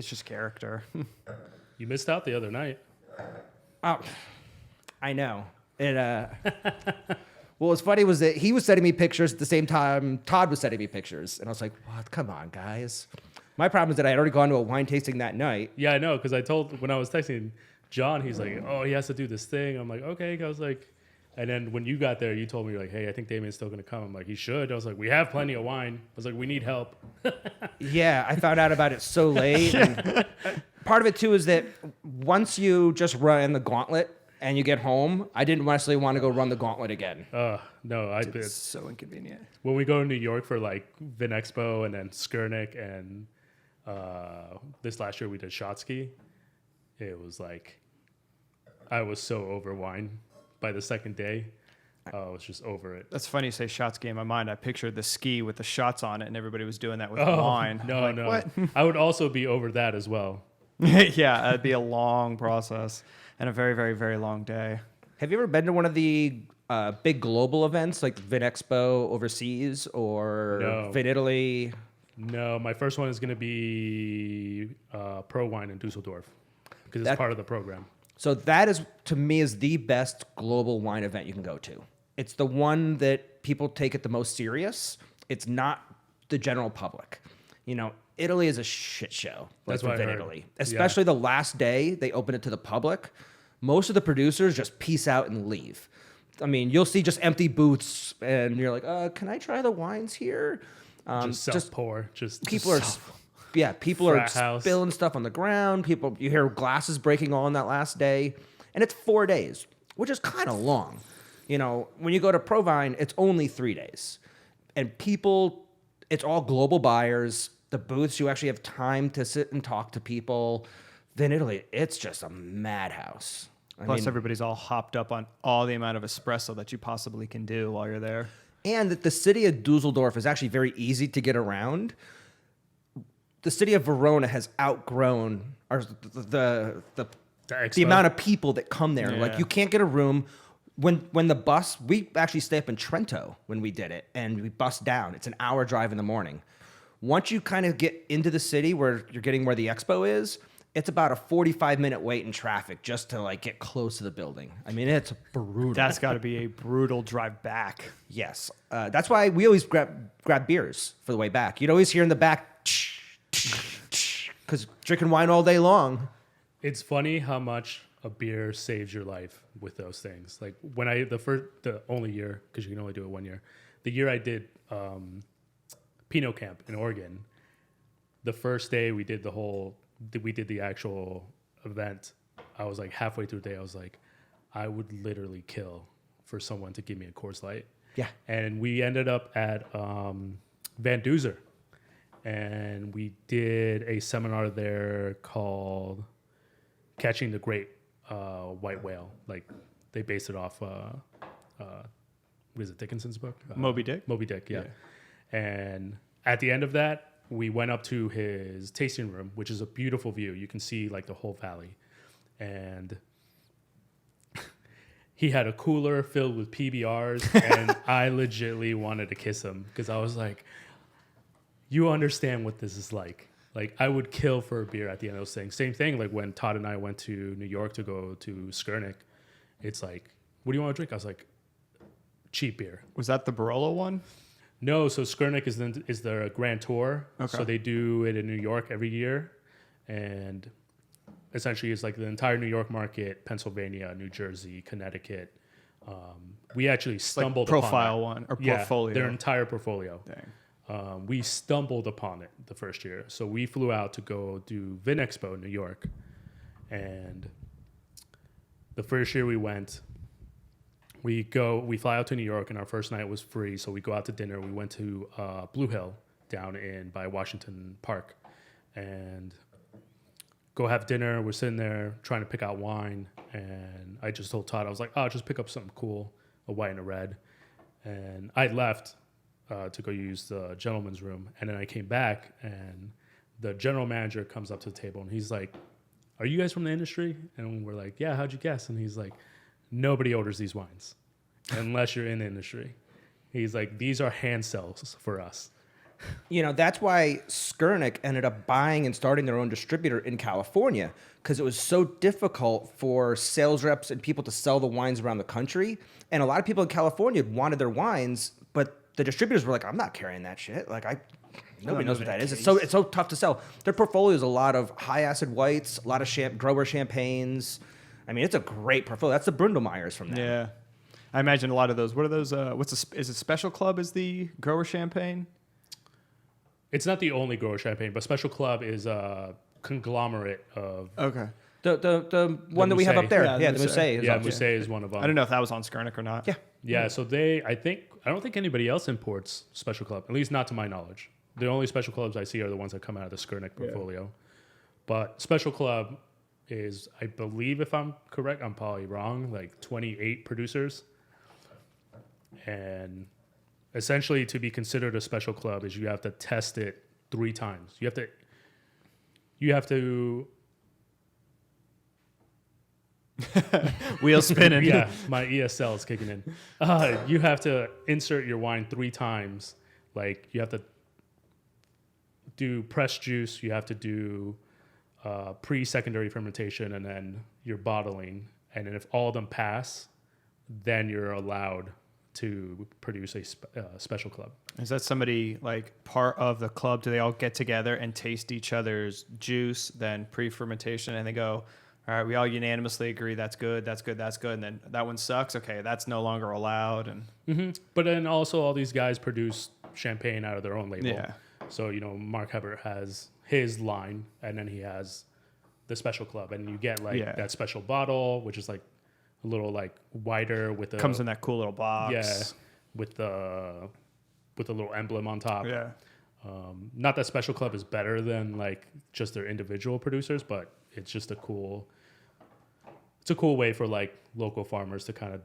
It's just character. You missed out the other night. Oh, I know. What was funny was that he was sending me pictures at the same time Todd was sending me pictures. And I was like, what? Come on, guys. My problem is that I had already gone to a wine tasting that night. Yeah, I know, because when I was texting John, he's like, oh, he has to do this thing. I'm like, okay. I was like, and then when you got there, you told me, you're like, hey, I think Damien's still going to come. I'm like, he should. I was like, we have plenty of wine. I was like, we need help. Yeah, I found out about it so late. And part of it, too, is that once you just run the gauntlet and you get home, I didn't necessarily want to go run the gauntlet again. No, I did. It's so inconvenient. When we go to New York for like Vin Expo and then Skurnik and this last year we did Shotsky, it was like I was so over wine by the second day. I was just over it. That's funny you say Shotsky. In my mind, I pictured the ski with the shots on it, and everybody was doing that with wine. No, no. What? I would also be over that as well. Yeah, that'd be a long process and a very, very, very long day. Have you ever been to one of the big global events like Vin Expo overseas or VinItaly? No, my first one is going to be ProWein in Dusseldorf because it's part of the program. So that is, to me, is the best global wine event you can go to. It's the one that people take it the most serious. It's not the general public. You know, Italy is a shit show. That's what I heard. Italy, especially the last day they open it to the public. Most of the producers just peace out and leave. I mean, you'll see just empty booths, and you're like, "Can I try the wines here?" Just self-pour. People are spilling stuff on the ground. You hear glasses breaking all on that last day, and it's 4 days, which is kind of long. You know, when you go to ProWein, it's only 3 days, and it's all global buyers. The booths, you actually have time to sit and talk to people. VinItaly, it's just a madhouse. Plus, everybody's all hopped up on all the amount of espresso that you possibly can do while you're there. And that the city of Dusseldorf is actually very easy to get around. The city of Verona has outgrown the amount of people that come there. Yeah. Like, you can't get a room. When we actually stay up in Trento when we did it, and we bus down. It's an hour drive in the morning. Once you kind of get into the city where you're getting where the expo is, it's about a 45-minute wait in traffic just to like get close to the building. I mean, it's brutal. That's got to be a brutal drive back. Yes. That's why we always grab beers for the way back. You'd always hear in the back, because drinking wine all day long. It's funny how much a beer saves your life with those things. Like when the only year, because you can only do it 1 year, the year I did Pinot Camp in Oregon, the first day we did the actual event, I was like halfway through the day, I was like, I would literally kill for someone to give me a Coors Light. Yeah. And we ended up at Van Duzer, and we did a seminar there called Catching the Great White Whale. Like they based it off, what is it, Dickinson's book? Moby Dick? Moby Dick, yeah. And at the end of that, we went up to his tasting room, which is a beautiful view. You can see like the whole valley. And he had a cooler filled with PBRs, and I legitly wanted to kiss him because I was like, you understand what this is like. Like, I would kill for a beer at the end of those things. Same thing, like when Todd and I went to New York to go to Skurnik, it's like, what do you want to drink? I was like, cheap beer. Was that the Barolo one? No, so Skurnik is their grand tour. Okay. So they do it in New York every year. And essentially it's like the entire New York market, Pennsylvania, New Jersey, Connecticut. We actually stumbled like upon profile one or portfolio. Yeah, their entire portfolio. Dang. We stumbled upon it the first year. So we flew out to go do Vin Expo in New York. And the first year we went, we fly out to New York, and our first night was free. So we go out to dinner. We went to Blue Hill down by Washington Park and go have dinner. We're sitting there trying to pick out wine. And I just told Todd, I was like, oh, just pick up something cool, a white and a red. And I left to go use the gentleman's room. And then I came back, and the general manager comes up to the table, and he's like, are you guys from the industry? And we're like, yeah, how'd you guess? And he's like, nobody orders these wines unless you're in the industry. He's like, these are hand sells for us. that's why Skurnik ended up buying and starting their own distributor in California, because it was so difficult for sales reps and people to sell the wines around the country. And a lot of people in California wanted their wines, but the distributors were like, I'm not carrying that shit. Like, nobody knows what that is. It's so tough to sell. Their portfolio is a lot of high acid whites, a lot of grower champagnes. I mean, it's a great portfolio. That's the Brundelmeyers from them. Yeah. I imagine a lot of those. What are those? Is it Special Club is the grower champagne? It's not the only grower champagne, but Special Club is a conglomerate of. Okay. The one that we have up there. Yeah, The Mousset. Yeah, Mousset is one of them. I don't know if that was on Skurnik or not. Yeah. Yeah, so I don't think anybody else imports Special Club, at least not to my knowledge. The only Special Clubs I see are the ones that come out of the Skurnik portfolio. But Special Club is, I believe, if I'm correct, I'm probably wrong, like 28 producers. And essentially, to be considered a Special Club is you have to test it 3 times. You have to Wheel spinning. Yeah, my ESL is kicking in. You have to insert your wine 3 times. Like, you have to do pressed juice, you have to do pre-secondary fermentation, and then your bottling. And then if all of them pass, then you're allowed to produce a Special Club. Is that somebody like part of the club? Do they all get together and taste each other's juice, then pre-fermentation, and they go, all right, we all unanimously agree that's good, that's good, that's good, and then that one sucks. Okay, that's no longer allowed. And But then also all these guys produce champagne out of their own label. Yeah. So, Mark Hebert has his line, and then he has the Special Club, and you get that special bottle, which is like a little like wider with a comes in that cool little box. Yeah, with a little emblem on top. Yeah. Not that Special Club is better than like just their individual producers, but it's just a cool way for like local farmers to kind of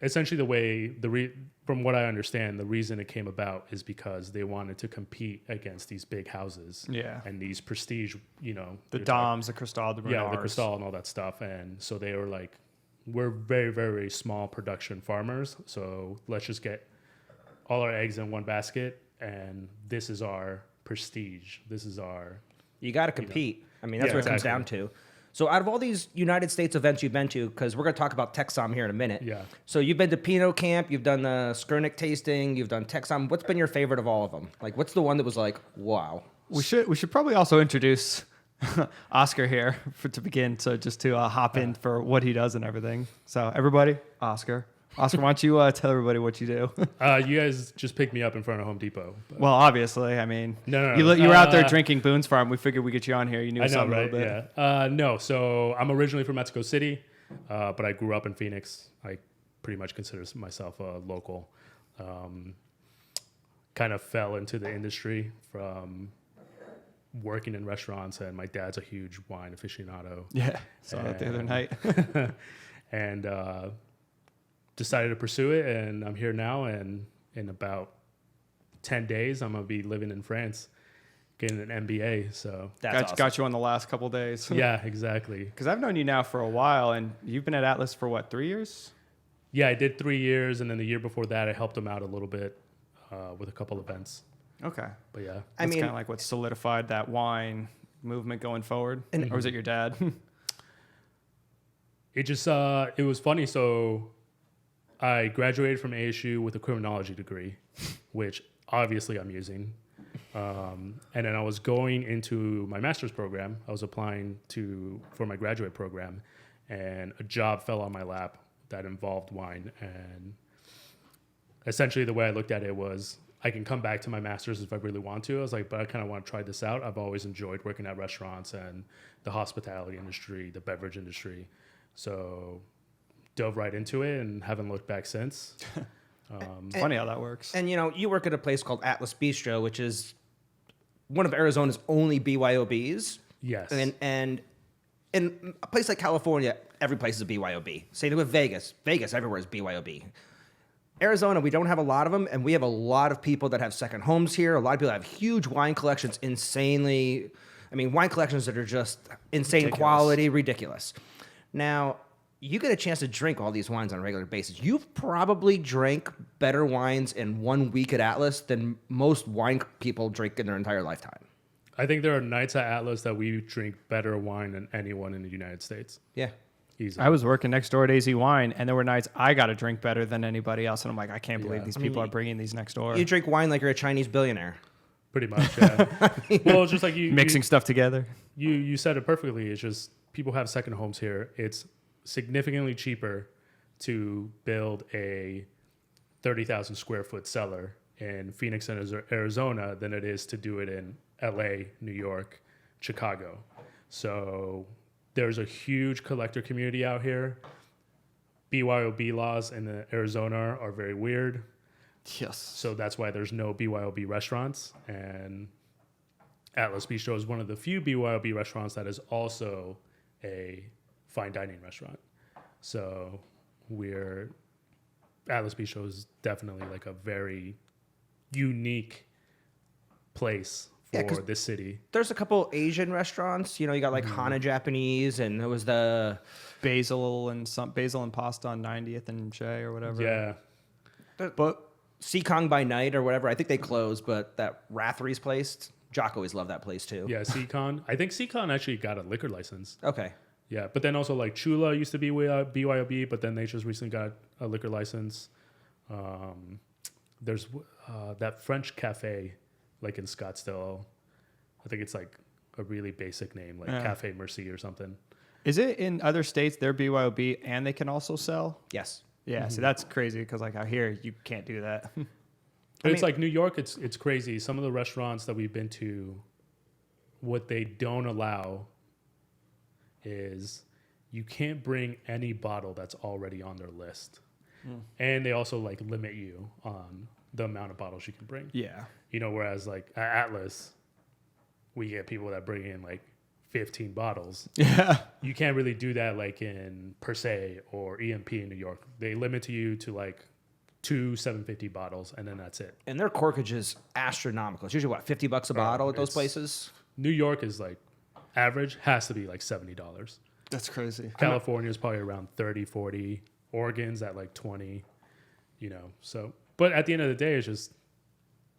essentially from what I understand, the reason it came about is because they wanted to compete against these big houses. Yeah. And these prestige, The Doms, the Cristal, the Bernards. Yeah, the Cristal and all that stuff. And so they were like, we're very, very small production farmers. So let's just get all our eggs in one basket. And this is our prestige. This is our... You got to compete. I mean, that's what it comes down to. So out of all these United States events you've been to, because we're going to talk about TexSomm here in a minute. Yeah. So you've been to Pinot Camp, you've done the Skurnik tasting, you've done TexSomm. What's been your favorite of all of them? Like, what's the one that was like, wow? We should probably also introduce Oscar here to begin. So just to hop in for what he does and everything. So everybody, Oscar. Oscar, why don't you tell everybody what you do? You guys just picked me up in front of Home Depot. But. Well, obviously, I mean, no. You were out there drinking Boone's Farm. We figured we'd get you on here. You knew something right? a little bit. Yeah. No, so I'm originally from Mexico City, but I grew up in Phoenix. I pretty much consider myself a local. Kind of fell into the industry from working in restaurants, and my dad's a huge wine aficionado. Yeah, saw that the other night. And decided to pursue it, and I'm here now, and in about 10 days, I'm going to be living in France, getting an MBA, so... Got you on the last couple days. Yeah, exactly. Because I've known you now for a while, and you've been at Atlas for, what, 3 years? Yeah, I did 3 years, and then the year before that, I helped them out a little bit with a couple events. Okay. But yeah. That's kind of like what solidified that wine movement going forward? Or was it your dad? It just... it was funny, so... I graduated from ASU with a criminology degree, which obviously I'm using. And then I was going into my master's program. I was applying for my graduate program, and a job fell on my lap that involved wine. And essentially the way I looked at it was, I can come back to my master's if I really want to. I was like, but I kind of want to try this out. I've always enjoyed working at restaurants and the hospitality industry, the beverage industry. So... dove right into it and haven't looked back since. Funny how that works. And you work at a place called Atlas Bistro, which is one of Arizona's only BYOBs. Yes. And in a place like California, every place is a BYOB. Same with Vegas. Vegas everywhere is BYOB. Arizona, we don't have a lot of them, and we have a lot of people that have second homes here. A lot of people have huge wine collections, wine collections that are just insane Ridiculous. quality, ridiculous. Now, you get a chance to drink all these wines on a regular basis. You've probably drank better wines in 1 week at Atlas than most wine people drink in their entire lifetime. I think there are nights at Atlas that we drink better wine than anyone in the United States. Yeah. Easy. I was working next door at AZ Wine, and there were nights I got to drink better than anybody else, and I'm like, I can't believe these people are bringing these next door. You drink wine like you're a Chinese billionaire. Pretty much, yeah. Well, it's just like you Mixing stuff together. You said it perfectly. It's just people have second homes here. It's significantly cheaper to build a 30,000 square foot cellar in Phoenix, Arizona than it is to do it in LA, New York, Chicago. So there's a huge collector community out here. BYOB laws in Arizona are very weird. Yes. So that's why there's no BYOB restaurants. And Atlas Bistro is one of the few BYOB restaurants that is also a fine dining restaurant. So Atlas Bistro is definitely like a very unique place for this city. There's a couple Asian restaurants. You got like Hana Japanese, and there was the Basil and pasta on 90th and Shea or whatever. Yeah. But Seekong by Night or whatever. I think they closed, but that Rathry's place, Jock always loved that place too. Yeah, Seacon. I think Seacon actually got a liquor license. Okay. Yeah, but then also like Chula used to be BYOB, but then they just recently got a liquor license. There's that French cafe, like in Scottsdale. I think it's like a really basic name, like Cafe Merci or something. Is it in other states they're BYOB and they can also sell? Yes. Yeah, so that's crazy because like out here you can't do that. But it's like New York, it's crazy. Some of the restaurants that we've been to, what they don't allow is you can't bring any bottle that's already on their list. And they also like limit you on the amount of bottles you can bring. Yeah. Whereas like at Atlas, we get people that bring in like 15 bottles. Yeah. You can't really do that like in Per Se or EMP in New York. They limit you to like 2 750 bottles, and then that's it. And their corkage is astronomical. It's usually, $50 a bottle at those places? New York is like average, has to be like $70. That's crazy. California is probably around 30, 40. Oregon's at like 20, So, but at the end of the day, it's just,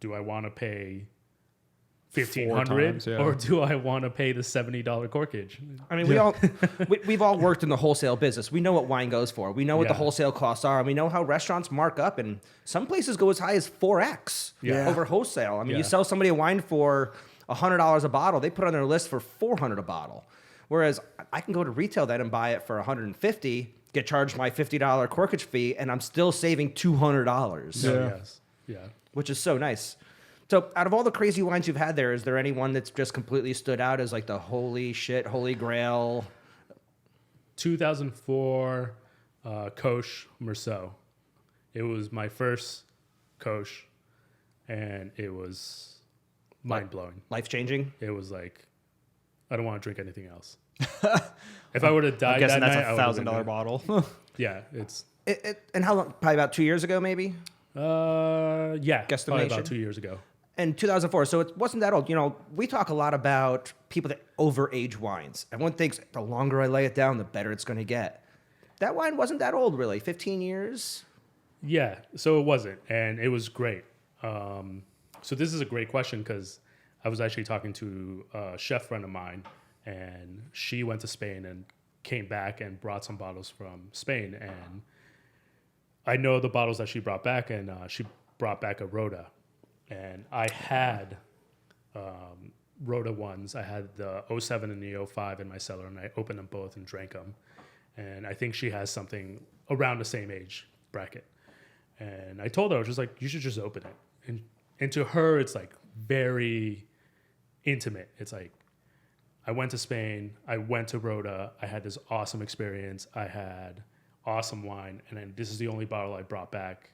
do I want to pay $1,500 or do I want to pay the $70 corkage? I mean, we've all worked in the wholesale business. We know what wine goes for. We know what the wholesale costs are. And we know how restaurants mark up. And some places go as high as 4x over wholesale. I mean, you sell somebody a wine for $100 a bottle, they put on their list for $400 a bottle. Whereas I can go to retail then and buy it for $150, get charged my $50 corkage fee, and I'm still saving $200. Yes. Yeah. Which is so nice. So out of all the crazy wines you've had there, is there any one that's just completely stood out as like the holy shit, holy grail? 2004 Koch Merceau. It was my first Koch, and it was mind-blowing. Life-changing? It was like, I don't want to drink anything else. If I would have died that night, that's a $1,000 bottle. Yeah, it's... And how long? Probably about 2 years ago, maybe? Yeah, Guesstimation? probably about 2 years ago. And 2004, so it wasn't that old. We talk a lot about people that overage wines. Everyone thinks the longer I lay it down, the better it's going to get. That wine wasn't that old, really. 15 years? Yeah, so it wasn't, and it was great. So this is a great question because I was actually talking to a chef friend of mine, and she went to Spain and came back and brought some bottles from Spain. And I know the bottles that she brought back, and she brought back a Rota. And I had Rota ones. I had the 07 and the 05 in my cellar, and I opened them both and drank them. And I think she has something around the same age bracket. And I told her, I was just like, you should just open it. And to her, it's like very intimate. It's like, I went to Spain, I went to Rota, I had this awesome experience, I had awesome wine, and then this is the only bottle I brought back.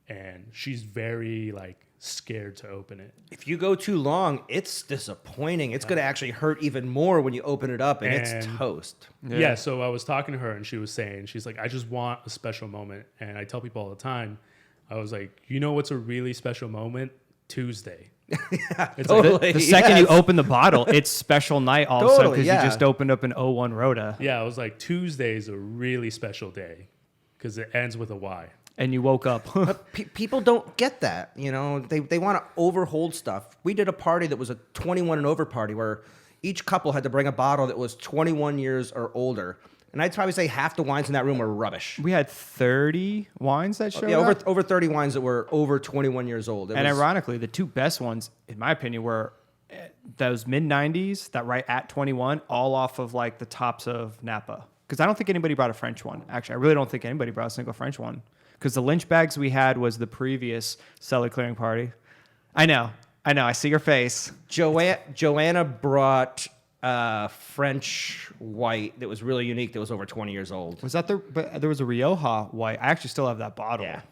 And she's very like scared to open it. If you go too long, it's disappointing. It's going to actually hurt even more when you open it up and it's toast. Yeah, so I was talking to her and she was saying, she's like, I just want a special moment. And I tell people all the time, I was like, what's a really special moment? Tuesday. It's Totally. The second you yes. open the bottle, it's special night all of a sudden Totally, because yeah. you just opened up an '01 Rhoda yeah, it was like Tuesday's a really special day because it ends with a Y. and you woke up. But people don't get that, you know. They want to overhold stuff. We did a party that was a 21 and over party where each couple had to bring a bottle that was 21 years or older. And I'd probably say half the wines in that room were rubbish. We had 30 wines that showed Yeah, up. over 30 wines that were over 21 years old. And ironically, the two best ones, in my opinion, were those mid 90s that right at 21, all off of like the tops of Napa. Because I don't think anybody brought a French one. Actually, I really don't think anybody brought a single French one. Because the Lynch bags we had was the previous cellar clearing party. I know. I see your face. Joanna brought French white that was really unique that was over 20 years old. Was that but there was a Rioja white. I actually still have that bottle. Yeah.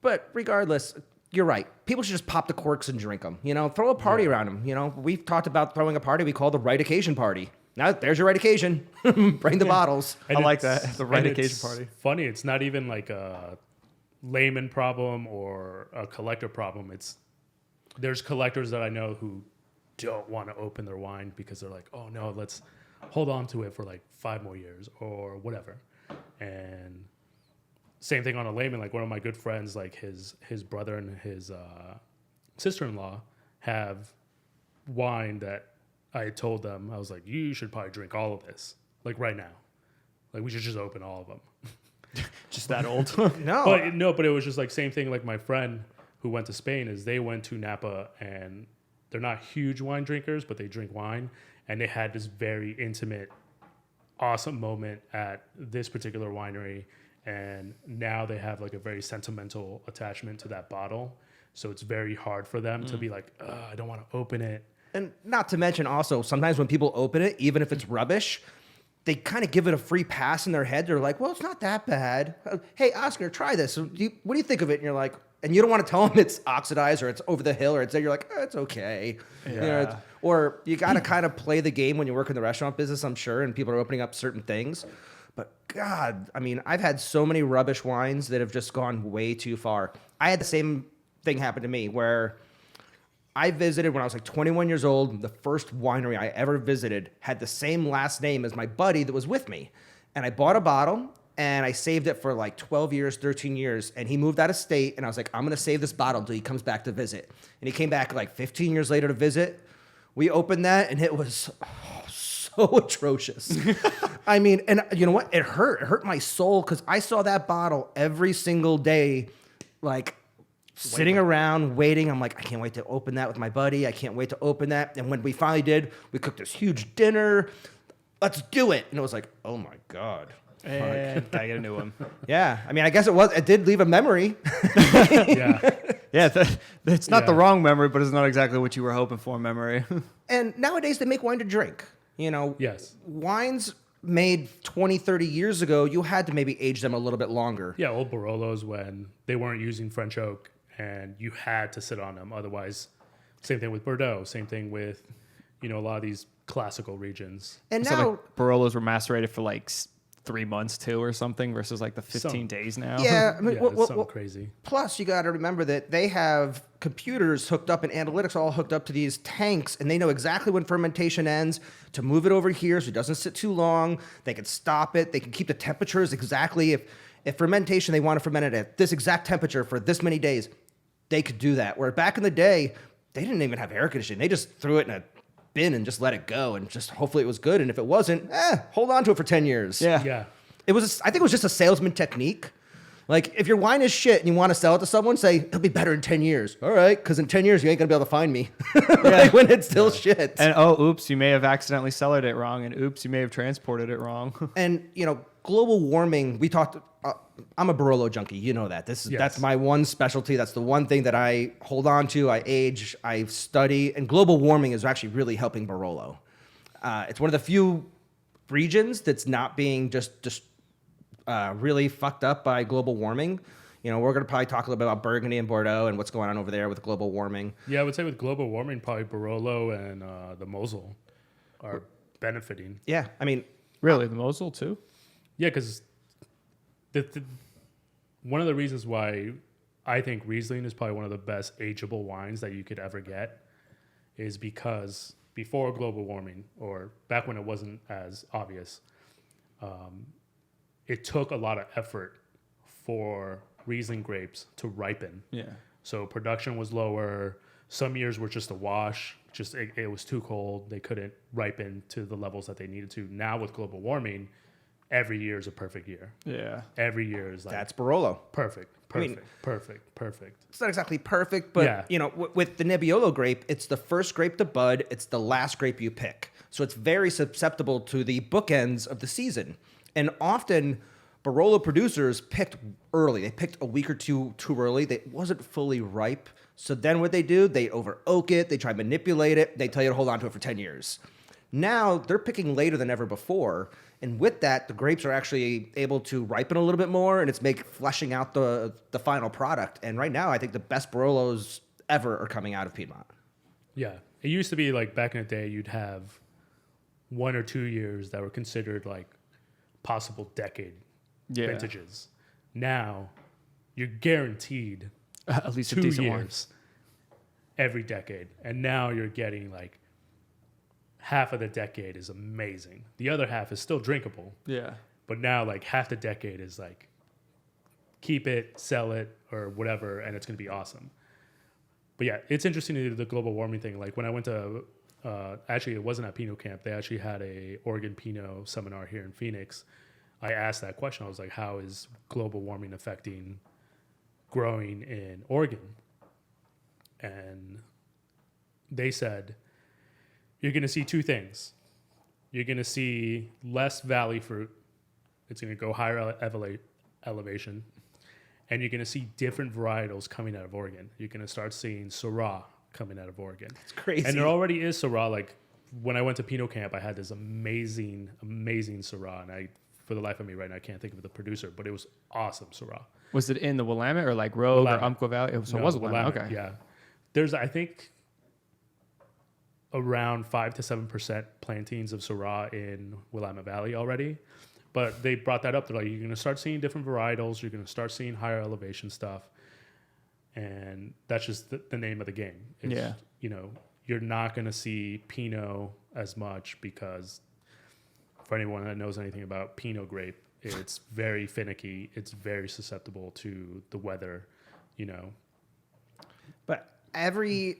But regardless, you're right. People should just pop the corks and drink them. You know, throw a party around them. You know, we've talked about throwing a party we call the right occasion party. Now, there's your right occasion. Bring the bottles. I like that. The right and occasion it's party. Funny, it's not even like a layman problem or a collector problem. There's collectors that I know who don't want to open their wine because they're like, oh no, let's hold on to it for like 5 more years or whatever. And same thing on a layman. Like one of my good friends, like his brother and his sister-in-law have wine that I told them, I was like, you should probably drink all of this, like right now. Like we should just open all of them. Just that old. No. But it was just like same thing. Like my friend who went to Spain is they went to Napa and they're not huge wine drinkers, but they drink wine. And they had this very intimate, awesome moment at this particular winery. And now they have like a very sentimental attachment to that bottle. So it's very hard for them to be like, I don't want to open it. And not to mention also, sometimes when people open it, even if it's rubbish, they kind of give it a free pass in their head. They're like, well, it's not that bad. Hey, Oscar, try this. What do you think of it? And you're like, and you don't want to tell them it's oxidized or it's over the hill or it's there. You're like, it's okay. Yeah. You know, or you got to kind of play the game when you work in the restaurant business, I'm sure, and people are opening up certain things. But God, I mean, I've had so many rubbish wines that have just gone way too far. I had the same thing happen to me where I visited when I was like 21 years old. The first winery I ever visited had the same last name as my buddy that was with me. And I bought a bottle and I saved it for like 12 years, 13 years. And he moved out of state and I was like, I'm going to save this bottle until he comes back to visit. And he came back like 15 years later to visit. We opened that and it was so atrocious. I mean, and you know what? It hurt my soul because I saw that bottle every single day, like sitting around waiting. I'm like, I can't wait to open that with my buddy. I can't wait to open that. And when we finally did, we cooked this huge dinner. Let's do it. And it was like, oh my God. And gotta get a new one. Yeah. I mean, I guess it did leave a memory. Yeah. Yeah, it's not the Yeah. wrong memory, but it's not exactly what you were hoping for memory. And nowadays they make wine to drink. You know, Yes. wines made 20, 30 years ago, you had to maybe age them a little bit longer. Yeah, old Barolos when they weren't using French oak and you had to sit on them. Otherwise, same thing with Bordeaux, same thing with, a lot of these classical regions. And So now, like Barolos were macerated for like 3 months too or something versus like the 15 Some. days now. yeah, I mean, Yeah, it's something crazy. plus you got to remember that they have computers hooked up and analytics all hooked up to these tanks, and they know exactly when fermentation ends to move it over here so it doesn't sit too long. They can stop it. They can keep the temperatures exactly. If fermentation, they want to ferment it at this exact temperature for this many days, they could do that. Where back in the day, they didn't even have air conditioning. They just threw it in a bin and just let it go, and just hopefully it was good. And if it wasn't, hold on to it for 10 years. Yeah. Yeah. I think it was just a salesman technique. Like, if your wine is shit and you want to sell it to someone, say, it'll be better in 10 years. All right, because in 10 years, you ain't going to be able to find me. Like, when it's still shit. And oops, you may have accidentally cellared it wrong, and oops, you may have transported it wrong. And, global warming, we talked, I'm a Barolo junkie. You know that. Yes. That's my one specialty. That's the one thing that I hold on to, I age, I study. And global warming is actually really helping Barolo. It's one of the few regions that's not being just really fucked up by global warming. We're going to probably talk a little bit about Burgundy and Bordeaux and what's going on over there with global warming. Yeah, I would say with global warming, probably Barolo and the Mosel are benefiting. Yeah, I mean, Really, the Mosel too? Yeah, because one of the reasons why I think Riesling is probably one of the best ageable wines that you could ever get, is because before global warming, or back when it wasn't as obvious, it took a lot of effort for Riesling grapes to ripen. Yeah. So production was lower. Some years were just a wash. Just it was too cold. They couldn't ripen to the levels that they needed to. Now with global warming, every year is a perfect year. Yeah. Every year is like That's Barolo. perfect. mean- Perfect. It's not exactly perfect, but Yeah. you know, with the Nebbiolo grape, it's the first grape to bud. It's the last grape you pick, so it's very susceptible to the bookends of the season. And often, Barolo producers picked early. They picked a week or two too early. It wasn't fully ripe. So then what they do, they over oak it. They try to manipulate it. They tell you to hold on to it for 10 years. Now they're picking later than ever before. And with that, the grapes are actually able to ripen a little bit more, and it's fleshing out the final product. And right now, I think the best Barolos ever are coming out of Piedmont. Yeah. It used to be like back in the day, you'd have 1 or 2 years that were considered like possible decade vintages. Now you're guaranteed At least a 2 decent one. years every decade. And now you're getting like half of the decade is amazing. The other half is still drinkable. Yeah. But now like half the decade is like keep it, sell it, or whatever, and it's going to be awesome. But yeah, it's interesting to do the global warming thing. Like when I went to, actually it wasn't at Pinot Camp. They actually had a Oregon Pinot seminar here in Phoenix. I asked that question. I was like, how is global warming affecting growing in Oregon? And they said, you're going to see two things. You're going to see less valley fruit. It's going to go higher elevation. And you're going to see different varietals coming out of Oregon. You're going to start seeing Syrah coming out of Oregon. It's crazy. And there already is Syrah. Like when I went to Pinot Camp, I had this amazing Syrah. And for the life of me right now, I can't think of the producer, but it was awesome Syrah. Was it in the Willamette or like Rogue Willamette. or Umpqua Valley? It was Willamette. Okay. Yeah. There's, I think, around 5 to 7% plantings of Syrah in Willamette Valley already. But they brought that up. They're like, you're going to start seeing different varietals. You're going to start seeing higher elevation stuff. And that's just the name of the game. Yeah. You know, you're not going to see Pinot as much because for anyone that knows anything about Pinot grape, it's very finicky. It's very susceptible to the weather, you know. But every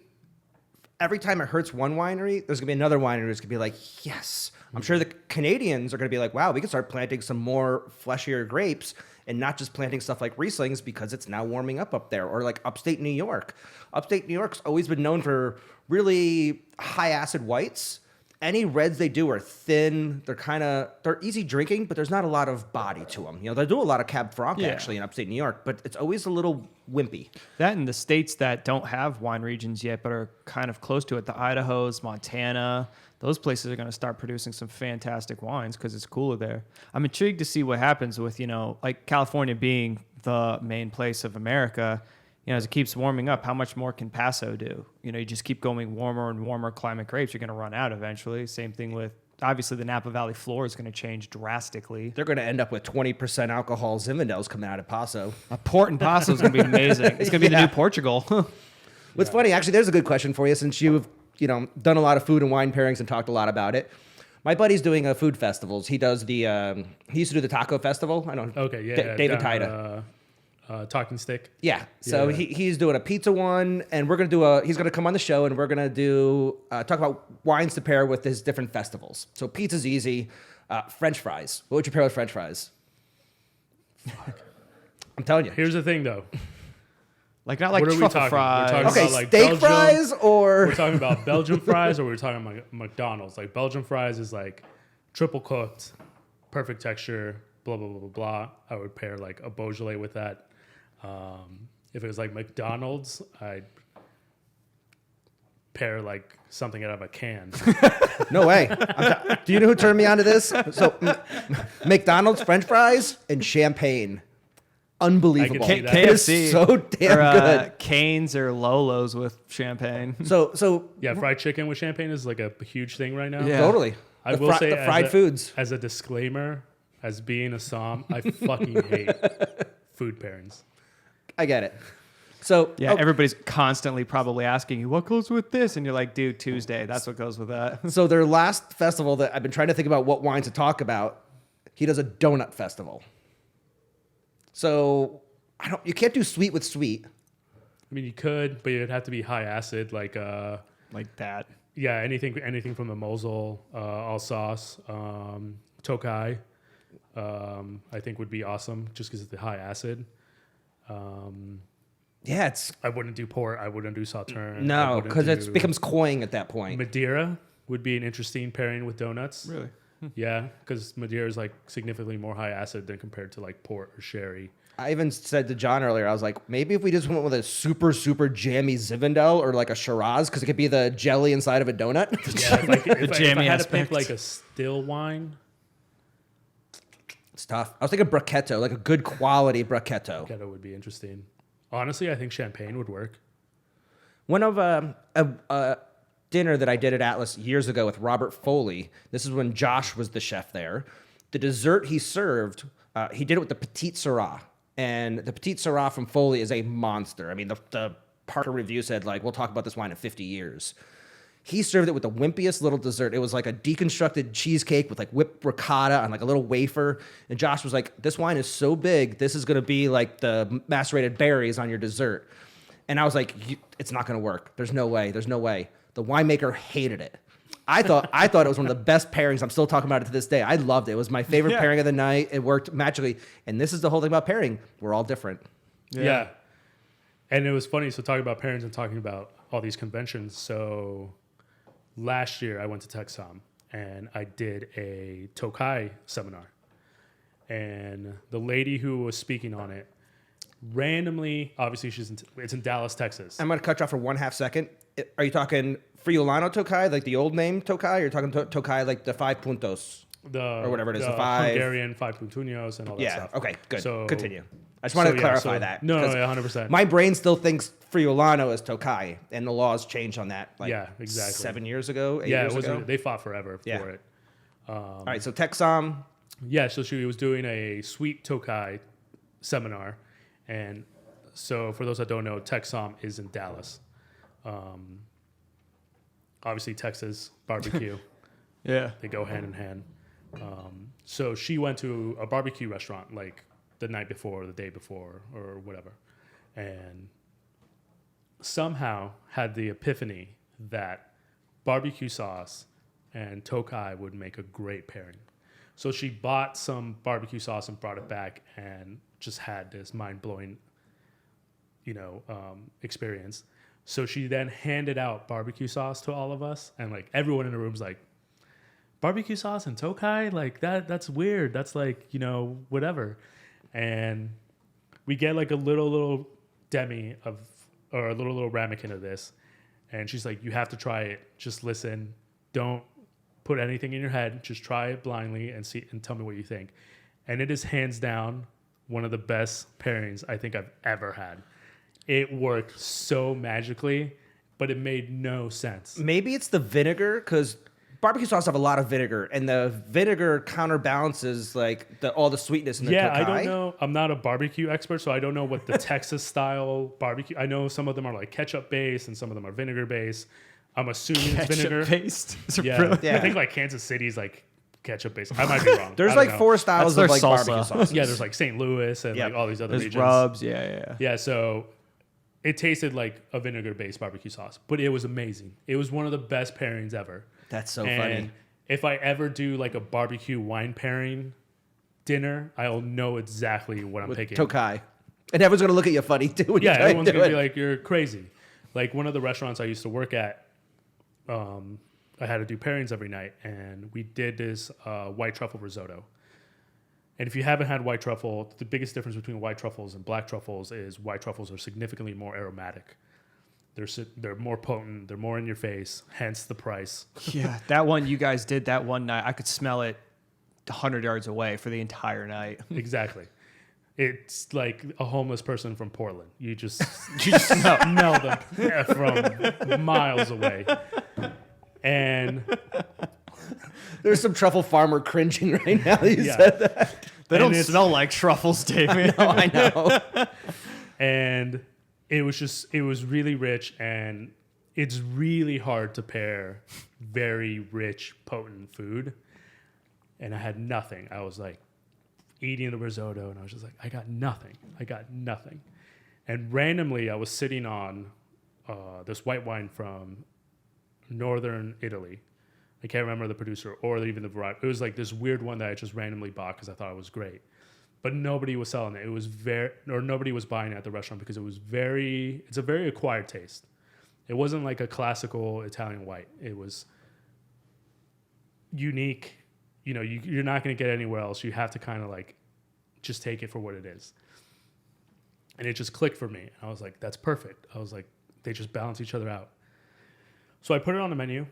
time it hurts one winery, there's gonna be another winery that's gonna be like, yes. I'm sure the Canadians are gonna be like, wow, we can start planting some more fleshier grapes and not just planting stuff like Rieslings because it's now warming up there. Or like upstate New York. Upstate New York's always been known for really high acid whites. Any reds they do are thin. They're easy drinking, but there's not a lot of body to them. You know, they do a lot of Cab Franc actually in upstate New York, but it's always a little wimpy. That in the states that don't have wine regions yet, but are kind of close to it, the Idahos, Montana, those places are going to start producing some fantastic wines because it's cooler there. I'm intrigued to see what happens with, you know, like California being the main place of America. You know, as it keeps warming up, how much more can Paso do? You know, you just keep going warmer and warmer climate grapes. You're going to run out eventually. Same thing with, obviously, the Napa Valley floor is going to change drastically. They're going to end up with 20% alcohol Zinfandels coming out of Paso. A port in Paso is going to be amazing. It's going to be the new Portugal. What's funny, actually, there's a good question for you since you've, you know, done a lot of food and wine pairings and talked a lot about it. My buddy's doing food festivals. He does he used to do the taco festival. I don't know. Okay, yeah. David down, Tida. Talking Stick. Yeah. So Yeah. he's doing a pizza one, and we're gonna he's gonna come on the show, and we're gonna do talk about wines to pair with his different festivals. So pizza's easy. French fries. What would you pair with French fries? Fuck. I'm telling you. Here's the thing, though. Like not like What are we truffle talking? fries. We're talking Okay, about, like, steak Belgium. fries or We're talking about Belgian fries, or we're talking about McDonald's. Like Belgian fries is like triple cooked, perfect texture, blah blah blah blah blah. I would pair like a Beaujolais with that. If it was like McDonald's, I'd pair like something out of a can. no way. Do you know who turned me on to this? So McDonald's French fries and champagne. Unbelievable. I can see that. It is KFC so damn or, good. Canes or Lolos with champagne. So Yeah, fried chicken with champagne is like a huge thing right now. Yeah. totally. I will say the fried as foods. As a disclaimer, as being a somm, I fucking hate food pairings. I get it. So Yeah, everybody's constantly probably asking you, what goes with this? And you're like, dude, Tuesday. That's what goes with that. So their last festival that I've been trying to think about what wines to talk about, he does a donut festival. So you can't do sweet with sweet. I mean, you could, but it'd have to be high acid, like that. yeah, anything from the Mosel, Alsace, Tokai, I think would be awesome just because of the high acid. Yeah, it's I wouldn't do port. I wouldn't do Sauterne. no, because it becomes cloying at that point. Madeira would be an interesting pairing with donuts. Really? Yeah, because Madeira is like significantly more high acid than compared to like port or sherry. I even said to John earlier, I was like, maybe if we just went with a super, super jammy Zinfandel or like a Shiraz, because it could be the jelly inside of a donut. Yeah, if I jammy had to pick aspect. like a still wine, It's tough. I was thinking Brachetto, like a good quality Brachetto. that would be interesting. Honestly, I think champagne would work. One of a dinner that I did at Atlas years ago with Robert Foley, this is when Josh was the chef there. The dessert he served, he did it with the Petite Syrah. And the Petite Syrah from Foley is a monster. I mean, the Parker review said, like, we'll talk about this wine in 50 years. He served it with the wimpiest little dessert. It was like a deconstructed cheesecake with like whipped ricotta on like a little wafer. And Josh was like, this wine is so big, this is going to be like the macerated berries on your dessert. And I was like, it's not going to work. There's no way. There's no way. The winemaker hated it. I thought it was one of the best pairings. I'm still talking about it to this day. I loved it. It was my favorite pairing of the night. It worked magically. And this is the whole thing about pairing. We're all different. Yeah. And it was funny. So talking about pairings and talking about all these conventions. So last year I went to TexSomm and I did a Tokai seminar. And the lady who was speaking on it, randomly, obviously it's in Dallas, Texas. I'm going to cut you off for 1/2 second. Are you talking Friulano Tokai, like the old name Tokai, or you're talking Tokai like the 5 puntos? Or whatever it is, the 5 Hungarian 5 puntunos and all that stuff. Okay, good. So, continue. I just wanted to clarify that. No, because 100%. My brain still thinks Friulano is Tokai, and the laws changed on that. Like Yeah, exactly. 7 years ago, 8 years ago. They fought forever Yeah. for it. All right, so TexSomm. Yeah, so she was doing a sweet Tokai seminar. And so for those that don't know, TexSomm is in Dallas. Obviously, Texas barbecue. Yeah. They go hand in hand. So she went to a barbecue restaurant like the night before, or the day before, or whatever. And somehow had the epiphany that barbecue sauce and Tokai would make a great pairing. So she bought some barbecue sauce and brought it back and just had this mind-blowing, experience. So she then handed out barbecue sauce to all of us, and like everyone in the room's like, barbecue sauce and Tokai? Like that's weird. That's like, whatever. And we get like a little demi or a little ramekin of this. And she's like, you have to try it. Just listen. Don't put anything in your head. Just try it blindly and see and tell me what you think. And it is hands down one of the best pairings I think I've ever had. It worked so magically, but it made no sense. Maybe it's the vinegar, because barbecue sauce have a lot of vinegar, and the vinegar counterbalances like all the sweetness in the Tokai. I don't know. I'm not a barbecue expert, so I don't know what the Texas style barbecue. I know some of them are like ketchup based, and some of them are vinegar based. I'm assuming it's vinegar Based. Yeah. I think like Kansas City's like ketchup based. I might be wrong. There's like 4 styles That's of like their salsa. barbecue sauces. Yeah, there's like St. Louis and like all these other There's regions. rubs. Yeah. Yeah, so it tasted like a vinegar-based barbecue sauce, but it was amazing. It was one of the best pairings ever. That's so And funny. if I ever do like a barbecue wine pairing dinner, I'll know exactly what I'm picking. Tokai. And everyone's going to look at you funny too. When Yeah, you try everyone's to do going to be it. like, you're crazy. Like one of the restaurants I used to work at, I had to do pairings every night, and we did this white truffle risotto. And if you haven't had white truffle, the biggest difference between white truffles and black truffles is white truffles are significantly more aromatic. They're more potent. They're more in your face, hence the price. Yeah. That one you guys did that one night. I could smell it 100 yards away for the entire night. Exactly. It's like a homeless person from Portland. You just smell them from miles away. And There's some truffle farmer cringing right now that you said that. They And don't smell like truffles, Damien. No, I know. And it was really rich, and it's really hard to pair very rich, potent food. And I had nothing. I was like eating the risotto, and I was just like, I got nothing. And randomly, I was sitting on this white wine from northern Italy. I can't remember the producer or even the variety. It was like this weird one that I just randomly bought because I thought it was great. But nobody was selling it. It was nobody was buying it at the restaurant because it's a very acquired taste. It wasn't like a classical Italian white. It was unique. You know, you're not going to get anywhere else. You have to kind of like just take it for what it is. And it just clicked for me. And I was like, that's perfect. I was like, they just balance each other out. So I put it on the menu.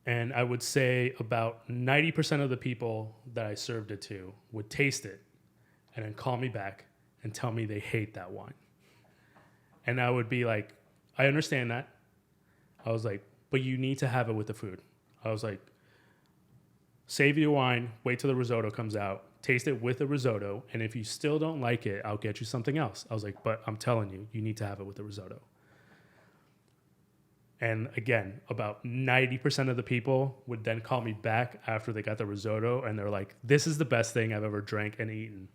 And I would say about 90% of the people that I served it to would taste it and then call me back and tell me they hate that wine. And I would be like, I understand that. I was like, but you need to have it with the food. I was like, save your wine, wait till the risotto comes out, taste it with the risotto, and if you still don't like it, I'll get you something else. I was like, but I'm telling you, you need to have it with the risotto. And again, about 90% of the people would then call me back after they got the risotto, and they're like, this is the best thing I've ever drank and eaten.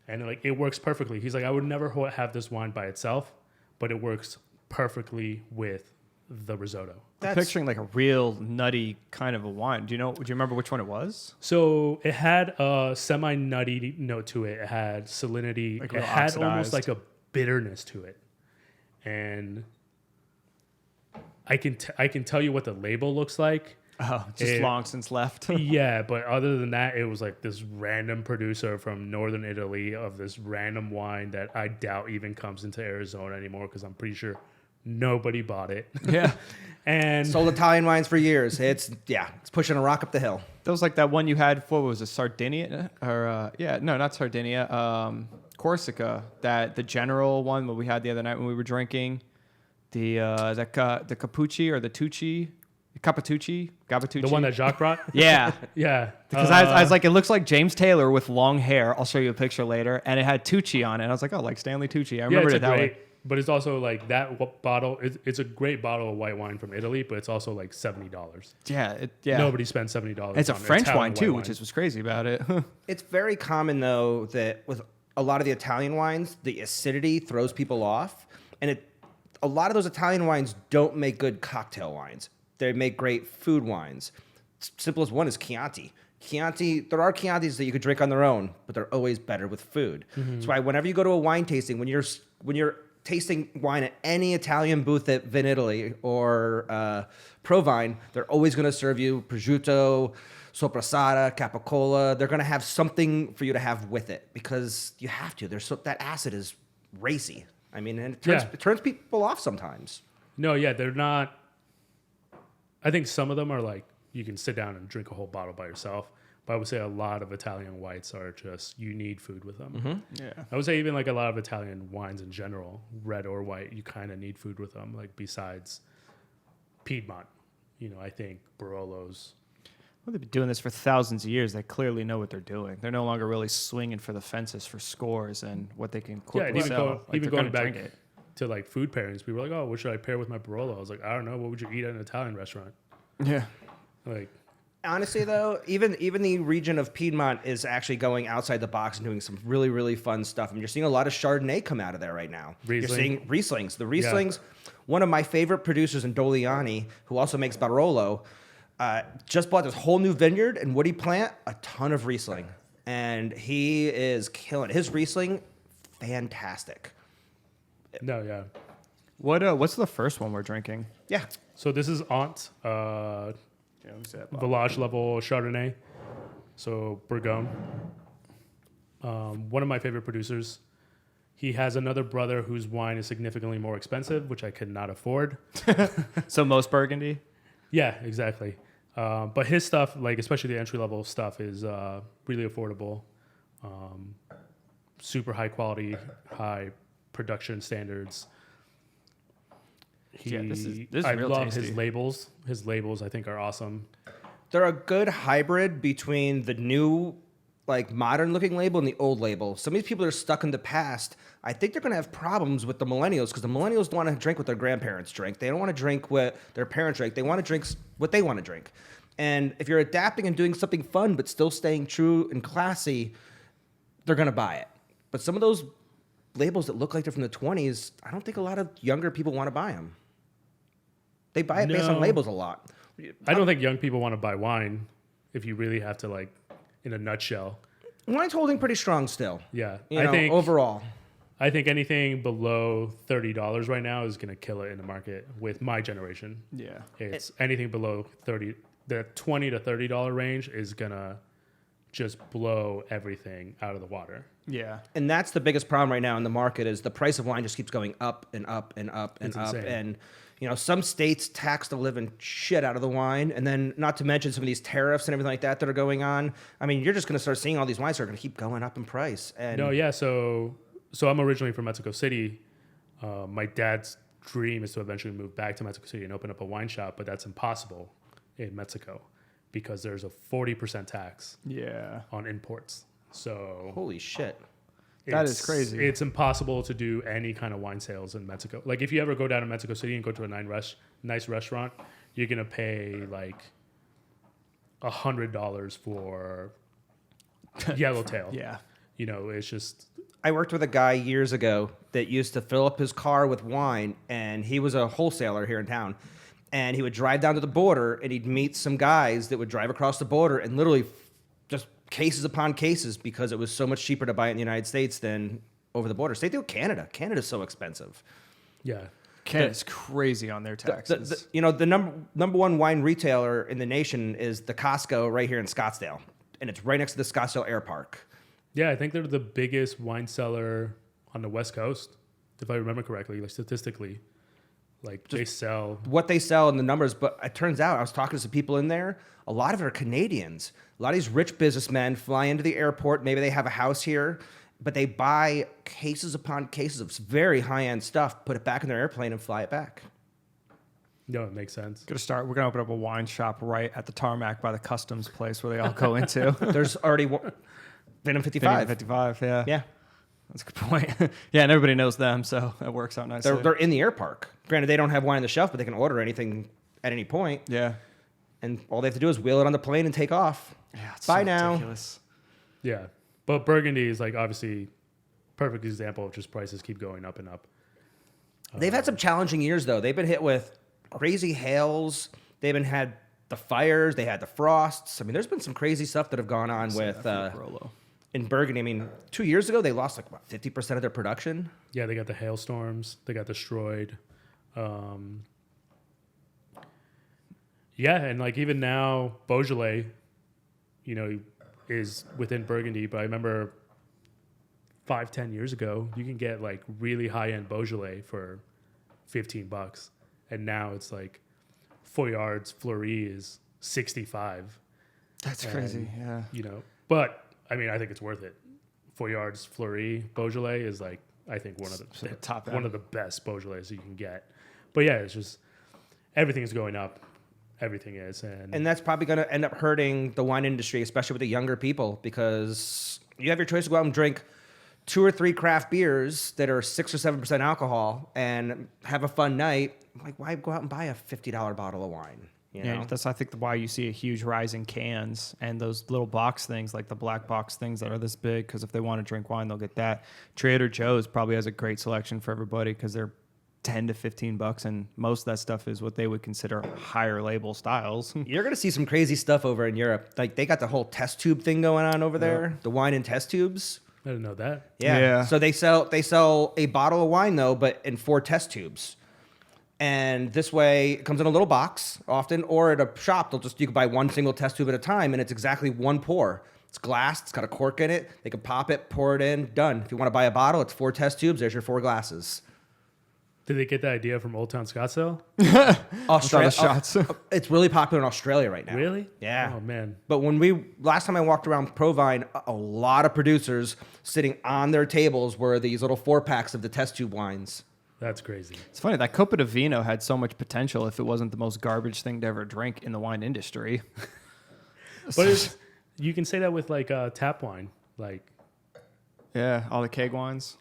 And like, it works perfectly. He's like, I would never have this wine by itself, but it works perfectly with the risotto. I'm picturing like a real nutty kind of a wine. Do you remember which one it was? So it had a semi-nutty note to it. It had salinity. Like it had oxidized. almost like a bitterness to it. And I can tell you what the label looks like. Oh, just long since left. Yeah, but other than that, it was like this random producer from northern Italy of this random wine that I doubt even comes into Arizona anymore because I'm pretty sure nobody bought it. Yeah. And sold Italian wines for years. It's pushing a rock up the hill. That was like that one you had for, what was it, Sardinia? Or, not Sardinia. Corsica. The general one that we had the other night when we were drinking. The Capucci or the Tucci. Capitucci? The one that Jacques brought? Yeah. Yeah. Because I was like, it looks like James Taylor with long hair. I'll show you a picture later. And it had Tucci on it. And I was like, oh, like Stanley Tucci. I remember it that way. But it's also like that bottle. It's a great bottle of white wine from Italy, but it's also like $70. Yeah. Nobody spends $70. It's a French Italian wine too, white which is what's crazy about it. It's very common though that with a lot of the Italian wines, the acidity throws people off, and a lot of those Italian wines don't make good cocktail wines. They make great food wines. Simplest one is Chianti. There are Chiantis that you could drink on their own, but they're always better with food. Mm-hmm. That's why whenever you go to a wine tasting, when you're tasting wine at any Italian booth at VinItaly or ProWein, they're always going to serve you prosciutto, sopressata, capicola. They're going to have something for you to have with it because you have to. That acid is racy. I mean, and it turns people off sometimes. No, yeah, they're not. I think some of them are like, you can sit down and drink a whole bottle by yourself. But I would say a lot of Italian whites are just, you need food with them. Mm-hmm. Yeah. I would say even like a lot of Italian wines in general, red or white, you kind of need food with them. Like besides Piedmont, I think Barolos. Well, they've been doing this for thousands of years. They clearly know what they're doing. They're no longer really swinging for the fences for scores and what they can quickly sell. Even going back to like food pairings, people were like, oh, what should I pair with my Barolo? I was like, I don't know. What would you eat at an Italian restaurant? Yeah. Like, honestly, though, even the region of Piedmont is actually going outside the box and doing some really, really fun stuff. I mean, you're seeing a lot of Chardonnay come out of there right now. You're seeing Rieslings. The Rieslings, one of my favorite producers in Doliani, who also makes Barolo, just bought this whole new vineyard. And what he plant? A ton of Riesling. And he is killing it. His Riesling, fantastic. No, yeah. What's the first one we're drinking? Yeah. So this is Ente, Village level Chardonnay. So Bourgogne. One of my favorite producers. He has another brother whose wine is significantly more expensive, which I could not afford. So most Burgundy? Yeah, exactly. But his stuff, like especially the entry level stuff, is really affordable. Super high quality, high production standards. This is I real love tasty. his labels. His labels, I think, are awesome. They're a good hybrid between the new like modern looking label and the old label. Some of these people that are stuck in the past, I think they're going to have problems with the millennials because the millennials want to drink what their grandparents drink. They don't want to drink what their parents drink. They want to drink what they want to drink. And if you're adapting and doing something fun but still staying true and classy, they're going to buy it. But some of those labels that look like they're from the 20s, I don't think a lot of younger people want to buy them. They buy it based on labels a lot. I don't think young people want to buy wine if you really have to, like, in a nutshell. Wine's holding pretty strong still. Yeah. I think overall. I think anything below $30 right now is going to kill it in the market with my generation. Yeah. It's anything below 30, the $20 to $30 range is going to just blow everything out of the water. Yeah. And that's the biggest problem right now in the market is the price of wine just keeps going up and up and up and It's up. insane. And, you know, some states tax the living shit out of the wine. And then not to mention some of these tariffs and everything like that that are going on. I mean, you're just going to start seeing all these wines that are going to keep going up in price. And No, yeah. So I'm originally from Mexico City. My dad's dream is to eventually move back to Mexico City and open up a wine shop, but that's impossible in Mexico because there's a 40% tax Yeah. on imports. So holy shit. That is crazy. It's impossible to do any kind of wine sales in Mexico. Like if you ever go down to Mexico City and go to a nice restaurant, you're gonna pay like $100 for yellowtail. Yeah. You know, it's just I worked with a guy years ago that used to fill up his car with wine, and he was a wholesaler here in town. And he would drive down to the border, and he'd meet some guys that would drive across the border and literally just cases upon cases because it was so much cheaper to buy it in the United States than over the border. Same thing with Canada. Canada's so expensive. yeah. Canada's crazy on their taxes. The number one wine retailer in the nation is the Costco right here in Scottsdale, and it's right next to the Scottsdale Air Park. Yeah, I think they're the biggest wine seller on the West Coast, if I remember correctly, like statistically. Like they sell What they sell and the numbers, but it turns out I was talking to some people in there. A lot of it are Canadians. A lot of these rich businessmen fly into the airport. Maybe they have a house here, but they buy cases upon cases of very high-end stuff, put it back in their airplane, and fly it back. No, it makes sense. We're gonna open up a wine shop right at the tarmac by the customs place where they all go into. There's already Venom 55. 55, yeah. Yeah. That's a good point. Yeah, and everybody knows them, so it works out nicely. They're in the air park. Granted, they don't have wine on the shelf, but they can order anything at any point. Yeah. And all they have to do is wheel it on the plane and take off. Yeah, it's Bye so now. ridiculous. Yeah. But Burgundy is like obviously perfect example of just prices keep going up and up. They've had some challenging years, though. They've been hit with crazy hails. They've had the fires. They had the frosts. I mean, there's been some crazy stuff that have gone on with Barolo. in Burgundy. I mean, 2 years ago, they lost like about 50% of their production. Yeah, they got the hailstorms. They got destroyed. Yeah, and like even now, Beaujolais, you know, is within Burgundy. But I remember 5-10 years ago, you can get like really high-end Beaujolais for $15, and now it's like Foillard's Fleury is $65. That's crazy, yeah. You know, but I mean, I think it's worth it. Foillard's Fleury Beaujolais is like I think one of the top one end. of the best Beaujolais you can get. But yeah, it's just everything's going up. Everything is, And that's probably going to end up hurting the wine industry, especially with the younger people, because you have your choice to go out and drink 2 or 3 craft beers that are 6 or 7% alcohol and have a fun night. Like, why go out and buy a $50 bottle of wine? You know? Yeah, that's I think why you see a huge rise in cans and those little box things, like the black box things that are this big. Because if they want to drink wine, they'll get that. Trader Joe's probably has a great selection for everybody because they're $10 to $15, and most of that stuff is what they would consider higher label styles. You're going to see some crazy stuff over in Europe. Like, they got the whole test tube thing going on over there, the wine in test tubes. I didn't know that. Yeah. So they sell a bottle of wine, though, but in 4 test tubes. And this way, it comes in a little box often, or at a shop, you can buy one single test tube at a time, and it's exactly 1 pour. It's glass, it's got a cork in it. They can pop it, pour it in, done. If you want to buy a bottle, it's 4 test tubes. There's your 4 glasses. Did they get the idea from Old Town Scottsdale? Australia shots. It's really popular in Australia right now. Really? Yeah. Oh man. But last time I walked around ProWein, a lot of producers sitting on their tables were these little 4-packs of the test tube wines. That's crazy. It's funny, that Copa di Vino had so much potential if it wasn't the most garbage thing to ever drink in the wine industry. But You can say that with like tap wine. Like, Yeah, all the keg wines.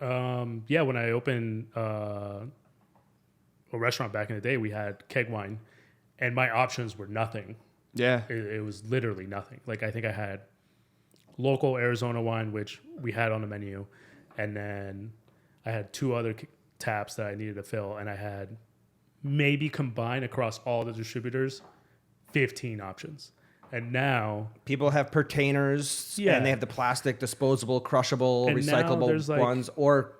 yeah, when I opened a restaurant back in the day, we had keg wine, and my options were nothing. Yeah. It was literally nothing. Like, I think I had local Arizona wine, which we had on the menu, and then I had 2 other taps that I needed to fill, and I had maybe combined across all the distributors 15 options. And now People have pertainers, Yeah. and they have the plastic, disposable, crushable, And now recyclable there's, like- ones. Or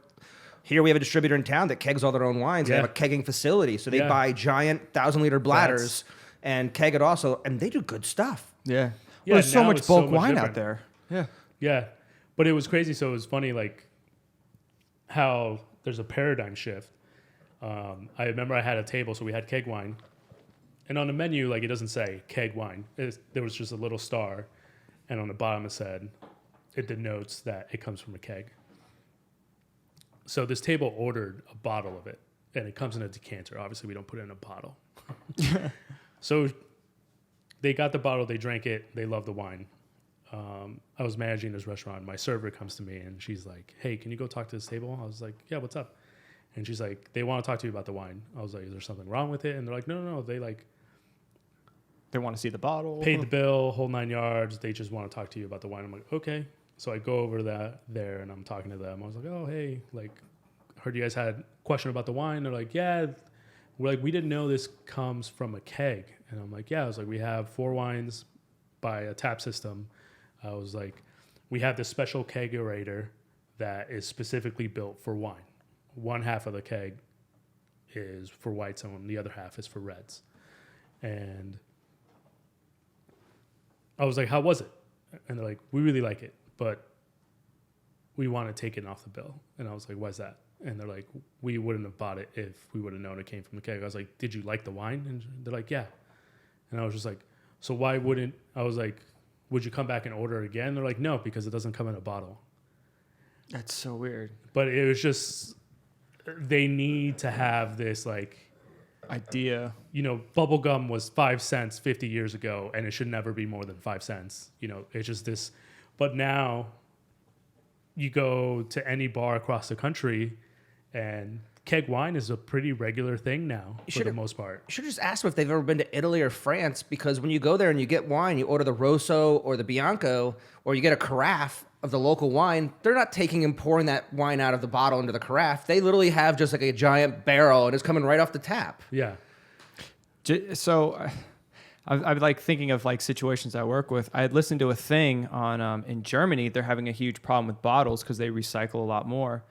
here we have a distributor in town that kegs all their own wines. They Yeah. have a kegging facility, so they Yeah. buy giant 1,000-liter bladders and keg it also, and they do good stuff. Yeah. Yeah, Well, there's so now much it's so bulk much wine different. out there. Yeah. Yeah, but it was crazy. So it was funny, like how there's a paradigm shift. I remember I had a table, so we had keg wine, and on the menu, like, it doesn't say keg wine. There was just a little star, and on the bottom it denotes that it comes from a keg. So this table ordered a bottle of it, and it comes in a decanter. Obviously, we don't put it in a bottle. So they got the bottle, they drank it, they loved the wine. I was managing this restaurant. My server comes to me and she's like, "Hey, can you go talk to this table?" I was like, "Yeah, what's up?" And she's like, "They want to talk to you about the wine." I was like, "Is there something wrong with it?" And they're like, "No. They like They want to see the bottle. paid the bill, whole 9 yards. They just want to talk to you about the wine." I'm like, "Okay." So I go over there and I'm talking to them. I was like, "Oh, hey, like, heard you guys had a question about the wine." They're like, "Yeah." We're like, "We didn't know this comes from a keg." And I'm like, "Yeah." I was like, "We have 4 wines by a tap system." I was like, "We have this special kegerator that is specifically built for wine. One half of the keg is for whites and the other half is for reds." And I was like, "How was it?" And they're like, "We really like it, but we want to take it off the bill." And I was like, "Why's that?" And they're like, "We wouldn't have bought it if we would have known it came from the keg." I was like, "Did you like the wine?" And they're like, "Yeah." And I was just like, "So why wouldn't," I was like, "Would you come back and order it again?" They're like, "No, because it doesn't come in a bottle." That's so weird. But it was just, they need to have this, like, Idea. bubble gum was 5 cents 50 years ago, and it should never be more than 5 cents. It's just this. But now you go to any bar across the country, and keg wine is a pretty regular thing now for the most part. You should have just asked them if they've ever been to Italy or France, because when you go there and you get wine, you order the Rosso or the Bianco, or you get a carafe of the local wine, they're not taking and pouring that wine out of the bottle into the carafe. They literally have just like a giant barrel, and it's coming right off the tap. Yeah. So I'm like thinking of like situations I work with. I had listened to a thing on in Germany. They're having a huge problem with bottles because they recycle a lot more.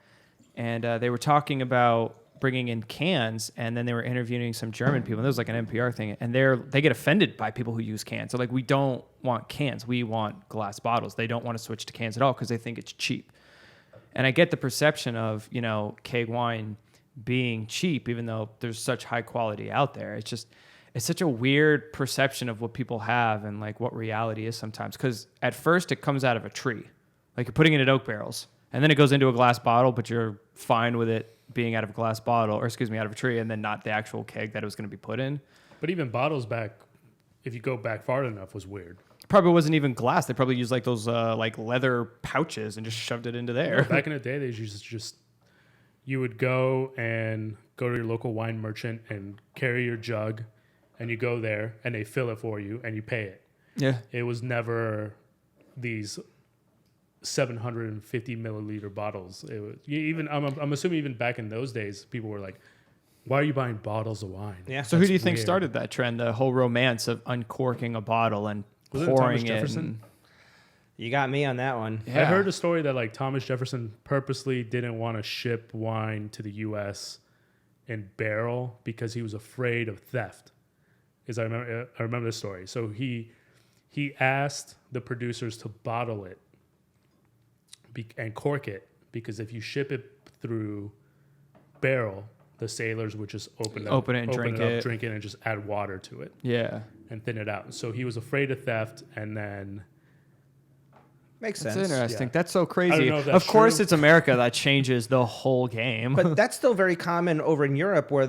And they were talking about bringing in cans, and then they were interviewing some German people. And there was like an NPR thing, and they get offended by people who use cans. So like, we don't want cans. We want glass bottles. They don't want to switch to cans at all because they think it's cheap. And I get the perception of, keg wine being cheap, even though there's such high quality out there. It's such a weird perception of what people have and like what reality is sometimes. Because at first it comes out of a tree, like you're putting it in oak barrels. And then it goes into a glass bottle, but you're fine with it being out of a glass bottle, or out of a tree, and then not the actual keg that it was going to be put in. But even bottles back, if you go back far enough, was weird. Probably wasn't even glass. They probably used like those like leather pouches and just shoved it into there. Back in the day, they used to just, you would go to your local wine merchant and carry your jug, and you go there and they fill it for you and you pay it. Yeah. It was never these 750 milliliter bottles. It was I'm assuming even back in those days, people were like, "Why are you buying bottles of wine?" Yeah. So who do you think weird. started that trend? The whole romance of uncorking a bottle and Was it pouring Thomas it. Jefferson? You got me on that one. Yeah. I heard a story that like Thomas Jefferson purposely didn't want to ship wine to the U.S. in barrel because he was afraid of theft. I remember this story. So he asked the producers to bottle it and cork it, because if you ship it through barrel, the sailors would just open it and drink it, and just add water to it. Yeah. And thin it out. So he was afraid of theft, and then Makes That's sense. interesting. Yeah. That's so I crazy. don't know if that's Of course, true. it's America that changes the whole game. But that's still very common over in Europe, where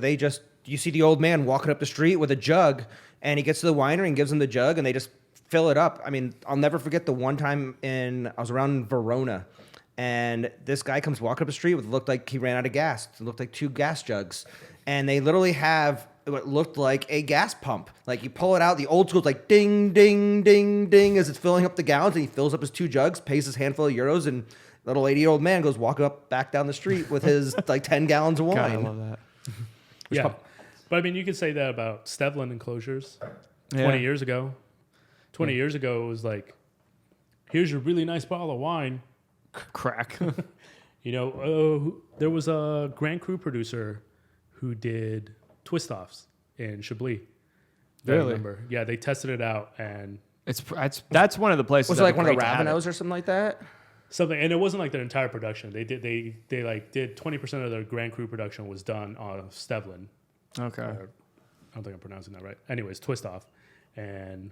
you see the old man walking up the street with a jug, and he gets to the winery and gives them the jug, and they just fill it up. I mean, I'll never forget the one time I was around Verona, and this guy comes walking up the street with looked like he ran out of gas. It looked like 2 gas jugs, and they literally have what looked like a gas pump. Like you pull it out, the old school's like ding, ding, ding, ding as it's filling up the gallons, and he fills up his 2 jugs, pays his handful of euros, and little 80-year-old man goes walking up back down the street with his like 10 gallons of wine. God, I love that. Yeah. But I mean, you could say that about Stevlin enclosures 20 years ago. 20 years ago, it was like, here's your really nice bottle of wine. Crack. You know, there was a Grand Cru producer who did twist-offs in Chablis. I Really? remember. Yeah, they tested it out, and that's one of the places. Was it like one of the Ravenos or something like that? something, and it wasn't like their entire production. They did 20% of their Grand Cru production was done on Stevlin. Okay. I don't think I'm pronouncing that right. Anyways, twist off, and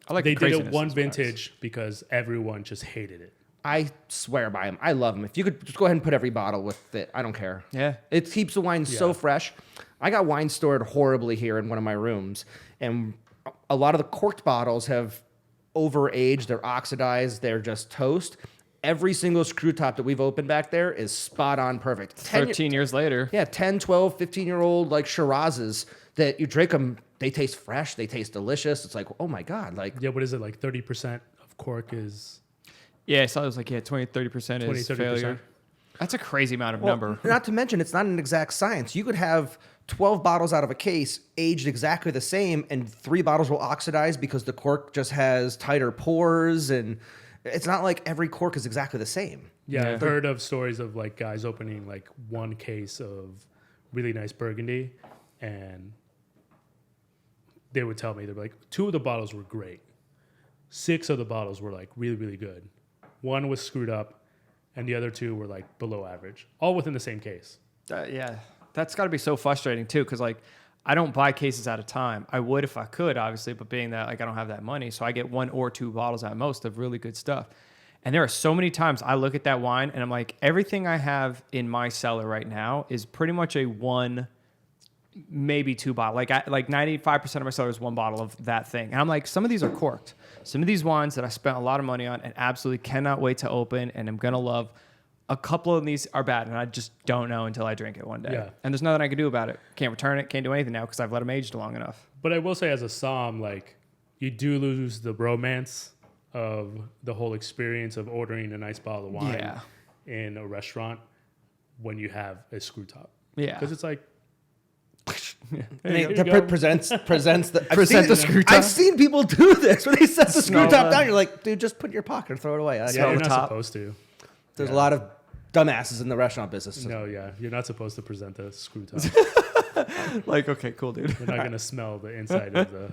I like they did it craziness one sometimes. vintage because everyone just hated it. I swear by them. I love them. If you could just go ahead and put every bottle with it, I don't care. Yeah. It keeps the wine so fresh. I got wine stored horribly here in one of my rooms, and a lot of the corked bottles have overaged. They're oxidized. They're just toast. Every single screw top that we've opened back there is spot on perfect. 13 years later. Yeah, 10, 12, 15-year-old like Shirazes that you drink them, they taste fresh. They taste delicious. It's like, oh my God. Like, Yeah, what is it, like 30% of cork is... Yeah, I saw it was like, 20, 30% 20, is 30%. failure. That's a crazy amount of well, number. not to mention, it's not an exact science. You could have 12 bottles out of a case aged exactly the same, and 3 bottles will oxidize because the cork just has tighter pores, and it's not like every cork is exactly the same. Yeah, I've heard of stories of like guys opening like one case of really nice Burgundy, and they would tell me, they're like, 2 of the bottles were great. 6 of the bottles were like really, really good. 1 was screwed up, and the other 2 were like below average, all within the same case. Yeah, that's got to be so frustrating too, because like I don't buy cases at a time. I would if I could, obviously, but being that like I don't have that money, so I get 1 or 2 bottles at most of really good stuff. And there are so many times I look at that wine and I'm like, everything I have in my cellar right now is pretty much a 1, maybe 2 bottle. Like 95% of my cellar is 1 bottle of that thing. And I'm like, some of these are corked. Some of these wines that I spent a lot of money on and absolutely cannot wait to open and I'm gonna love. A couple of these are bad, and I just don't know until I drink it one day. Yeah. And there's nothing I can do about it. Can't return it. Can't do anything now because I've let them age long enough. But I will say, as a somm, like, you do lose the romance of the whole experience of ordering a nice bottle of wine in a restaurant when you have a screw top. Yeah. Because it's like, Presents the Present the screw top. I've seen people do this where they set the screw Smell top that. down. You're like, dude, just put it in your pocket and throw it away. yeah, Smell you're the not top. supposed to. There's a lot of dumbasses in the restaurant business. No, yeah, you're not supposed to present the screw top. Like, okay, cool, dude. You're not going to smell the inside of the...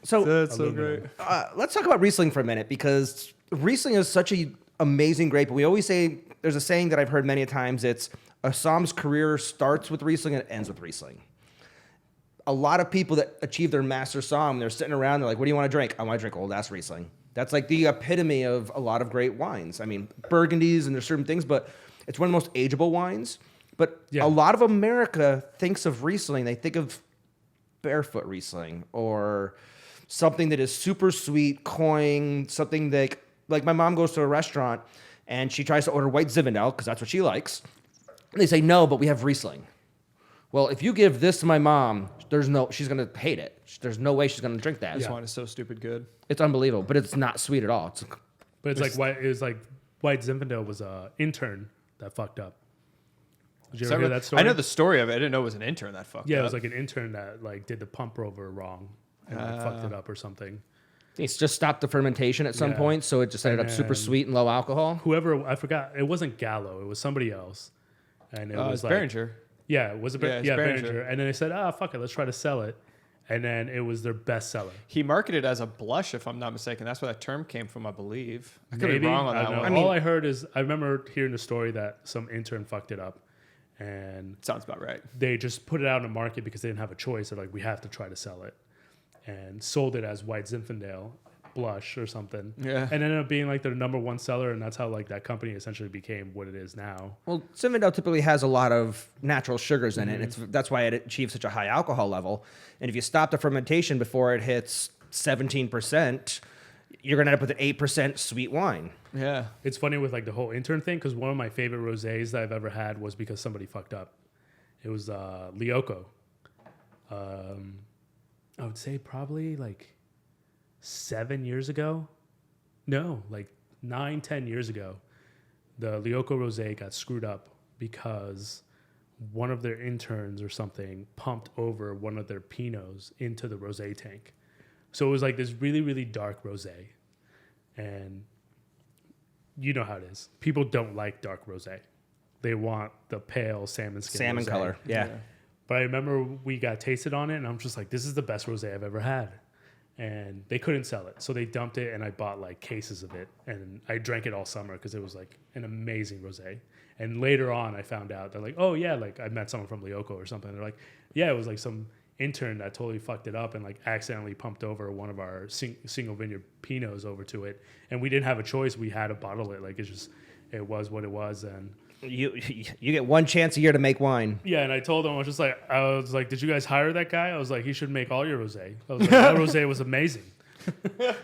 So That's so Aluminum. great. let's talk about Riesling for a minute, because Riesling is such an amazing grape. But we always say, there's a saying that I've heard many times, it's a somm's career starts with Riesling and it ends with Riesling. A lot of people that achieve their master somm, they're sitting around, they're like, what do you want to drink? I want to drink old ass Riesling. That's like the epitome of a lot of great wines. I mean, Burgundies and there's certain things, but it's one of the most ageable wines. But Yeah. a lot of America thinks of Riesling, they think of barefoot Riesling or something that is super sweet, cloying, something that, like my mom goes to a restaurant and she tries to order white Zinfandel because that's what she likes. And they say, no, but we have Riesling. Well, if you give this to my mom, she's going to hate it. There's no way she's going to drink that. This wine is so stupid good. It's unbelievable, but it's not sweet at all. But it's like White Zinfandel was an intern that fucked up. Did you ever hear that story? I know the story of it. I didn't know it was an intern that fucked up. Yeah, it was like an intern that like did the pump rover wrong and like, fucked it up or something. It's just stopped the fermentation at some point, so it just ended up super sweet and low alcohol. Whoever, I forgot, it wasn't Gallo, it was somebody else. And it was like... Behringer. Yeah, it was Behringer. Behringer. And then they said, fuck it, let's try to sell it. And then it was their best seller. He marketed it as a blush, if I'm not mistaken. That's where that term came from, I believe. I could Maybe, be wrong on I that don't know. one. All I heard is, I remember hearing the story that some intern fucked it up. And Sounds about right. they just put it out in the market because they didn't have a choice. They're like, we have to try to sell it. And sold it as White Zinfandel blush or something. Yeah. And ended up being like their number 1 seller, and that's how like that company essentially became what it is now. Well, Zinfandel typically has a lot of natural sugars in it. That's why it achieves such a high alcohol level. And if you stop the fermentation before it hits 17%, you're going to end up with an 8% sweet wine. Yeah. It's funny with like the whole intern thing because one of my favorite rosés that I've ever had was because somebody fucked up. It was Lioco. I would say probably like 7 years ago. No, like 9-10 years ago. The Lioco rosé got screwed up because one of their interns or something pumped over one of their Pinots into the rosé tank. So it was like this really, really dark rosé. And you know how it is. People don't like dark rosé. They want the pale salmon Salmon rosé. color, yeah. But I remember we got tasted on it, and I'm just like, this is the best rosé I've ever had. And they couldn't sell it. So they dumped it, and I bought like cases of it. And I drank it all summer because it was like an amazing rosé. And later on, I found out, they're like, oh, yeah, like I met someone from Lioco or something. They're like, yeah, it was like some intern that totally fucked it up and like accidentally pumped over one of our single vineyard Pinots over to it. And we didn't have a choice. We had to bottle it. Like it was what it was. And You get one chance a year to make wine. yeah, and I told him, I was like, did you guys hire that guy? I was like, he should make all your rosé. I was like, that rosé was amazing.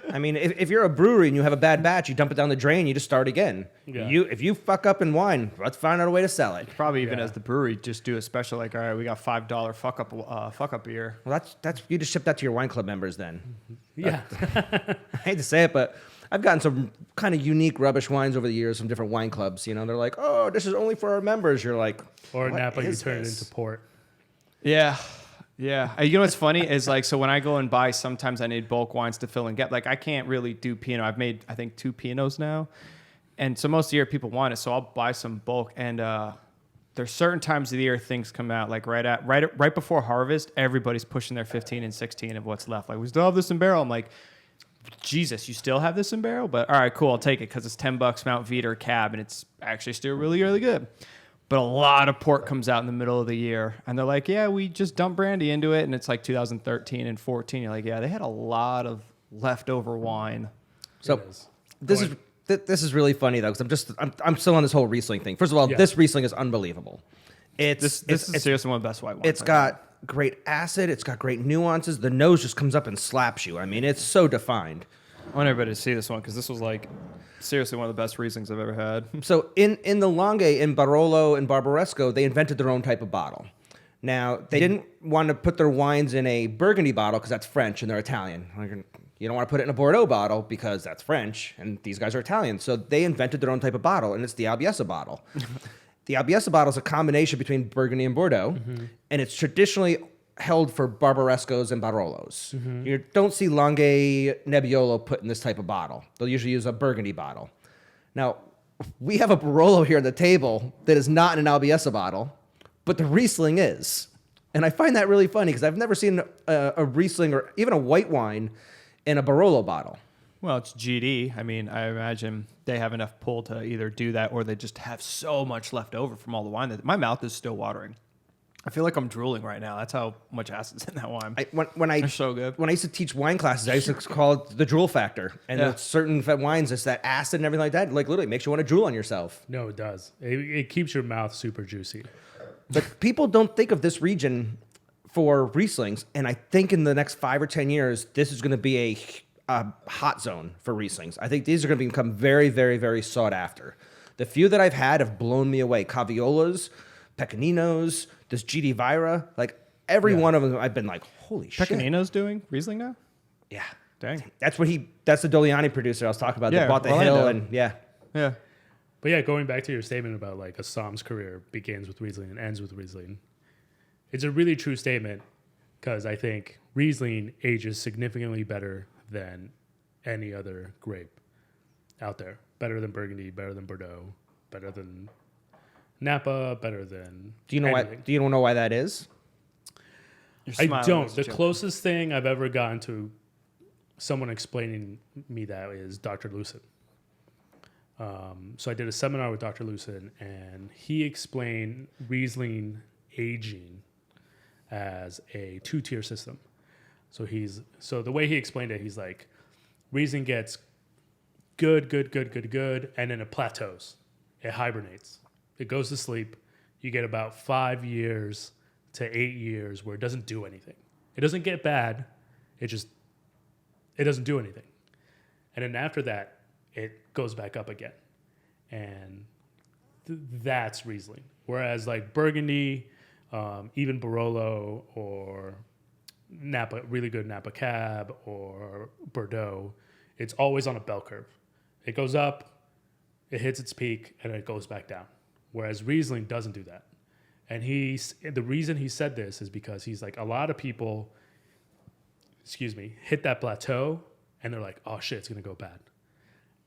I mean, if you're a brewery and you have a bad batch, you dump it down the drain, you just start again. Yeah. If you fuck up in wine, let's find out a way to sell it. Probably even Yeah. as the brewery, just do a special like, all right, we got $5 fuck up beer. Well, that's you just ship that to your wine club members then. Yeah. I hate to say it, but I've gotten some kind of unique rubbish wines over the years from different wine clubs. You know, they're like, oh, this is only for our members. You're like, Or what Napa, you is turn this? it into port. Yeah. Yeah. You know what's funny is like, so when I go and buy, sometimes I need bulk wines to fill and get. Like, I can't really do Pinot. I've made, I think, 2 Pinots now. And so most of the year people want it. So I'll buy some bulk. And there's certain times of the year things come out. Like right before harvest, everybody's pushing their 15 and 16 of what's left. Like, we still have this in barrel. I'm like, Jesus, you still have this in barrel? But all right, cool, I'll take it because it's $10 Mount Veeder cab, and it's actually still really, really good. But a lot of port comes out in the middle of the year, and they're like, yeah, we just dumped brandy into it, and it's like 2013 and 14. You're like, yeah, they had a lot of leftover wine. So this is really funny though, because I'm still on this whole Riesling thing. First of all, this Riesling is unbelievable. This is seriously one of the best white wines. It's got great acid. It's got great nuances. The nose just comes up and slaps you. I mean, it's so defined. I want everybody to see this one because this was like seriously one of the best Rieslings I've ever had. So in the Langhe, in Barolo and Barbaresco, they invented their own type of bottle. Now, they didn't want to put their wines in a Burgundy bottle because that's French and they're Italian. You don't want to put it in a Bordeaux bottle because that's French and these guys are Italian. So they invented their own type of bottle, and it's the Albiessa bottle. The Albiessa bottle is a combination between Burgundy and Bordeaux, and it's traditionally held for Barbarescos and Barolos. You don't see Langhe Nebbiolo put in this type of bottle. They'll usually use a Burgundy bottle. Now, we have a Barolo here at the table that is not in an Albiessa bottle, but the Riesling is. And I find that really funny because I've never seen a Riesling or even a white wine in a Barolo bottle. Well, it's GD. I mean, I imagine they have enough pull to either do that or they just have so much left over from all the wine that my mouth is still watering. I feel like I'm drooling right now. That's how much acid's in that wine. They're so good. When I used to teach wine classes, I used to call it the drool factor. And with certain wines, it's that acid and everything like that. Like literally makes you want to drool on yourself. No, it does. It keeps your mouth super juicy. But people don't think of this region for Rieslings. And I think in the next 5 or 10 years, this is going to be a hot zone for Rieslings. I think these are going to become very, very, very sought after. The few that I've had have blown me away. Caviolas, Pecaninos, this GD Vajra, like every one of them, I've been like, holy shit. Pecanino's doing Riesling now? Yeah. Dang. That's the Doliani producer I was talking about. Yeah, That bought the Orlando. hill and yeah. Yeah. But yeah, going back to your statement about like a Somm's career begins with Riesling and ends with Riesling. It's a really true statement because I think Riesling ages significantly better than any other grape out there. Better than Burgundy, better than Bordeaux, better than Napa, better than Do you know anything. why? Do you know why that is? You're I smiling don't. as a The joke. closest thing I've ever gotten to someone explaining me that is Dr. Lucen. So I did a seminar with Dr. Lucen, and he explained Riesling aging as a 2-tier system. So the way he explained it, he's like, Riesling gets good, and then it plateaus. It hibernates. It goes to sleep. You get about 5 years to 8 years where it doesn't do anything. It doesn't get bad. It just it doesn't do anything. And then after that, it goes back up again. And that's Riesling. Whereas like Burgundy, even Barolo or Napa, really good Napa Cab or Bordeaux, it's always on a bell curve. It goes up, it hits its peak, and it goes back down. Whereas Riesling doesn't do that. And the reason he said this is because he's like, a lot of people, hit that plateau and they're like, oh shit, it's going to go bad.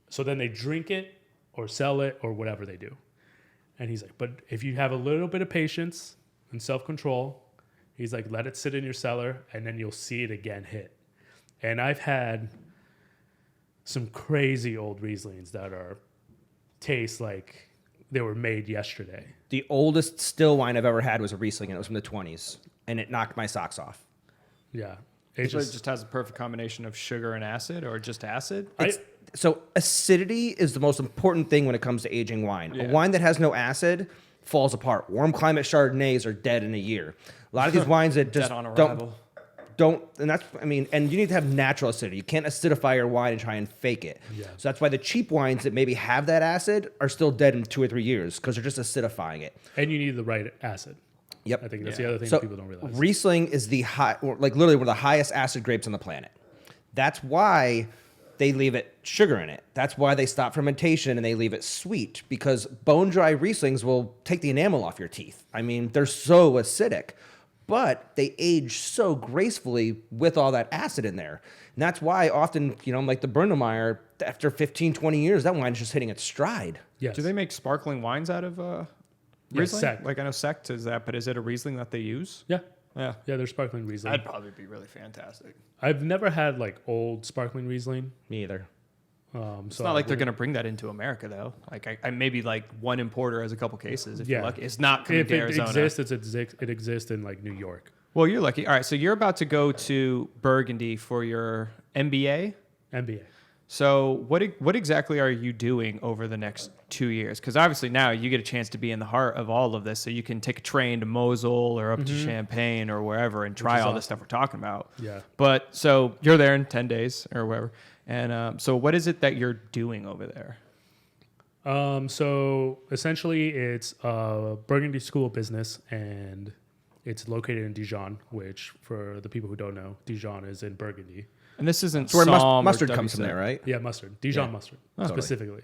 So then they drink it or sell it or whatever they do. And he's like, but if you have a little bit of patience and self-control, he's like, let it sit in your cellar and then you'll see it again hit. And I've had some crazy old Rieslings that taste like they were made yesterday. The oldest still wine I've ever had was a Riesling, and it was from the 20s, and it knocked my socks off. Yeah. It just has a perfect combination of sugar and acid, or just acid? So acidity is the most important thing when it comes to aging wine. Yeah. A wine that has no acid falls apart. Warm climate Chardonnays are dead in a year. A lot of these wines that just Dead on arrival. And you need to have natural acidity. You can't acidify your wine and try and fake it. Yeah. So that's why the cheap wines that maybe have that acid are still dead in 2 or 3 years because they're just acidifying it. And you need the right acid. Yep. I think that's the other thing So that people don't realize. Riesling is literally one of the highest acid grapes on the planet. That's why they leave it sugar in it. That's why they stop fermentation and they leave it sweet, because bone dry Rieslings will take the enamel off your teeth. I mean, they're so acidic, but they age so gracefully with all that acid in there. And that's why often, like the Brunnemeyer, after 15, 20 years, that wine is just hitting its stride. Yes. Do they make sparkling wines out of Riesling? Sekt. Like I know Sekt is that, but is it a Riesling that they use? Yeah. Yeah. Yeah, they're sparkling Riesling. That'd probably be really fantastic. I've never had like old sparkling Riesling. Me either. It's not like they're going to bring that into America, though. Like I maybe like one importer has a couple cases. If you're lucky, it's not coming if to it Arizona. it exists in like New York. Well, you're lucky. All right, so you're about to go to Burgundy for your MBA. MBA. So what exactly are you doing over the next 2 years? Because obviously now you get a chance to be in the heart of all of this, so you can take a train to Mosul or up to Champagne or wherever and try all this stuff we're talking about. Yeah. But so you're there in 10 days or whatever. And so what is it that you're doing over there? So essentially it's a Burgundy School of Business, and it's located in Dijon, which for the people who don't know, Dijon is in Burgundy. And this isn't So where Somm or mustard comes from WC. there, right? Yeah, mustard. Dijon mustard, specifically.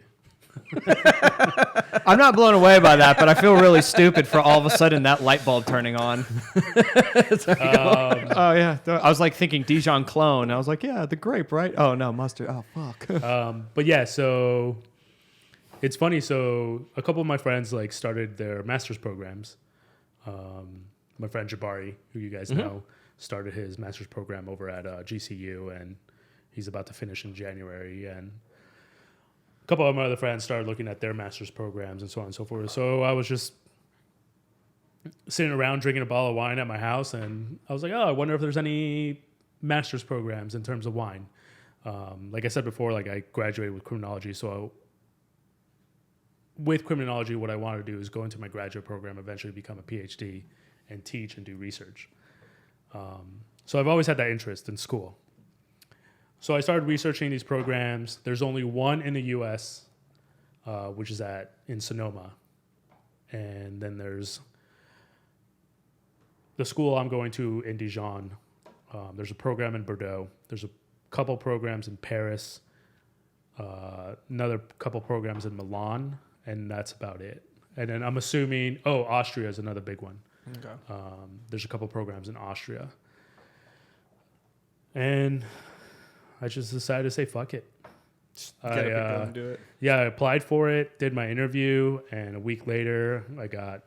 I'm not blown away by that, but I feel really stupid for all of a sudden that light bulb turning on. Oh, yeah. I was like thinking Dijon clone. I was like, yeah, the grape, right? Oh, no, mustard. Oh, fuck. But yeah, so it's funny. So a couple of my friends like started their master's programs. My friend Jabari, who you guys know, started his master's program over at GCU, and he's about to finish in January. And a couple of my other friends started looking at their master's programs and so on and so forth. So I was just sitting around drinking a bottle of wine at my house, and I was like, oh, I wonder if there's any master's programs in terms of wine. Like I said before, like I graduated with criminology, so with criminology, what I want to do is go into my graduate program, eventually become a PhD, and teach and do research. So I've always had that interest in school. So I started researching these programs. There's only one in the U.S., which is in Sonoma. And then there's the school I'm going to in Dijon. There's a program in Bordeaux. There's a couple programs in Paris. Another couple programs in Milan. And that's about it. And then I'm assuming, Austria is another big one. Okay. There's a couple programs in Austria. And I just decided to say, fuck it. Get up and do it. Yeah, I applied for it, did my interview, and a week later, I got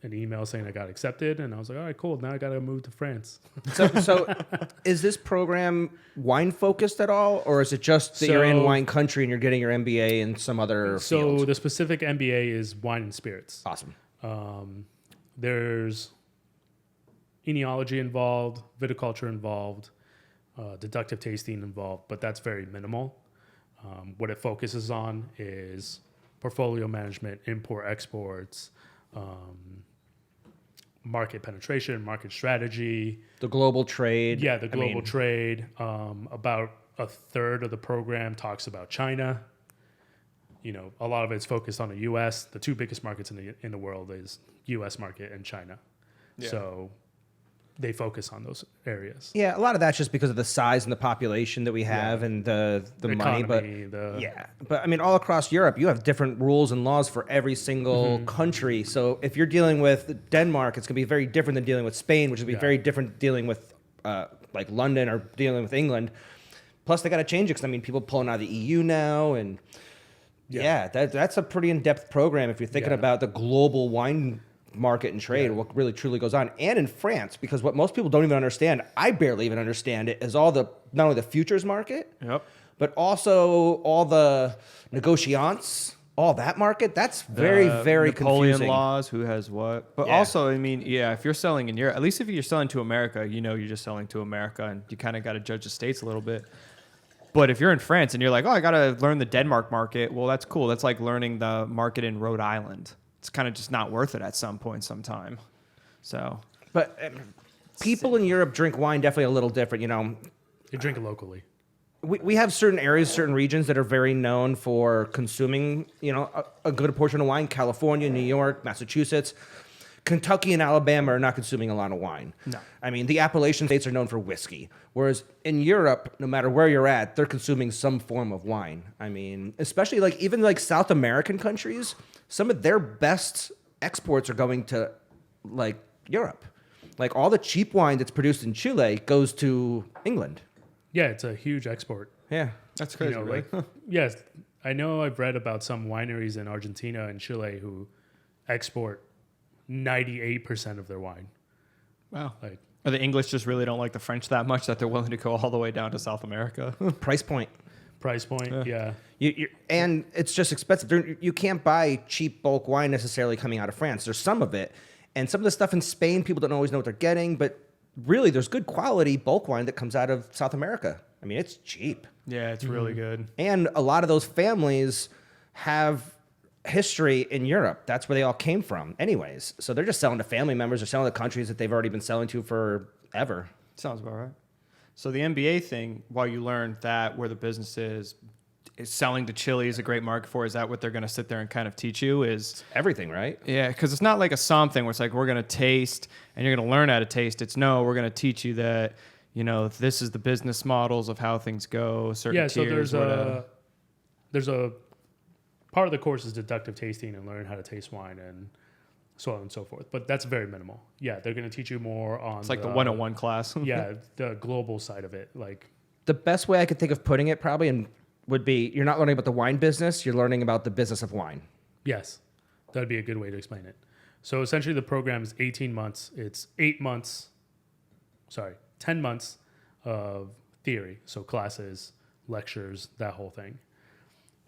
an email saying I got accepted, and I was like, all right, cool, now I got to move to France. So is this program wine-focused at all, or is it just that you're in wine country and you're getting your MBA in some other field? So the specific MBA is wine and spirits. Awesome. There's enology involved, viticulture involved, deductive tasting involved, but that's very minimal. What it focuses on is portfolio management, import, exports, market penetration, market strategy. The global trade. Yeah, the global trade. About a third of the program talks about China. You know, a lot of it's focused on the U.S. The two biggest markets in the world is U.S. market and China. Yeah. So they focus on those areas. Yeah, a lot of that's just because of the size and the population that we have and the money. But I mean, all across Europe, you have different rules and laws for every single country. So if you're dealing with Denmark, it's going to be very different than dealing with Spain, which will be very different dealing with like London or dealing with England. Plus, they got to change it because, I mean, people pulling out of the EU now. And that's a pretty in-depth program if you're thinking about the global wine market and trade, what really truly goes on. And in France, because what most people don't even understand, I barely even understand it, is all the, not only the futures market, but also all the negotiants, all that market. That's very, very Napoleon confusing. laws, who has what. But also, I mean, if you're selling in Europe, at least if you're selling to America, you know you're just selling to America, and you kind of got to judge the states a little bit. But if you're in France and you're like, oh, I got to learn the Denmark market, well, that's cool. That's like learning the market in Rhode Island. It's kind of just not worth it at some point sometime. So, but people in Europe drink wine definitely a little different, you know. You drink it locally. We have certain areas, certain regions that are very known for consuming, you know, a good portion of wine. California, New York, Massachusetts. Kentucky and Alabama are not consuming a lot of wine. No. I mean, the Appalachian states are known for whiskey. Whereas in Europe, no matter where you're at, they're consuming some form of wine. I mean, especially like even like South American countries, some of their best exports are going to like Europe. Like all the cheap wine that's produced in Chile goes to England. Yeah, it's a huge export. Yeah. That's crazy, You know, right? like, yes, I know I've read about some wineries in Argentina and Chile who export 98% of their wine. Wow. Like, or the English just really don't like the French that much that they're willing to go all the way down to South America. Price point. yeah. And it's just expensive. You can't buy cheap bulk wine necessarily coming out of France. There's some of it. And some of the stuff in Spain, people don't always know what they're getting. But really, there's good quality bulk wine that comes out of South America. I mean, it's cheap. Yeah, it's really good. And a lot of those families have history in Europe. That's where they all came from anyways. So they're just selling to family members or selling to countries that they've already been selling to forever. Sounds about right. So the MBA thing, while you learned that where the business is selling to Chile is a great market for, is that what they're going to sit there and kind of teach you? Is everything, right? Yeah, because it's not like a Somm thing where it's like we're going to taste and you're going to learn how to taste. It's no, we're going to teach you that, you know, this is the business models of how things go. Certain tiers, so there's a part of the course is deductive tasting and learn how to taste wine and so on and so forth. But that's very minimal. Yeah, they're going to teach you more on it's like the 101 class. Yeah, the global side of it. Like the best way I could think of putting it probably and would be you're not learning about the wine business, you're learning about the business of wine. Yes, that would be a good way to explain it. So essentially the program is 18 months. It's 10 months of theory. So classes, lectures, that whole thing.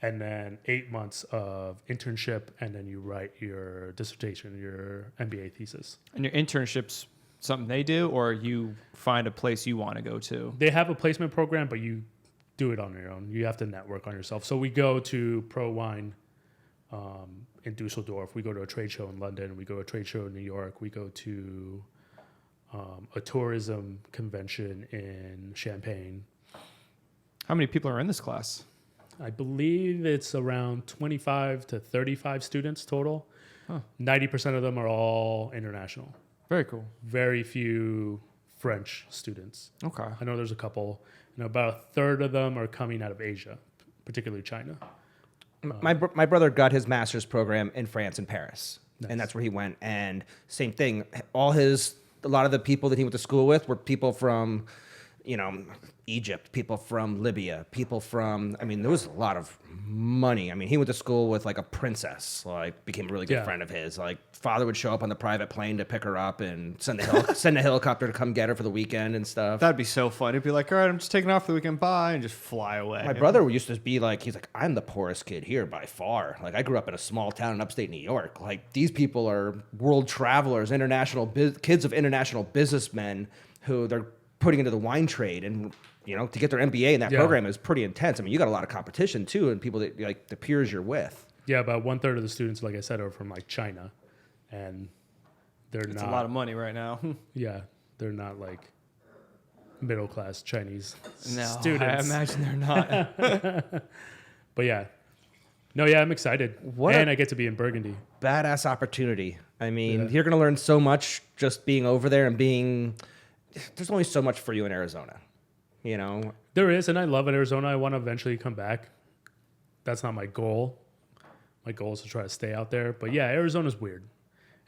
And then 8 months of internship, and then you write your dissertation, your MBA thesis. And your internship's something they do, or you find a place you want to go to? They have a placement program, but you do it on your own. You have to network on yourself. So we go to ProWein in Dusseldorf. We go to a trade show in London. We go to a trade show in New York. We go to a tourism convention in Champagne. How many people are in this class? I believe it's around 25 to 35 students total. 90% of them are all international. Very cool. Very few French students. Okay. I know there's a couple. And about a third of them are coming out of Asia, particularly China. My brother got his master's program in France, in Paris. Nice. And that's where he went. And same thing. A lot of the people that he went to school with were people from, you know, Egypt, people from Libya, people from, I mean, there was a lot of money. I mean, he went to school with like a princess, like became a really good friend of his. Like father would show up on the private plane to pick her up and send a helicopter to come get her for the weekend and stuff. That'd be so fun. It'd be like, all right, I'm just taking off for the weekend, bye, and just fly away. My brother used to be like, he's like, I'm the poorest kid here by far. Like I grew up in a small town in upstate New York. Like these people are world travelers, kids of international businessmen who they're putting into the wine trade, and you know, to get their MBA in that program is pretty intense. I mean, you got a lot of competition too, and people that like the peers you're with. Yeah, about 1/3 of the students, like I said, are from like China, and it's a lot of money right now. Yeah, they're not like middle class Chinese No, students. I imagine they're not. But yeah. No, yeah, I'm excited. What and a- I get to be in Burgundy. Badass opportunity. I mean, Yeah. you're going to learn so much just being over there and being. There's only so much for you in Arizona, you know. There is, and I love Arizona. I want to eventually come back. That's not my goal. My goal is to try to stay out there. But yeah, Arizona's weird.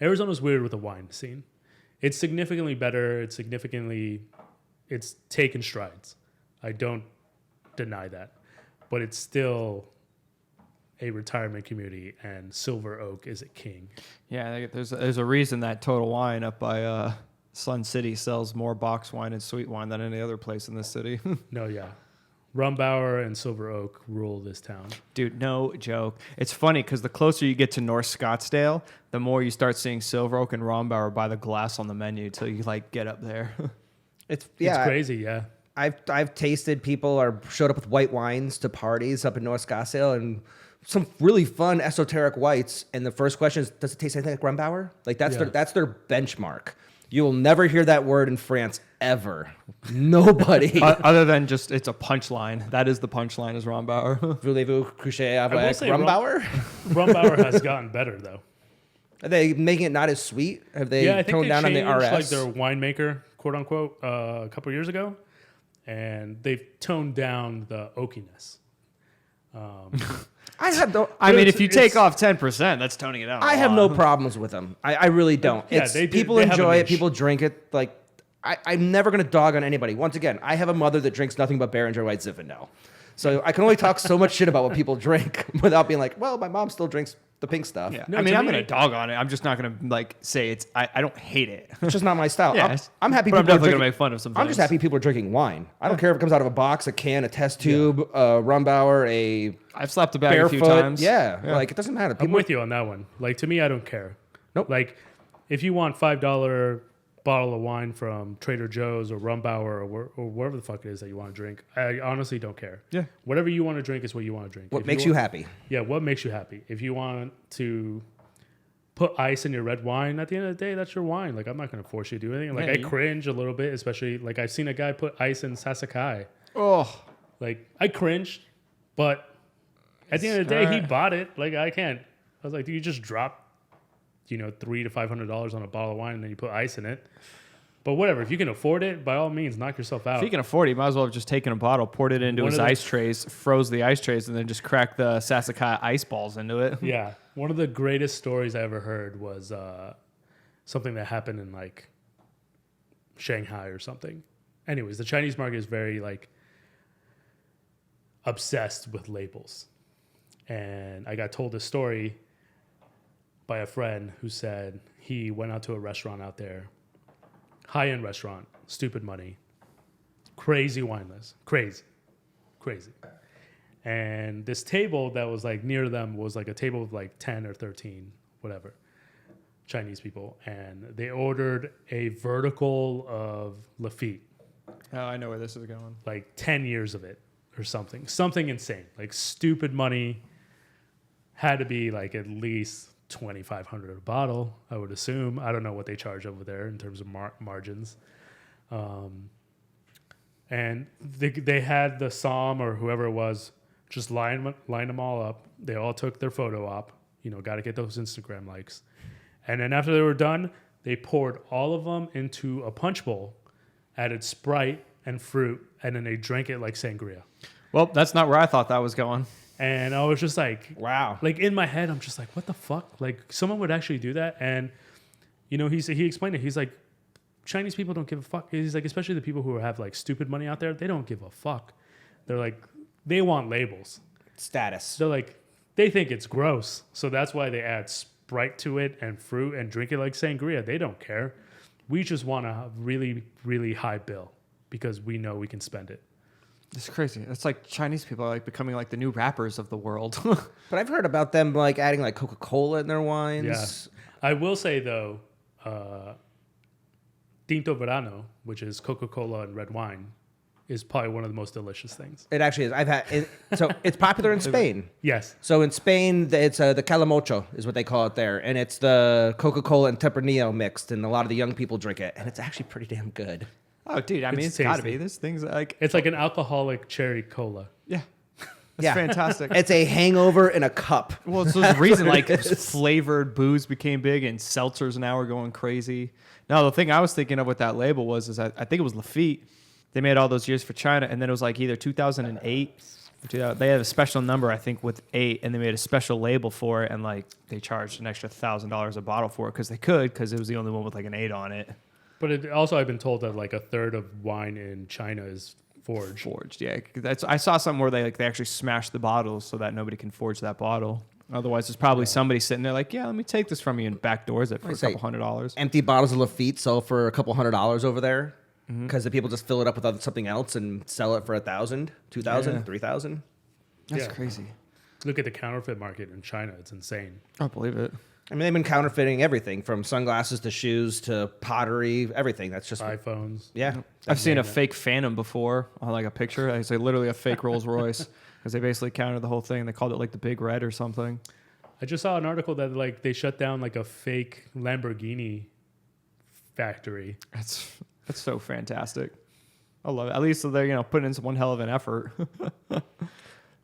Arizona's weird with the wine scene. It's significantly better. It's taken strides. I don't deny that. But it's still a retirement community, and Silver Oak is a king. Yeah, there's a reason that Total Wine up by Sun City sells more box wine and sweet wine than any other place in this city. No, yeah. Rumbauer and Silver Oak rule this town. Dude, no joke. It's funny because the closer you get to North Scottsdale, the more you start seeing Silver Oak and Rombauer by the glass on the menu till you like get up there. It's It's crazy, yeah. I've tasted people showed up with white wines to parties up in North Scottsdale and some really fun esoteric whites. And the first question is, does it taste anything like Rumbauer? Like that's Yeah. that's their benchmark. You will never hear that word in France ever. Nobody. Other than just it's a punchline. That is the punchline is Rombauer. Voulez-vous coucher I will avec say Rumbauer? Rumbauer has gotten better, though. Are they making it not as sweet? Have they Yeah, I think toned they down on the changed RS? like their winemaker, quote unquote, a couple years ago, and they've toned down the oakiness. I have no. I mean, It's- if you take off 10%, that's toning it down. I have no problems with them. I really don't. Yeah, It's they do- people they have a enjoy it. niche. People drink it. Like I'm never gonna dog on anybody. Once again, I have a mother that drinks nothing but Beringer White Zinfandel, so I can only talk so much shit about what people drink without being like, well, my mom still drinks the pink stuff. Yeah. No, I mean, to I'm me- gonna dog on it. I'm just not gonna like say it's. I don't hate it. It's just not my style. Yeah, I'm happy. but I'm people are definitely gonna drinking- make fun of some I'm just things. happy people are drinking wine. I don't care if it comes out of a box, a can, a test tube, a Rumbauer, a I've slapped a bag a few barefoot. times. Yeah, like it doesn't matter. I'm People, with you on that one. Like, to me, I don't care. Nope. Like, if you want $5 bottle of wine from Trader Joe's or Rumbauer or wherever the fuck it is that you want to drink, I honestly don't care. Yeah. Whatever you want to drink is what you want to drink. what If makes want- you happy? Yeah, what makes you happy? If you want to put ice in your red wine, at the end of the day, that's your wine. Like, I'm not going to force you to do anything. Like, Yeah, I you- cringe a little bit, especially, like, I've seen a guy put ice in Sasakai. Oh, Like, I cringed, but at the end of the day, he Alright. bought it. Like, I can't. I was like, do you just drop, $300 to $500 on a bottle of wine and then you put ice in it? But whatever, if you can afford it, by all means, knock yourself out. if you can afford it, you might as well have just taken a bottle, poured it into One his of the- ice trays, froze the ice trays, and then just cracked the Sasakai ice balls into it. Yeah, one of the greatest stories I ever heard was something that happened in like Shanghai or something. Anyways, the Chinese market is very like obsessed with labels, and I got told this story by a friend who said he went out to a restaurant out there, high-end restaurant, stupid money, crazy wine list, crazy. And this table that was like near them was like a table of like 10 or 13, whatever, Chinese people. And they ordered a vertical of Lafite, Oh, I know where this is going. like 10 years of it or something. Something insane, like stupid money. Had to be like at least $2,500 a bottle, I would assume. I don't know what they charge over there in terms of margins. And they had the Somm or whoever it was just line them all up. They all took their photo op. Got to get those Instagram likes. And then after they were done, they poured all of them into a punch bowl, added Sprite and fruit, and then they drank it like sangria. Well, that's not where I thought that was going. And I was just like, Wow. like in my head, I'm just like, what the fuck? Like someone would actually do that. And, he explained it. He's like, Chinese people don't give a fuck. He's like, especially the people who have like stupid money out there, they don't give a fuck. They're like, they want labels. Status. They're like, they think it's gross. So that's why they add Sprite to it and fruit and drink it like sangria. They don't care. We just want a really, really high bill because we know we can spend it. It's crazy. It's like Chinese people are like becoming like the new rappers of the world. But I've heard about them like adding like Coca-Cola in their wines. Yeah. I will say though, Tinto Verano, which is Coca-Cola and red wine, is probably one of the most delicious things. It actually is. I've had it, so it's popular in Spain. Yes. So in Spain, it's the calimocho is what they call it there, and it's the Coca-Cola and Tempranillo mixed, and a lot of the young people drink it, and it's actually pretty damn good. Oh, dude, I mean, it's got to be. This thing's like... It's like an alcoholic cherry cola. Yeah. That's fantastic. It's a hangover in a cup. Well, it's the reason like flavored booze became big and seltzers now are going crazy. No, the thing I was thinking of with that label was I think it was Lafite. They made all those years for China, and then it was like either 2008 or 2000. They had a special number, I think, with 8, and they made a special label for it, and like they charged an extra $1,000 a bottle for it because they could, because it was the only one with like an 8 on it. But it, also, I've been told that like a third of wine in China is forged. Yeah. I saw something where they actually smashed the bottles so that nobody can forge that bottle. Otherwise, there's probably somebody sitting there like, yeah, let me take this from you and backdoors it for a couple $100. Empty bottles of Lafite sell for a couple $100 over there because the people just fill it up with something else and sell it for $1,000, $2,000, $3,000. That's crazy. Look at the counterfeit market in China. It's insane. I don't believe it. I mean, they've been counterfeiting everything from sunglasses to shoes to pottery, everything. That's just iPhones. Yeah. I've seen a fake Phantom before on like a picture. I say literally a fake Rolls Royce because they basically counted the whole thing. They called it like the Big Red or something. I just saw an article that like they shut down like a fake Lamborghini factory. That's so fantastic. I love it. At least they're putting in one hell of an effort.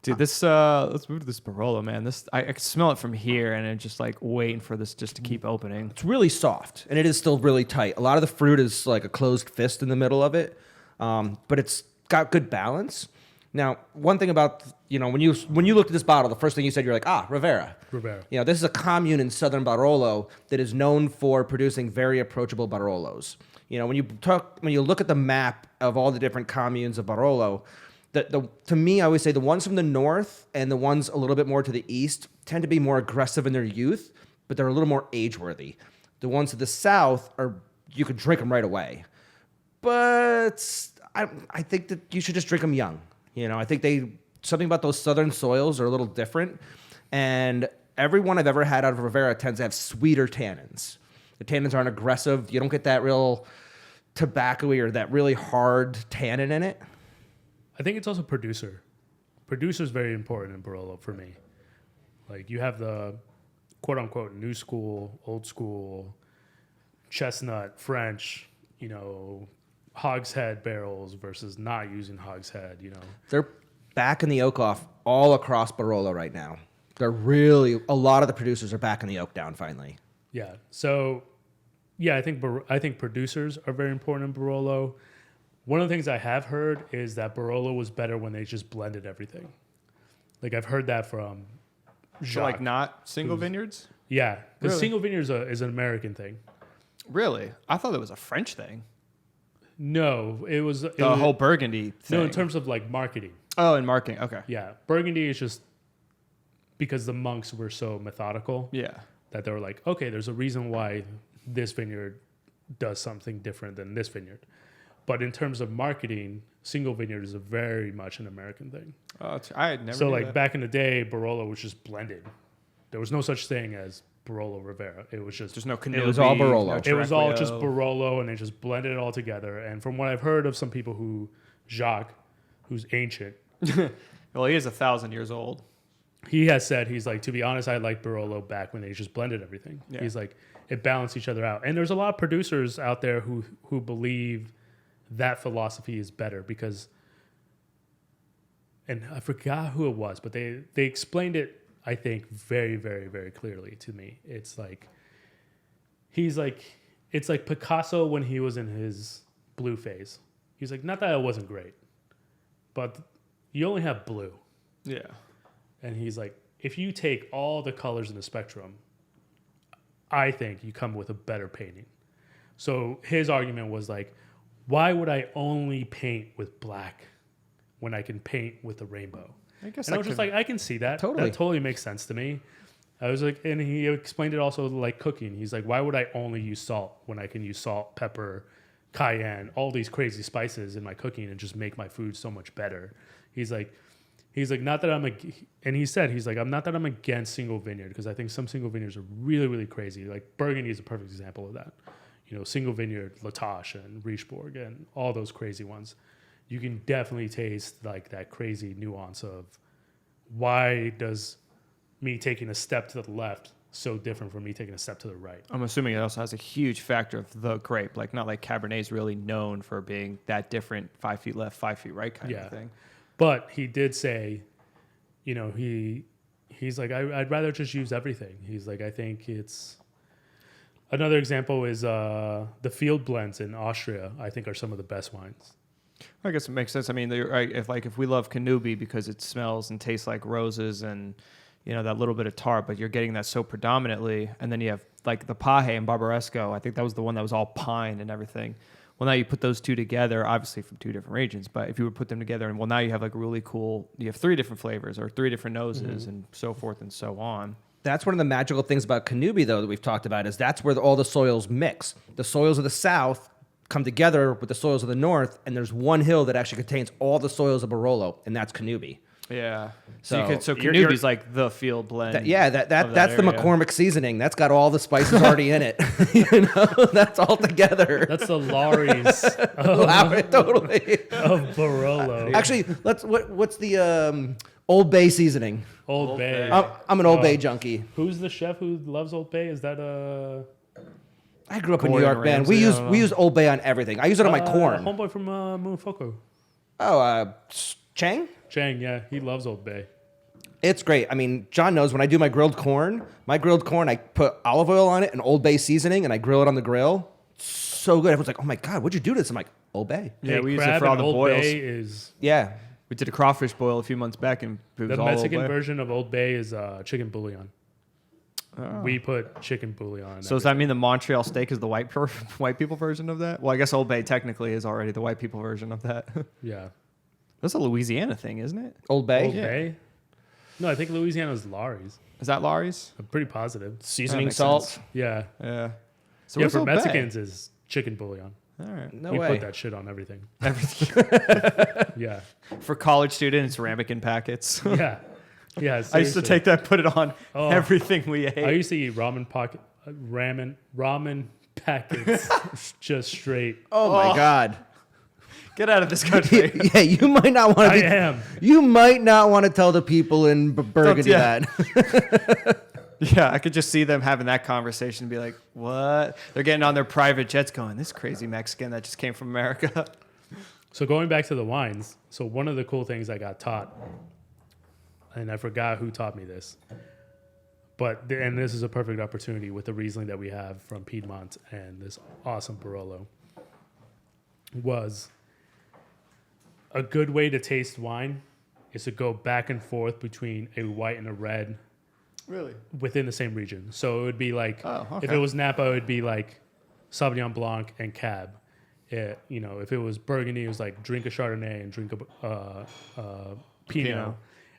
Dude, this let's move to this Barolo, man. This I can smell it from here, and it's just like waiting for this just to keep opening. It's really soft, and it is still really tight. A lot of the fruit is like a closed fist in the middle of it, but it's got good balance. Now, one thing about when you looked at this bottle, the first thing you said, you're like, Ravera. Ravera. This is a commune in southern Barolo that is known for producing very approachable Barolos. When you look at the map of all the different communes of Barolo, to me, I always say the ones from the north and the ones a little bit more to the east tend to be more aggressive in their youth, but they're a little more age-worthy. The ones to the south you could drink them right away. But I think that you should just drink them young. I think something about those southern soils are a little different. And every one I've ever had out of Ravera tends to have sweeter tannins. The tannins aren't aggressive. You don't get that real tobacco-y or that really hard tannin in it. I think it's also producer. Producer is very important in Barolo for me. Like you have the quote unquote new school, old school, chestnut, French, hogshead barrels versus not using hogshead, They're backing the oak off all across Barolo right now. They're really, a lot of the producers are backing the oak down finally. Yeah. So, yeah, I think producers are very important in Barolo. One of the things I have heard is that Barolo was better when they just blended everything. Like I've heard that from Jacques. So like not single vineyards? Yeah, because Really? single vineyards is an American thing. Really? I thought it was a French thing. No, it was The whole Burgundy thing. No, in terms of like marketing. Oh, and marketing. Okay. Yeah, Burgundy is just because the monks were so methodical. Yeah. That they were like, okay, there's a reason why this vineyard does something different than this vineyard. But in terms of marketing, single vineyard is a very much an American thing. I had never. So knew like that. back in the day, Barolo was just blended. There was no such thing as Barolo Ravera. It was just There's no It was all Barolo. it was all Trecclio. just Barolo, and they just blended it all together. And from what I've heard of some people Jacques, who's ancient, Well, he is 1,000 years old. he has said, he's like, to be honest, I liked Barolo back when they just blended everything. Yeah. He's like, it balanced each other out. And there's a lot of producers out there who believe that philosophy is better because, and I forgot who it was, but they explained it, I think, very, very, very clearly to me. It's like, it's like Picasso when he was in his blue phase. He's like, not that it wasn't great, but you only have blue. Yeah. And he's like, if you take all the colors in the spectrum, I think you come with a better painting. So his argument was like, why would I only paint with black when I can paint with a rainbow? I guess And I was just like, I can see that. Totally. That totally makes sense to me. I was like, and he explained it also like cooking. He's like, why would I only use salt when I can use salt, pepper, cayenne, all these crazy spices in my cooking and just make my food so much better? He's like, not that I'm not that I'm against single vineyard because I think some single vineyards are really, really crazy. Like Burgundy is a perfect example of that. Single vineyard, Latache and Richebourg and all those crazy ones. You can definitely taste like that crazy nuance of why does me taking a step to the left so different from me taking a step to the right. I'm assuming it also has a huge factor of the grape. Like, not like Cabernet is really known for being that different, 5 feet left, 5 feet right kind of thing. But he did say, you know, he's like, I'd rather just use everything. He's like, I think it's... Another example is the field blends in Austria, I think, are some of the best wines. I guess it makes sense. I mean, if we love Canubi because it smells and tastes like roses and, you know, that little bit of tart, but you're getting that so predominantly. And then you have like the Paje and Barbaresco. I think that was the one that was all pine and everything. Well, now you put those two together, obviously from two different regions, but if you would put them together, and well, now you have like really cool, you have 3 different flavors or 3 different noses and so forth and so on. That's one of the magical things about Canubi, though, that we've talked about, is that's where all the soils mix. The soils of the south come together with the soils of the north, and there's one hill that actually contains all the soils of Barolo, and that's Canubi. Yeah. So Canubi's like the field blend. That's the McCormick seasoning. That's got all the spices already in it. You know, that's all together. That's the Laurie's Totally. of Barolo. Actually, what's the Old Bay seasoning? Old Bay. I'm an Old Bay junkie. Who's the chef who loves Old Bay? Is that I grew up in New Gordon York, man. Ramsay, We use Old Bay on everything. I use it on my corn. Homeboy from Moonfoko. Chang? Chang, yeah, he loves Old Bay. It's great. I mean, John knows when I do my grilled corn, I put olive oil on it and Old Bay seasoning, and I grill it on the grill. So good. Everyone's like, "Oh my god, what'd you do to this?" I'm like, "Old Bay." Yeah, Hey, we use it crab for all and the Old boils. Bay is Yeah. We did a crawfish boil a few months back, and it was the all Mexican Old Bay. version of Old Bay is chicken bouillon. Oh. We put chicken bouillon. So does that mean the Montreal steak is the white people version of that? Well, I guess Old Bay technically is already the white people version of that. Yeah. That's a Louisiana thing, isn't it? Old Bay. Old Bay? No, I think Louisiana's Laurie's. Is that Laurie's? I'm pretty positive. Seasoning makes salt. sense. Yeah. Yeah. So Yeah, where's for Old Bay? Mexicans is chicken bouillon. All right. No we way. put that shit on everything. Yeah. For college students, ramekin packets. Yeah. Yeah. I used to seriously. take that, put it on Oh. everything we ate. I used to eat ramen packets just straight. Oh my god. Get out of this country. Yeah, you might not want I to. am. You might not want to tell the people in Burgundy yeah. that. Yeah, I could just see them having that conversation and be like, what? They're getting on their private jets going, this crazy Mexican that just came from America. So going back to the wines, so one of the cool things I got taught, and I forgot who taught me this, and this is a perfect opportunity with the Riesling that we have from Piedmont and this awesome Barolo, was a good way to taste wine is to go back and forth between a white and a red Really? within the same region. So it would be like, okay. if it was Napa, it would be like Sauvignon Blanc and Cab. If it was Burgundy, it was like drink a Chardonnay and drink a Pinot.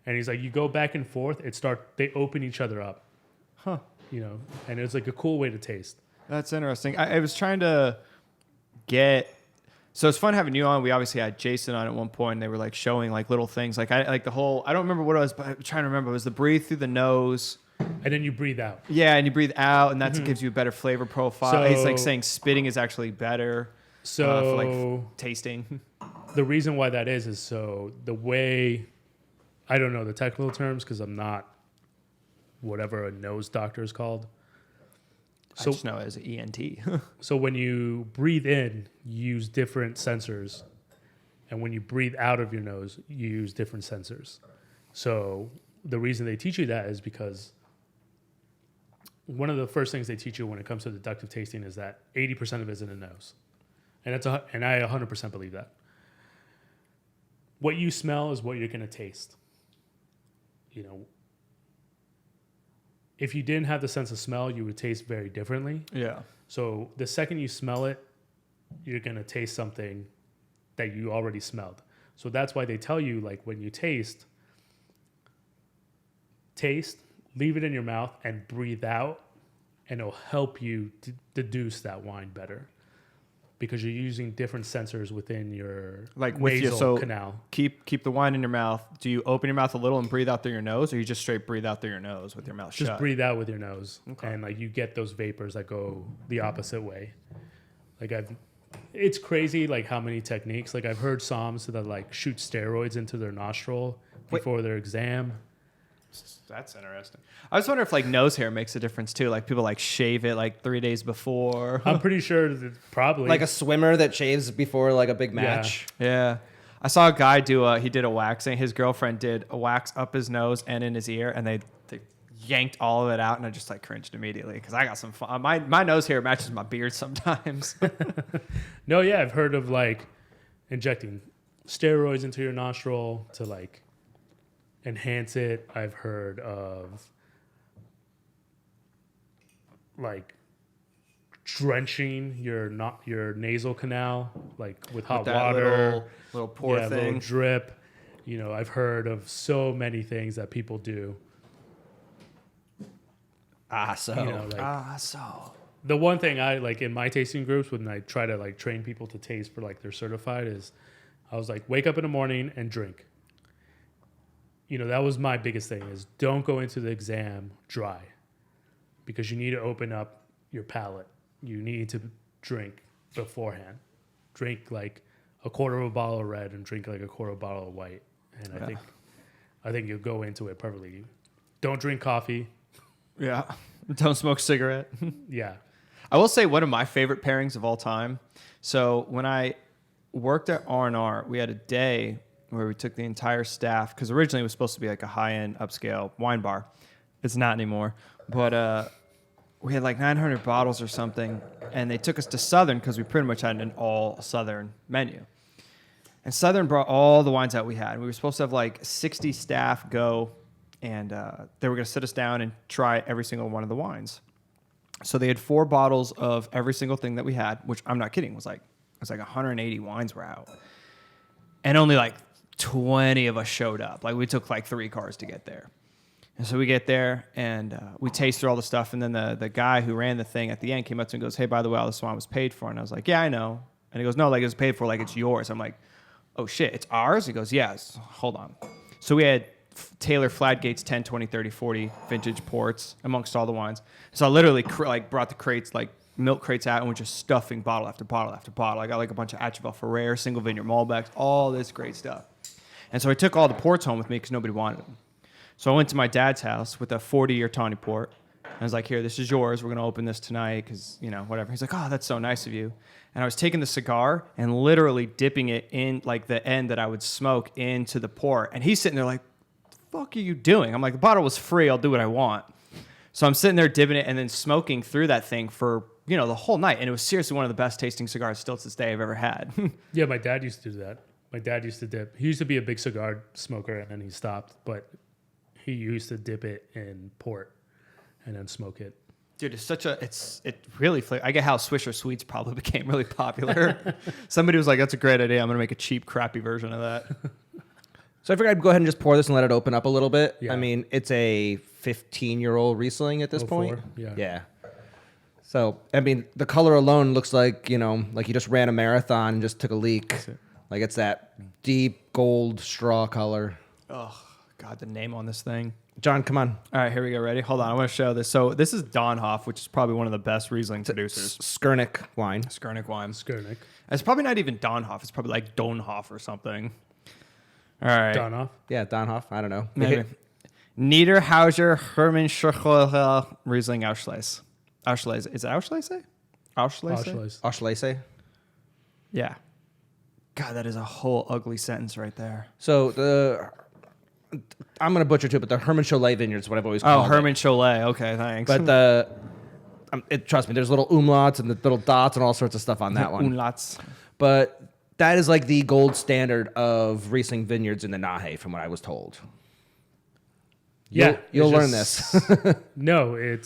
And he's like, you go back and forth, they open each other up. Huh. And it's like a cool way to taste. That's interesting. I was trying to get... So it's fun having you on. We obviously had Jason on at one point. And they were like showing like little things. Like I don't remember what it was, but I'm trying to remember. It was the breathe through the nose. And then you breathe out. Yeah, and you breathe out, and that gives you a better flavor profile. So- It's like saying spitting is actually better So for like tasting. the reason why that is so the way, I don't know the technical terms because I'm not whatever a nose doctor is called. I just know it as ENT. So when you breathe in, you use different sensors. And when you breathe out of your nose, you use different sensors. So the reason they teach you that is because one of the first things they teach you when it comes to deductive tasting is that 80% of it is in the nose. And I 100% believe that. What you smell is what you're going to taste. If you didn't have the sense of smell, you would taste very differently. Yeah. So the second you smell it, you're going to taste something that you already smelled. So that's why they tell you, like, when you taste, leave it in your mouth and breathe out, and it'll help you deduce that wine better because you're using different sensors within your nasal canal. Keep the wine in your mouth. Do you open your mouth a little and breathe out through your nose, or you just straight breathe out through your nose with your mouth shut? Just breathe out with your nose, Okay. and like you get those vapors that go the opposite way. It's crazy like how many techniques. Like I've heard somms that like shoot steroids into their nostril before their exam. That's interesting. I was wondering if like nose hair makes a difference too. Like people like shave it like 3 days before. I'm pretty sure that probably Like a swimmer that shaves before like a big match. Yeah. I saw a guy he did a waxing. His girlfriend did a wax up his nose and in his ear, and they yanked all of it out, and I just like cringed immediately because I got some fun. My nose hair matches my beard sometimes. No, yeah, I've heard of like injecting steroids into your nostril to like enhance it. I've heard of like drenching your nasal canal like with hot that water, little pour little thing. drip. I've heard of so many things that people do. So The one thing I like in my tasting groups when I try to like train people to taste for like they're certified is I was like, wake up in the morning and drink. That was my biggest thing is don't go into the exam dry because you need to open up your palate. You need to drink beforehand. Drink like a quarter of a bottle of red and drink like a quarter of a bottle of white. And I think you'll go into it perfectly. Don't drink coffee. Yeah. Don't smoke cigarette. Yeah. I will say one of my favorite pairings of all time. So when I worked at R&R, we had a day where we took the entire staff, because originally it was supposed to be like a high-end upscale wine bar. It's not anymore. But we had like 900 bottles or something, and they took us to Southern because we pretty much had an all-Southern menu. And Southern brought all the wines that we had. We were supposed to have like 60 staff go, and they were going to sit us down and try every single one of the wines. So they had 4 bottles of every single thing that we had, which I'm not kidding, it was like 180 wines were out. And only like 20 of us showed up. Like we took like 3 cars to get there. And so we get there and we taste through all the stuff. And then the guy who ran the thing at the end came up to me and goes, "Hey, by the way, all this wine was paid for." And I was like, "Yeah, I know." And he goes, "No, like it was paid for, like it's yours." I'm like, "Oh shit, it's ours?" He goes, "Yes, hold on." So we had Taylor Fladgate's 10, 20, 30, 40 vintage ports amongst all the wines. So I literally brought the crates, like milk crates out, and we're just stuffing bottle after bottle after bottle. I got like a bunch of Atchibald Ferrer, single vineyard Malbecs, all this great stuff. And so I took all the ports home with me because nobody wanted them. So I went to my dad's house with a 40-year Tawny port. I was like, "Here, this is yours. We're going to open this tonight because, whatever." He's like, "Oh, that's so nice of you." And I was taking the cigar and literally dipping it in, like the end that I would smoke, into the port. And he's sitting there like, "The fuck are you doing?" I'm like, "The bottle was free. I'll do what I want." So I'm sitting there dipping it and then smoking through that thing for, the whole night. And it was seriously one of the best tasting cigars still to this day I've ever had. Yeah, my dad used to do that. My dad used to dip. He used to be a big cigar smoker, and then he stopped. But he used to dip it in port and then smoke it. Dude, it really I get how Swisher Sweets probably became really popular. Somebody was like, "That's a great idea. I'm going to make a cheap, crappy version of that." I figured I'd go ahead and just pour this and let it open up a little bit. Yeah. I mean, it's a 15-year-old Riesling at this point. Yeah. So, I mean, the color alone looks like, like you just ran a marathon and just took a leak. Like it's that deep gold straw color. Oh, God, the name on this thing. John, come on. All right, here we go. Ready? Hold on. I want to show this. So this is Donhoff, which is probably one of the best Riesling producers. Skurnik wine. Skurnik wine. Skurnik. It's probably not even Donhoff. It's probably like Donhoff or something. All right. Donhoff. Yeah, Donhoff. I don't know. Maybe. Niederhauser Hermann Schurchel Riesling Auschleis. Auschleis. Is it Auschleis? Auschleis? Auschleise. Yeah. God, that is a whole ugly sentence right there. So I'm going to butcher too, but the Hermann Cholet vineyards is what I've always called it. Hermann Cholet. Okay, thanks. But trust me, there's little umlauts and the little dots and all sorts of stuff on that one. Umlauts. But that is like the gold standard of Riesling vineyards in the Langhe, from what I was told. Yeah. You'll learn this. No,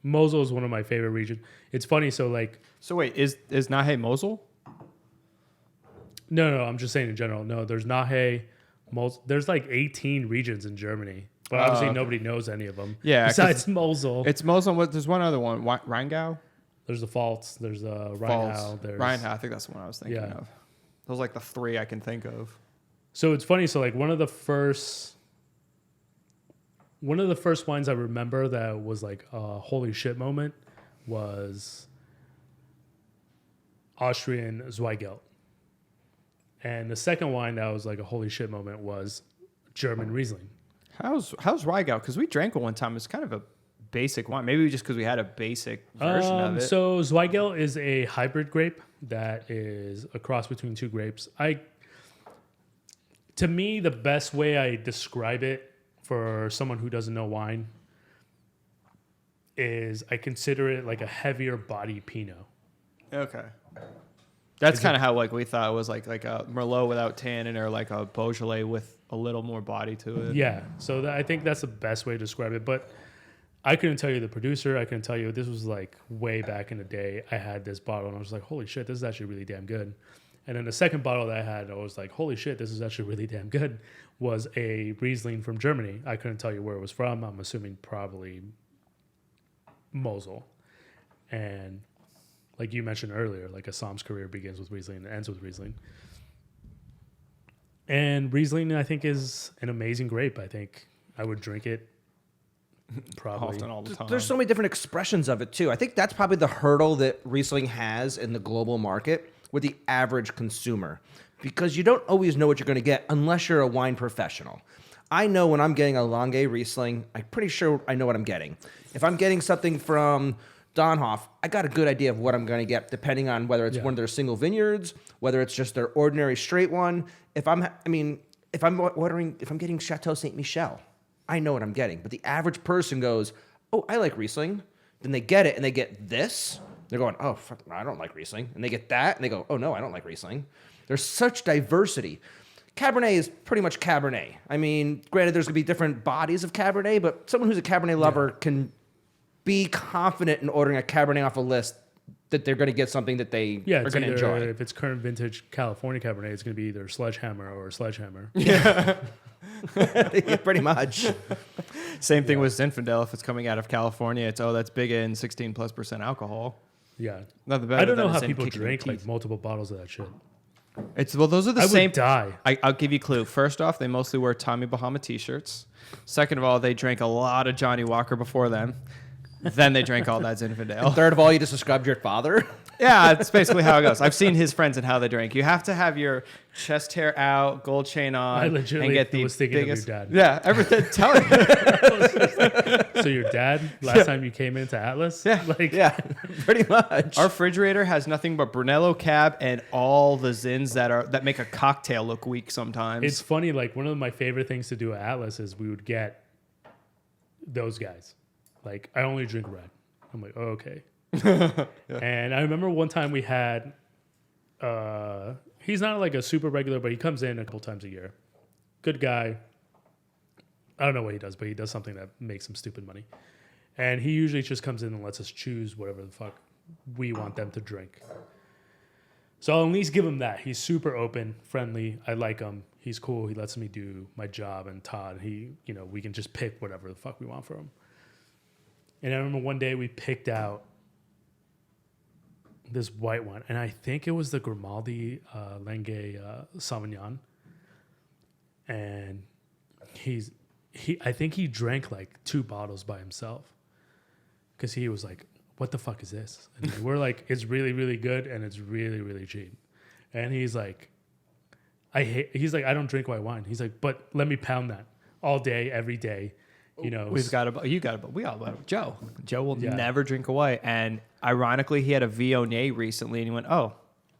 Mosel is one of my favorite regions. It's funny. So wait, is Langhe Mosel? No, I'm just saying in general. No, there's Langhe, Mosel. There's like 18 regions in Germany, but obviously nobody knows any of them. Yeah, besides Mosel. It's Mosel. There's one other one, Rheingau. There's the Pfalz. There's Rheingau. There's Rheingau. I think that's the one I was thinking of. Those are like the 3 I can think of. So it's funny. So like one of the first wines I remember that was like a holy shit moment was Austrian Zweigelt. And the second wine that was like a holy shit moment was German Riesling. How's Riegel? Because we drank it one time. It's kind of a basic wine. Maybe just because we had a basic version of it. So Zweigel is a hybrid grape that is a cross between two grapes. To me, the best way I describe it for someone who doesn't know wine is I consider it like a heavier body Pinot. Okay. That's kind of how like we thought it was like a Merlot without tannin or like a Beaujolais with a little more body to it. Yeah. So I think that's the best way to describe it. But I couldn't tell you the producer. I couldn't tell you. This was like way back in the day. I had this bottle and I was like, holy shit, this is actually really damn good. And then the second bottle that I had, I was like, holy shit, this is actually really damn good, was a Riesling from Germany. I couldn't tell you where it was from. I'm assuming probably Mosel. And like you mentioned earlier, like a Somm's career begins with Riesling and ends with Riesling. And Riesling, I think, is an amazing grape. I think I would drink it probably Often all the time. There's so many different expressions of it too. I think that's probably the hurdle that Riesling has in the global market with the average consumer, because you don't always know what you're going to get unless you're a wine professional. I know when I'm getting a Langhe Riesling, I'm pretty sure I know what I'm getting. If I'm getting something from Donhoff, I got a good idea of what I'm going to get, depending on whether it's one of their single vineyards, whether it's just their ordinary straight one. If I'm getting Chateau Saint Michel, I know what I'm getting. But the average person goes, "Oh, I like Riesling." Then they get it and they get this. They're going, "Oh, fuck, I don't like Riesling." And they get that and they go, "Oh no, I don't like Riesling." There's such diversity. Cabernet is pretty much Cabernet. I mean, granted, there's going to be different bodies of Cabernet, but someone who's a Cabernet lover can be confident in ordering a Cabernet off a list that they're going to get something that they are going to enjoy. If it's current vintage California Cabernet, it's going to be either Sledgehammer or Sledgehammer. Yeah. Yeah, pretty much. Same thing with Zinfandel. If it's coming out of California, it's, that's big in 16+% alcohol. Yeah. Nothing better. I don't know than how a Zin people kicking your drink like teeth. multiple bottles of that shit. Those are the I same. would die. I'll give you a clue. First off, they mostly wear Tommy Bahama t-shirts. Second of all, they drank a lot of Johnny Walker before then. Then they drank all that Zinfandel. Third of all, you just described your father. Yeah, that's basically how it goes. I've seen his friends and how they drink. You have to have your chest hair out, gold chain on, I legitimately and get the was thinking biggest. of your dad. Yeah, everything. Tell me. So your dad, last time you came into Atlas? Yeah. Like, Yeah, pretty much. Our refrigerator has nothing but Brunello Cab and all the Zins that make a cocktail look weak sometimes. It's funny, like one of my favorite things to do at Atlas is we would get those guys. Like, I only drink red. I'm like, oh, okay. Yeah. And I remember one time we had, he's not like a super regular, but he comes in a couple times a year. Good guy. I don't know what he does, but he does something that makes him stupid money. And he usually just comes in and lets us choose whatever the fuck we want them to drink. So I'll at least give him that. He's super open, friendly. I like him. He's cool. He lets me do my job. And Todd, we can just pick whatever the fuck we want for him. And I remember one day we picked out this white one, and I think it was the Grimaldi Langhe Sauvignon. And I think he drank like 2 bottles by himself because he was like, "What the fuck is this?" And we're like, "It's really, really good, and it's really, really cheap." And he's like, He's like, "I don't drink white wine." He's like, "But let me pound that all day, every day." We all about Joe. Joe will never drink a white. And ironically, he had a Viognier recently, and he went, "Oh,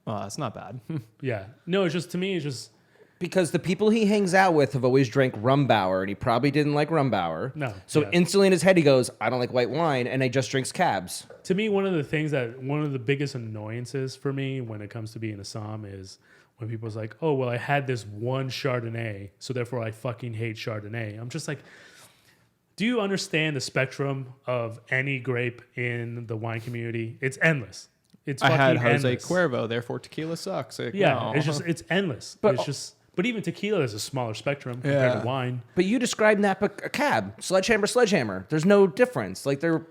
well, that's not bad." Yeah. No, it's just, to me, it's just... Because the people he hangs out with have always drank Rumbauer, and he probably didn't like Rumbauer. No. So instantly in his head, he goes, "I don't like white wine," and he just drinks cabs. To me, one of the biggest annoyances for me when it comes to being a Somm is when people's like, "Oh, well, I had this one Chardonnay, so therefore I fucking hate Chardonnay." I'm just like... Do you understand the spectrum of any grape in the wine community? It's endless. It's I had fucking Jose endless. Cuervo, therefore tequila sucks. Like, Yeah, no. it's endless. But even tequila is a smaller spectrum compared to wine. But you described Napa a cab, sledgehammer. There's no difference. Like there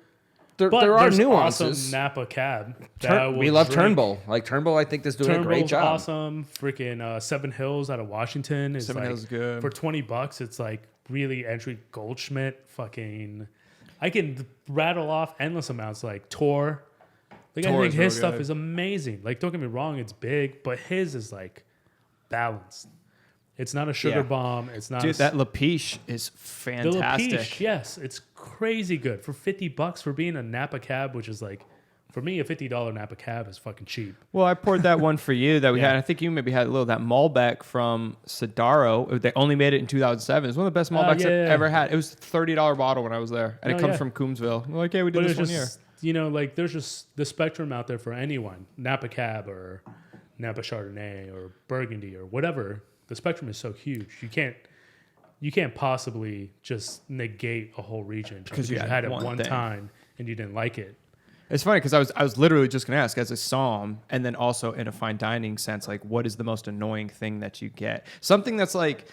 But are there's nuances. awesome Napa cab. that I will We love drink. Turnbull. Like Turnbull, I think is doing a great Turnbull's job. awesome. Freaking Seven Hills out of Washington is Seven like, Hills is good. for $20. It's like really entry Goldschmidt. Fucking, I can rattle off endless amounts like Tor. Like, I Tor think is real his stuff good. is amazing. Like, don't get me wrong, it's big, but his is like balanced. It's not a sugar Yeah. bomb. It's not. Dude, that Lapiche is the fantastic. Lapiche, yes, it's crazy good for $50 for being a Napa cab, which is like, for me, a $50 Napa cab is fucking cheap. Well, I poured that one for you that we Yeah. had. I think you maybe had a little that Malbec from Sidaro. They only made it in 2007. It's one of the best Malbecs I've ever had. It was a $30 bottle when I was there, and it comes from Coombsville. We're like, yeah, we did But this it's one year. just, like there's just the spectrum out there for anyone. Napa Cab or Napa Chardonnay or Burgundy or whatever. The spectrum is so huge. You can't possibly just negate a whole region just because you had it one time and you didn't like it. It's funny because I was literally just going to ask as a somm, and then also in a fine dining sense, like what is the most annoying thing that you get? Something that's like,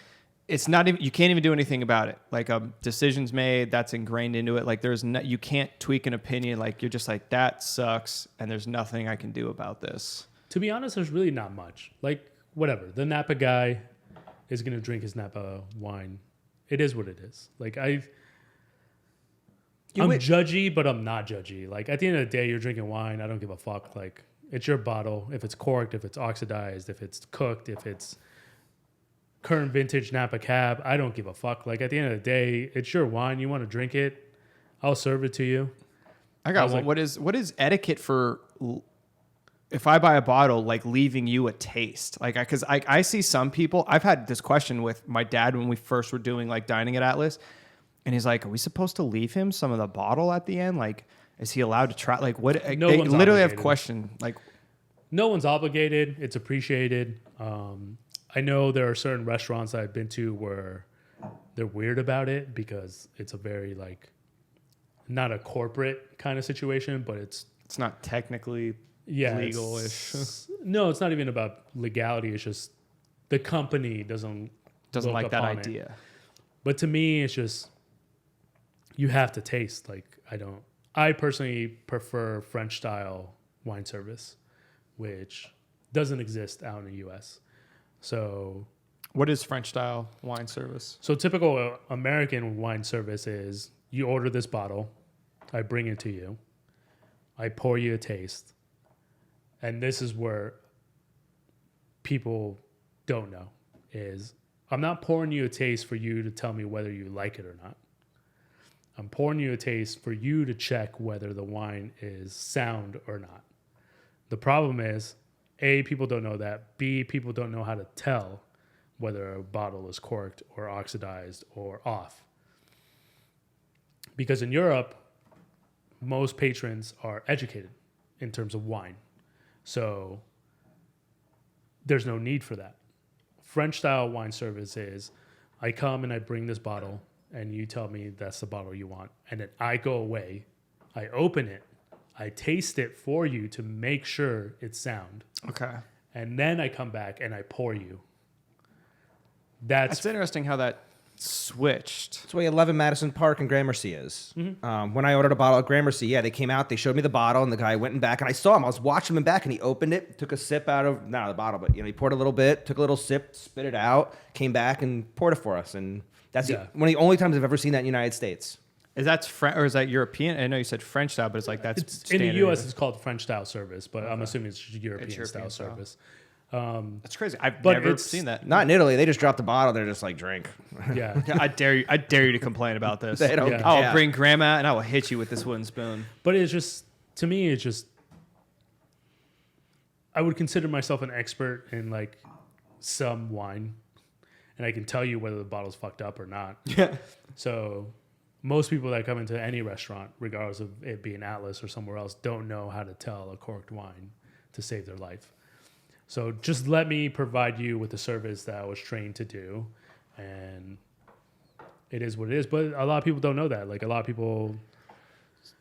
it's not even, you can't even do anything about it. Like decisions made, that's ingrained into it. Like you can't tweak an opinion. Like you're just like, that sucks, and there's nothing I can do about this. To be honest, there's really not much. Like whatever, the Napa guy is going to drink his Napa wine. It is what it is. Like I'm judgy, but I'm not judgy. Like at the end of the day, you're drinking wine. I don't give a fuck. Like it's your bottle. If it's corked, if it's oxidized, if it's cooked, if it's current vintage Napa Cab, I don't give a fuck. Like at the end of the day, it's your wine. You want to drink it, I'll serve it to you. I got one. Like, what is etiquette for if I buy a bottle, like leaving you a taste? Like, because I see some people. I've had this question with my dad when we first were doing like dining at Atlas. And he's like, are we supposed to leave him some of the bottle at the end? Like, is he allowed to try? Like, what? No they one's literally obligated. have questioned. Like, no one's obligated. It's appreciated. I know there are certain restaurants I've been to where they're weird about it because it's a very like, not a corporate kind of situation, but it's not technically legal-ish. No, it's not even about legality. It's just the company doesn't like that upon idea. It. But to me, it's just, you have to taste. Like I personally prefer French style wine service, which doesn't exist out in the US. So what is French style wine service? So typical American wine service is you order this bottle, I bring it to you, I pour you a taste, and this is where people don't know is I'm not pouring you a taste for you to tell me whether you like it or not. I'm pouring you a taste for you to check whether the wine is sound or not. The problem is, A, people don't know that. B, people don't know how to tell whether a bottle is corked or oxidized or off. Because in Europe, most patrons are educated in terms of wine. So there's no need for that. French style wine service is I come and I bring this bottle and you tell me that's the bottle you want. And then I go away, I open it, I taste it for you to make sure it's sound. Okay. And then I come back and I pour you. That's interesting how that switched. That's why 11 Madison Park and Gramercy is. Mm-hmm. When I ordered a bottle of Gramercy, they came out, they showed me the bottle, and the guy went in back, and I saw him. I was watching him back, and he opened it, took a sip out of, not the bottle, but he poured a little bit, took a little sip, spit it out, came back and poured it for us. And that's one of the only times I've ever seen that in the United States. Is that or is that European? I know you said French style, but it's like that's in the U.S. It's called French style service, but I'm assuming it's European style service. That's crazy. I've never seen that. Not in Italy. They just drop the bottle. They're just like, drink. Yeah. I dare you to complain about this. They don't care. I'll bring grandma and I will hit you with this wooden spoon. But it's just, to me, it's just, I would consider myself an expert in like some wine, and I can tell you whether the bottle's fucked up or not. Yeah. So most people that come into any restaurant, regardless of it being Atlas or somewhere else, don't know how to tell a corked wine to save their life. So just let me provide you with the service that I was trained to do, and it is what it is. But a lot of people don't know that. Like a lot of people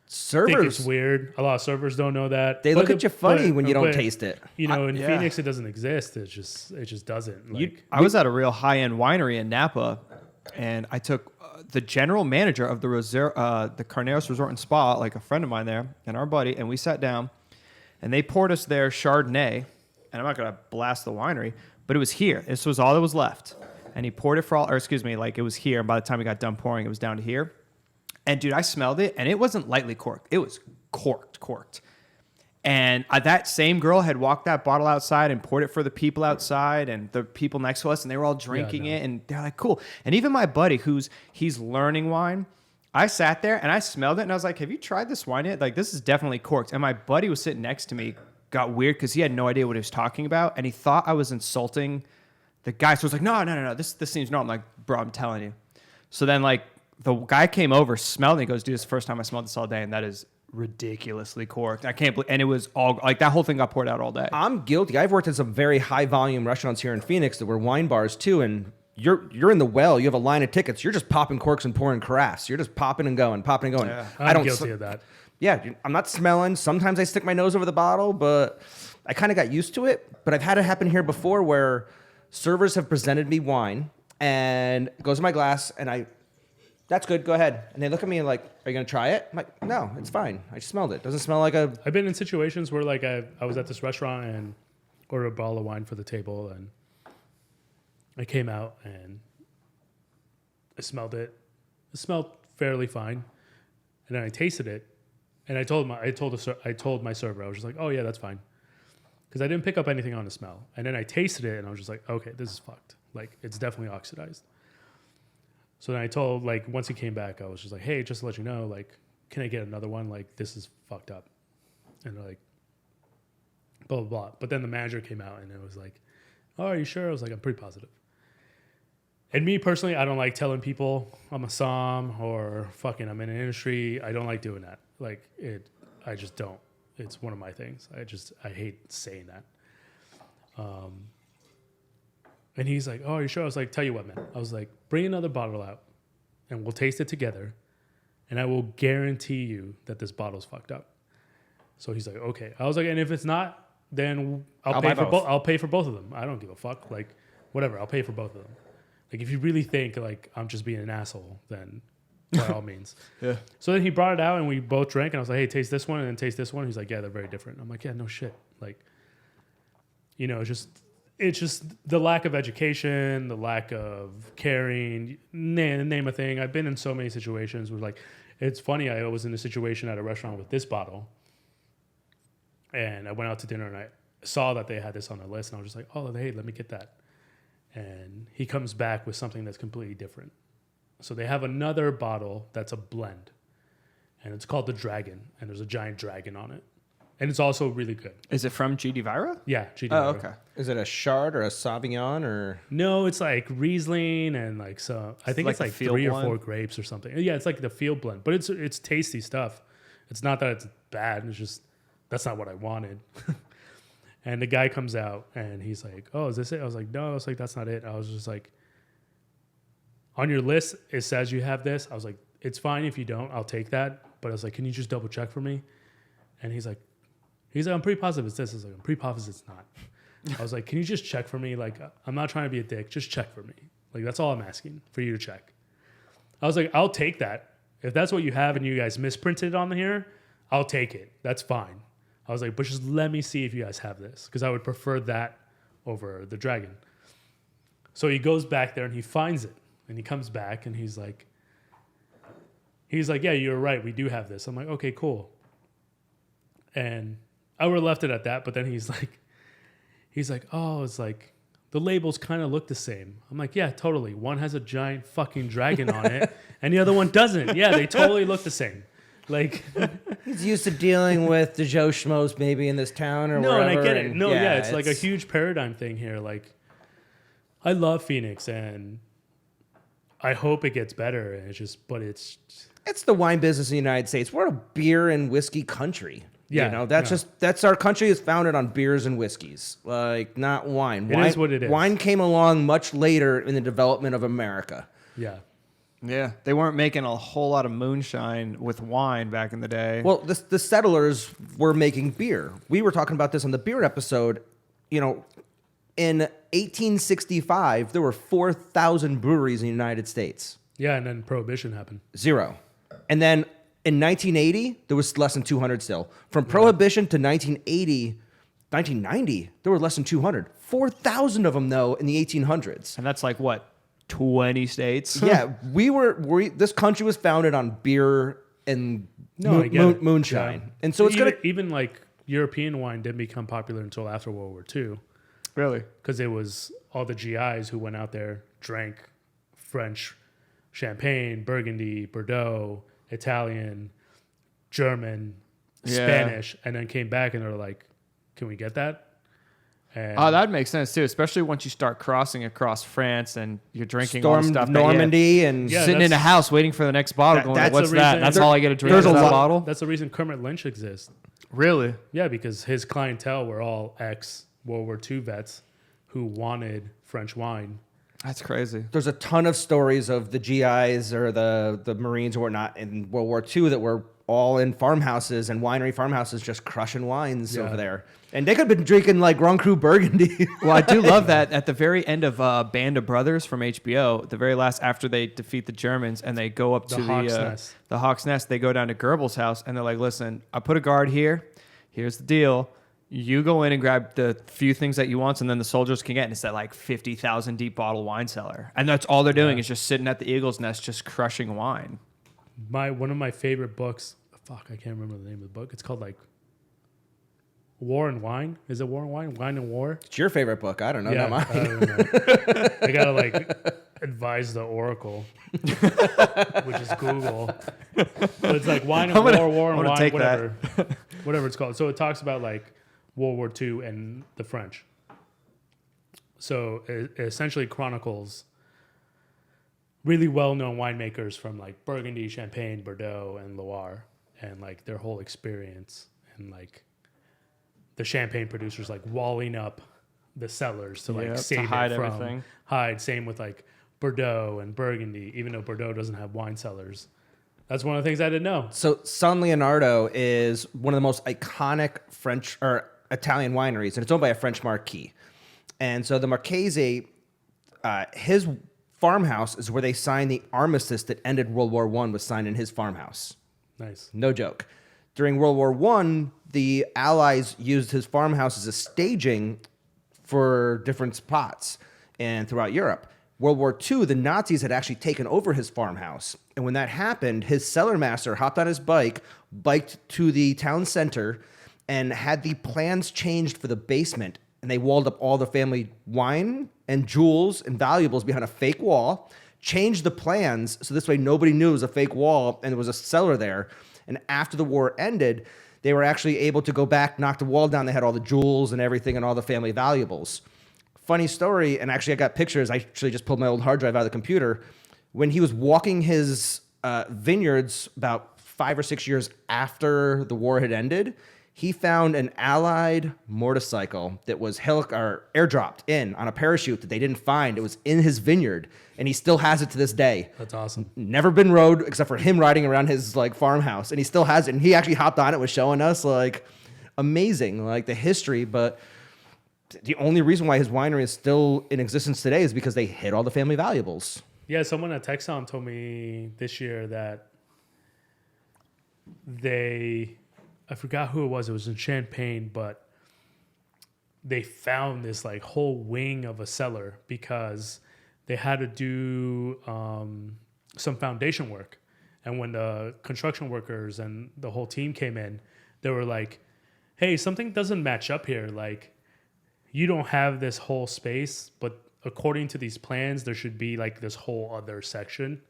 think it's weird. A lot of servers don't know that. They look at you funny when you don't taste it. You know, in Phoenix, it doesn't exist. It just doesn't. Like, I was at a real high-end winery in Napa, and I took the general manager of the Carneros Resort and Spa, like a friend of mine there, and our buddy, and we sat down, and they poured us their Chardonnay. And I'm not going to blast the winery, but it was here. This was all that was left. And he poured it like it was here. And by the time he got done pouring, it was down to here. And dude, I smelled it, and it wasn't lightly corked. It was corked. And that same girl had walked that bottle outside and poured it for the people outside and the people next to us, and they were all drinking it, and they're like, cool. And even my buddy, he's learning wine, I sat there and I smelled it, and I was like, have you tried this wine yet? Like, this is definitely corked. And my buddy was sitting next to me, got weird because he had no idea what he was talking about, and he thought I was insulting the guy. So I was like, no, this seems normal. I'm like, bro, I'm telling you. So then, like, the guy came over, smelled it, and he goes, dude, this is the first time I smelled this all day, and that is ridiculously corked. I can't believe, and it was all like that whole thing got poured out all day. I'm guilty. I've worked at some very high volume restaurants here in Phoenix that were wine bars too, and you're in the well. You have a line of tickets. You're just popping corks and pouring carafes. You're just popping and going. Yeah. I'm guilty of that. Yeah, I'm not smelling. Sometimes I stick my nose over the bottle, but I kind of got used to it. But I've had it happen here before where servers have presented me wine and it goes in my glass, and that's good, go ahead. And they look at me and like, are you going to try it? I'm like, no, it's fine. I just smelled it. Doesn't smell like a... I've been in situations where like I was at this restaurant and ordered a bottle of wine for the table, and I came out and I smelled it. It smelled fairly fine. And then I tasted it, and I told my server, I was just like, oh yeah, that's fine. Because I didn't pick up anything on the smell. And then I tasted it and I was just like, okay, this is fucked. Like, it's definitely oxidized. So then I told, like, once he came back, I was just like, hey, just to let you know, like, can I get another one? Like, this is fucked up. And they're like, blah, blah, blah. But then the manager came out and it was like, oh, are you sure? I was like, I'm pretty positive. And me personally, I don't like telling people I'm a somm or fucking I'm in an industry. I don't like doing that. Like, I just don't. It's one of my things. I hate saying that. And he's like, oh, are you sure? I was like, tell you what, man. I was like, bring another bottle out and we'll taste it together. And I will guarantee you that this bottle's fucked up. So he's like, okay. I was like, and if it's not, then I'll pay for both. I'll pay for both of them. I don't give a fuck. Like, whatever. I'll pay for both of them. Like, if you really think like I'm just being an asshole, then by all means. Yeah. So then he brought it out and we both drank, and I was like, hey, taste this one and then taste this one. He's like, yeah, they're very different. I'm like, yeah, no shit. Like, you know, it's just the lack of education, the lack of caring, name a thing. I've been in so many situations where, like, it's funny. I was in a situation at a restaurant with this bottle, and I went out to dinner and I saw that they had this on their list, and I was just like, oh, hey, let me get that. And he comes back with something that's completely different. So they have another bottle that's a blend, and it's called the Dragon, and there's a giant dragon on it. And it's also really good. Is it from GD Vajra? Yeah, GD Vajra. Oh, okay. Is it a Chard or a Sauvignon or... No, it's like Riesling and like so. I think it's like 3 or 4 grapes or something. Yeah, it's like the field blend, but it's tasty stuff. It's not that it's bad. It's just that's not what I wanted. And the guy comes out and he's like, "Oh, is this it?" I was like, "No." I was like, "That's not it." I was just like, "On your list, it says you have this." I was like, "It's fine if you don't. I'll take that." But I was like, "Can you just double check for me?" And he's like, "I'm pretty positive it's this." I was like, "I'm pretty positive it's not." I was like, "Can you just check for me? Like, I'm not trying to be a dick. Just check for me. Like, that's all I'm asking for you to check." I was like, "I'll take that. If that's what you have and you guys misprinted on here, I'll take it. That's fine." I was like, "But just let me see if you guys have this, because I would prefer that over the Dragon." So he goes back there and he finds it, and he comes back and he's like, "Yeah, you're right. We do have this." I'm like, "Okay, cool." And I would have left it at that, but then he's like, "Oh, it's like the labels kind of look the same." I'm like, "Yeah, totally. One has a giant fucking dragon on it, and the other one doesn't. Yeah, they totally look the same." Like, he's used to dealing with the Joe Schmoes maybe in this town or wherever. No, and I get it. No, yeah, it's like a huge paradigm thing here. Like, I love Phoenix, and I hope it gets better. And it's the wine business in the United States. We're a beer and whiskey country. Yeah, you know, that's our country is founded on beers and whiskeys, like not wine. It is what it is. Wine came along much later in the development of America. Yeah. Yeah, they weren't making a whole lot of moonshine with wine back in the day. Well, the settlers were making beer. We were talking about this on the beer episode. You know, in 1865, there were 4,000 breweries in the United States. Yeah, and then Prohibition happened. 0. And then in 1980, there was less than 200 still. From Prohibition to 1990, there were less than 200. 4,000 of them, though, in the 1800s. And that's like, what, 20 states? Yeah, this country was founded on beer and moonshine. Yeah. And so it's even like European wine didn't become popular until after World War II. Really? Because it was all the GIs who went out there, drank French champagne, Burgundy, Bordeaux, Italian, German, Spanish, and then came back and they're like, can we get that? And That makes sense too, especially once you start crossing across France and you're drinking all the stuff. Normandy and sitting in a house waiting for the next bottle. Going, that's what's the that? reason- That's all I get to drink. there's Is a that lot- bottle? That's the reason Kermit Lynch exists. Really? Yeah, because his clientele were all ex-World War II vets who wanted French wine. That's crazy. There's a ton of stories of the GIs or the Marines or whatnot in World War II that were all in farmhouses and winery farmhouses just crushing wines over there. And they could have been drinking like Grand Cru Burgundy. Well, I do love that at the very end of Band of Brothers from HBO, the very last after they defeat the Germans and they go up to the Hawk's Nest, they go down to Goebbels' house and they're like, listen, I put a guard here. Here's the deal. You go in and grab the few things that you want, and then the soldiers can get. And it's that like 50,000 deep bottle wine cellar. And that's all they're doing is just sitting at the Eagle's Nest, just crushing wine. One of my favorite books, I can't remember the name of the book. It's called like War and Wine. Is it War and Wine? Wine and War? It's your favorite book. I don't know. Yeah, Not mine. I don't know. I gotta like advise the Oracle, which is Google. But it's like Wine and War and Wine, whatever it's called. So it talks about like World War II and the French. So it essentially chronicles really well-known winemakers from like Burgundy, Champagne, Bordeaux, and Loire, and like their whole experience, and like the champagne producers like walling up the cellars to like save to hide it from everything. Same with like Bordeaux and Burgundy, even though Bordeaux doesn't have wine cellars. That's one of the things I didn't know. So San Leonardo is one of the most iconic French or Italian wineries, and it's owned by a French marquis. And so the Marchese, his farmhouse is where they signed the armistice that ended World War I, was signed in his farmhouse. Nice. No joke. During World War I, the Allies used his farmhouse as a staging for different spots and throughout Europe. World War II, the Nazis had actually taken over his farmhouse. And when that happened, his cellar master hopped on his bike, biked to the town center, and had the plans changed for the basement. And they walled up all the family wine and jewels and valuables behind a fake wall, changed the plans so this way nobody knew it was a fake wall and there was a cellar there. And after the war ended, they were actually able to go back, knock the wall down. They had all the jewels and everything and all the family valuables. Funny story, and actually I got pictures. I actually just pulled my old hard drive out of the computer. When he was walking his vineyards about 5 or 6 years after the war had ended, he found an Allied motorcycle that was airdropped in on a parachute that they didn't find. It was in his vineyard, and he still has it to this day. That's awesome. Never been rode except for him riding around his like farmhouse, and he still has it. And he actually hopped on it, was showing us like amazing, like the history. But the only reason why his winery is still in existence today is because they hid all the family valuables. Yeah, someone at TexSomm told me this year that I forgot who it was in Champagne, but they found this like whole wing of a cellar because they had to do some foundation work. And when the construction workers and the whole team came in, they were like, hey, something doesn't match up here. Like, you don't have this whole space, but according to these plans, there should be like this whole other section.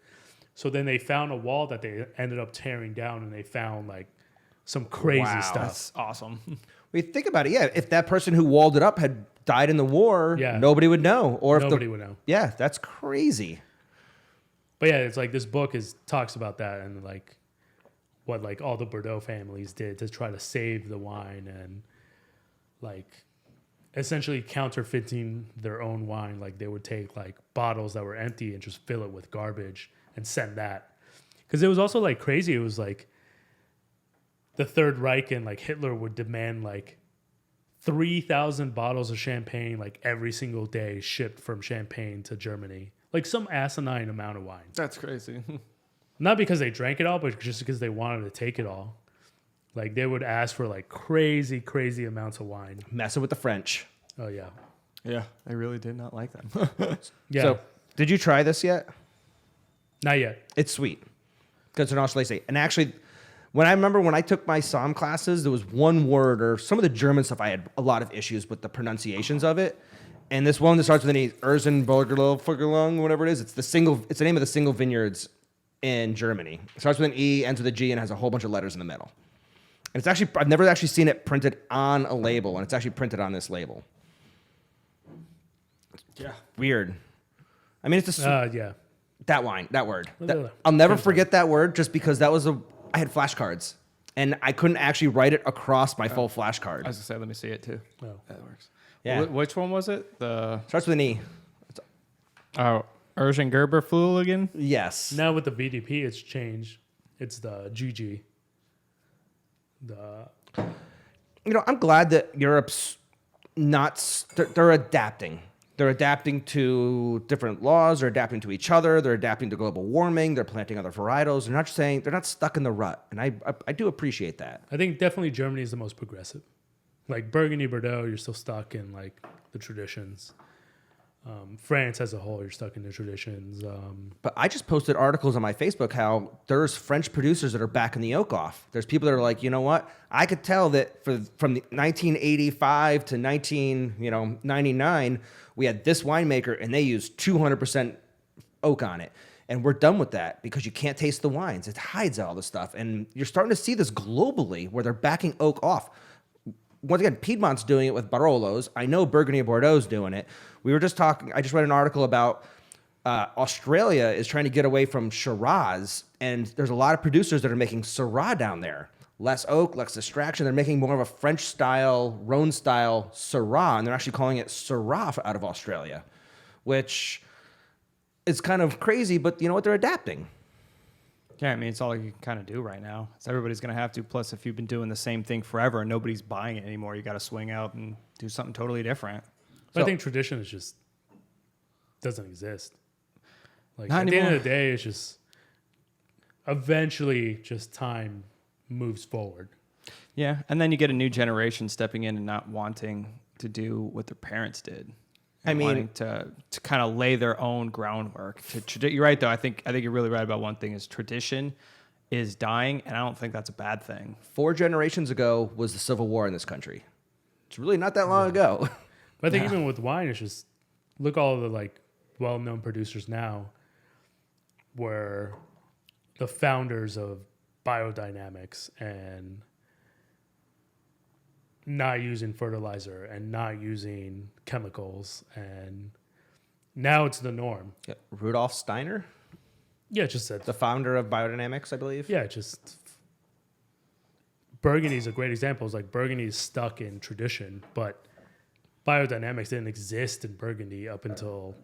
So then they found a wall that they ended up tearing down, and they found like some crazy stuff. That's awesome. We think about it, yeah. If that person who walled it up had died in the war, nobody would know. Or if nobody would know. Yeah, that's crazy. But yeah, it's like this book talks about that and like what like all the Bordeaux families did to try to save the wine and like essentially counterfeiting their own wine. Like they would take like bottles that were empty and just fill it with garbage and send that. Because it was also like crazy. It was like the Third Reich and like Hitler would demand like 3,000 bottles of champagne like every single day shipped from Champagne to Germany. Like some asinine amount of wine. That's crazy. Not because they drank it all, but just because they wanted to take it all. Like they would ask for like crazy, crazy amounts of wine. Messing with the French. Oh yeah. Yeah, I really did not like them. Yeah. So, did you try this yet? Not yet. It's sweet. Because it's an Australian. And actually, When I took my Somm classes, there was one word or some of the German stuff I had a lot of issues with the pronunciations of it. And this one that starts with an E, Erzenburgerlung, whatever it is, it's the name of the single vineyards in Germany. It starts with an E, ends with a G, and has a whole bunch of letters in the middle. And it's actually, I've never actually seen it printed on a label, and it's actually printed on this label. Yeah. Weird. I mean, it's a Yeah. that word. I'll never forget that word just because I had flashcards, and I couldn't actually write it across my full flashcard. I was gonna say, let me see it too. Oh. That works. Yeah. Which one was it? Starts with an E. Erzengerberflul again? Yes. Now with the VDP, it's changed. It's the GG. I'm glad that Europe's they're adapting. They're adapting to different laws. They're adapting to each other. They're adapting to global warming. They're planting other varietals. They're not stuck in the rut. And I do appreciate that. I think definitely Germany is the most progressive. Like Burgundy, Bordeaux, you're still stuck in like the traditions. France as a whole, you're stuck in the traditions. But I just posted articles on my Facebook how there's French producers that are backing the oak off. There's people that are like, you know what? I could tell that from the 1985 to 1999, we had this winemaker and they used 200% oak on it. And we're done with that because you can't taste the wines. It hides all this stuff. And you're starting to see this globally where they're backing oak off. Once again, Piedmont's doing it with Barolos. I know Burgundy and Bordeaux's doing it. We were just talking, I just read an article about Australia is trying to get away from Shiraz, and there's a lot of producers that are making Syrah down there. Less oak, less distraction. They're making more of a French-style, Rhone-style Syrah, and they're actually calling it Syrah out of Australia, which is kind of crazy, but you know what? They're adapting. Yeah, I mean, it's all you can kind of do right now. So everybody's going to have to. Plus, if you've been doing the same thing forever and nobody's buying it anymore, you got to swing out and do something totally different. But I think tradition is just doesn't exist. Like Not at the anymore. end of the day, it's just eventually just time moves forward. Yeah, and then you get a new generation stepping in and not wanting to do what their parents did. I mean, wanting to kind of lay their own groundwork. You're right, though. I think you're really right about one thing: is tradition is dying, and I don't think that's a bad thing. 4 generations ago was the Civil War in this country. It's really not that long ago. But I think even with wine, it's just look all the like well-known producers now were the founders of biodynamics and not using fertilizer and not using chemicals, and now it's the norm. Yeah. Rudolf Steiner, Yeah, just that. the founder of biodynamics, I believe. Yeah, just Burgundy is a great example. It's like Burgundy is stuck in tradition, but biodynamics didn't exist in Burgundy up until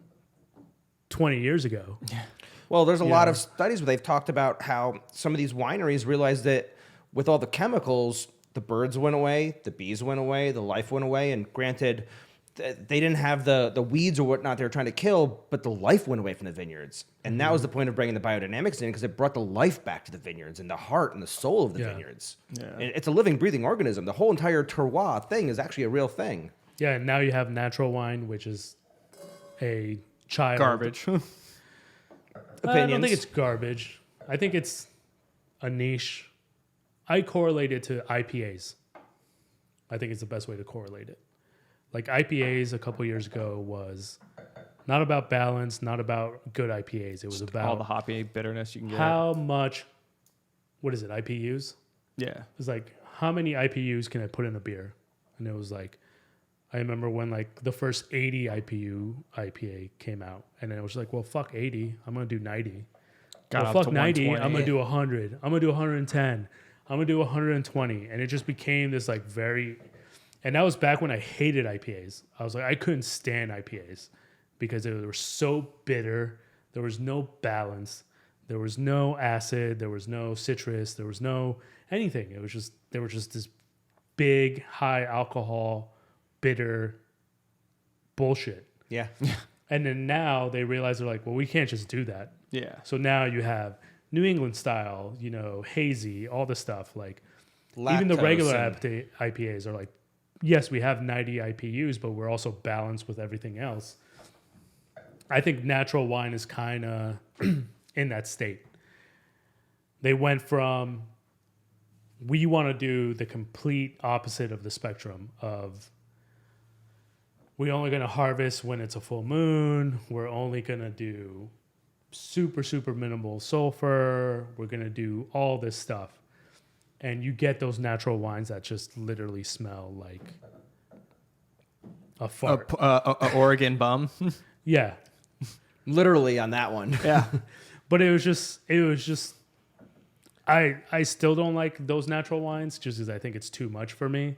20 years ago. Well, there's a lot of studies where they've talked about how some of these wineries realized that with all the chemicals, the birds went away, the bees went away, the life went away. And granted, they didn't have the weeds or whatnot they were trying to kill, but the life went away from the vineyards. And that was the point of bringing the biodynamics in, because it brought the life back to the vineyards and the heart and the soul of the vineyards. Yeah. And it's a living, breathing organism. The whole entire terroir thing is actually a real thing. Yeah, and now you have natural wine, which is a child. Garbage. I don't think it's garbage. I think it's a niche. I correlate it to IPAs. I think it's the best way to correlate it. Like IPAs a couple years ago was not about balance, not about good IPAs. It was about all the hoppy bitterness you can get. how much, what is it, IPUs? Yeah. It's like, how many IPUs can I put in a beer? And it was like, I remember when like the first 80 IPA came out, and then it was like, well, fuck 80, I'm gonna do 90. Got Well, up fuck to 90, 120. I'm gonna do 100. I'm gonna do 110. I'm gonna do 120, and it just became this like very. And that was back when I hated IPAs. I was like, I couldn't stand IPAs because they were so bitter. There was no balance. There was no acid. There was no citrus. There was no anything. It was just they were just this big, high alcohol, bitter bullshit. Yeah. And then now they realize they're like, well, we can't just do that. Yeah. So now you have New England style, hazy, all the stuff. Like even the Lactose regular and- IPAs are like, yes, we have 90 IPUs, but we're also balanced with everything else. I think natural wine is kind of in that state. They went from we want to do the complete opposite of the spectrum of we're only going to harvest when it's a full moon. We're only going to do super, super minimal sulfur. We're going to do all this stuff. And you get those natural wines that just literally smell like a fart. A Oregon bum. Yeah. Literally on that one. Yeah. But it was just, I still don't like those natural wines just because I think it's too much for me.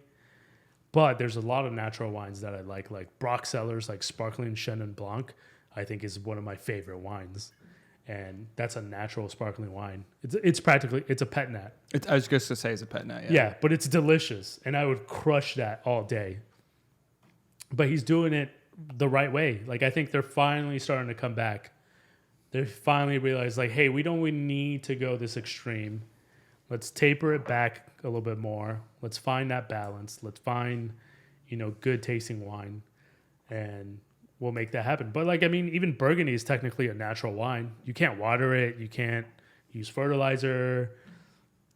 But there's a lot of natural wines that I like Brock Cellars, like Sparkling Chenin Blanc, I think is one of my favorite wines. And that's a natural sparkling wine. It's practically, it's a pet nat. I was just going to say it's a pet nat. Yeah, but it's delicious. And I would crush that all day. But he's doing it the right way. Like, I think they're finally starting to come back. They finally realize, like, hey, we don't really need to go this extreme. Let's taper it back a little bit more. Let's find that balance. Let's find, good tasting wine, and we'll make that happen. But like, I mean, even Burgundy is technically a natural wine. You can't water it. You can't use fertilizer.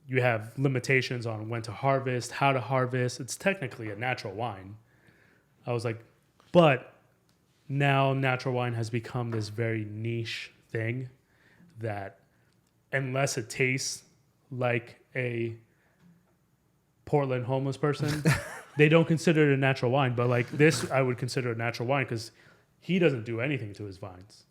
You have limitations on when to harvest, how to harvest. It's technically a natural wine. I was like, but now natural wine has become this very niche thing that unless it tastes like a Portland homeless person, they don't consider it a natural wine. But like this, I would consider a natural wine because he doesn't do anything to his vines.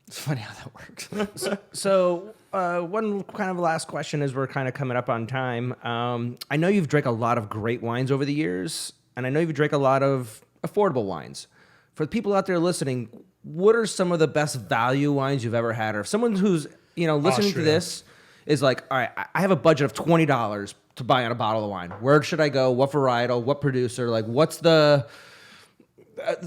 It's funny how that works. So one kind of last question as we're kind of coming up on time. I know you've drank a lot of great wines over the years, and I know you've drank a lot of affordable wines. For the people out there listening, what are some of the best value wines you've ever had? Or if someone who's listening to this is like, all right, I have a budget of $20 to buy on a bottle of wine. Where should I go? What varietal? What producer? Like, what's the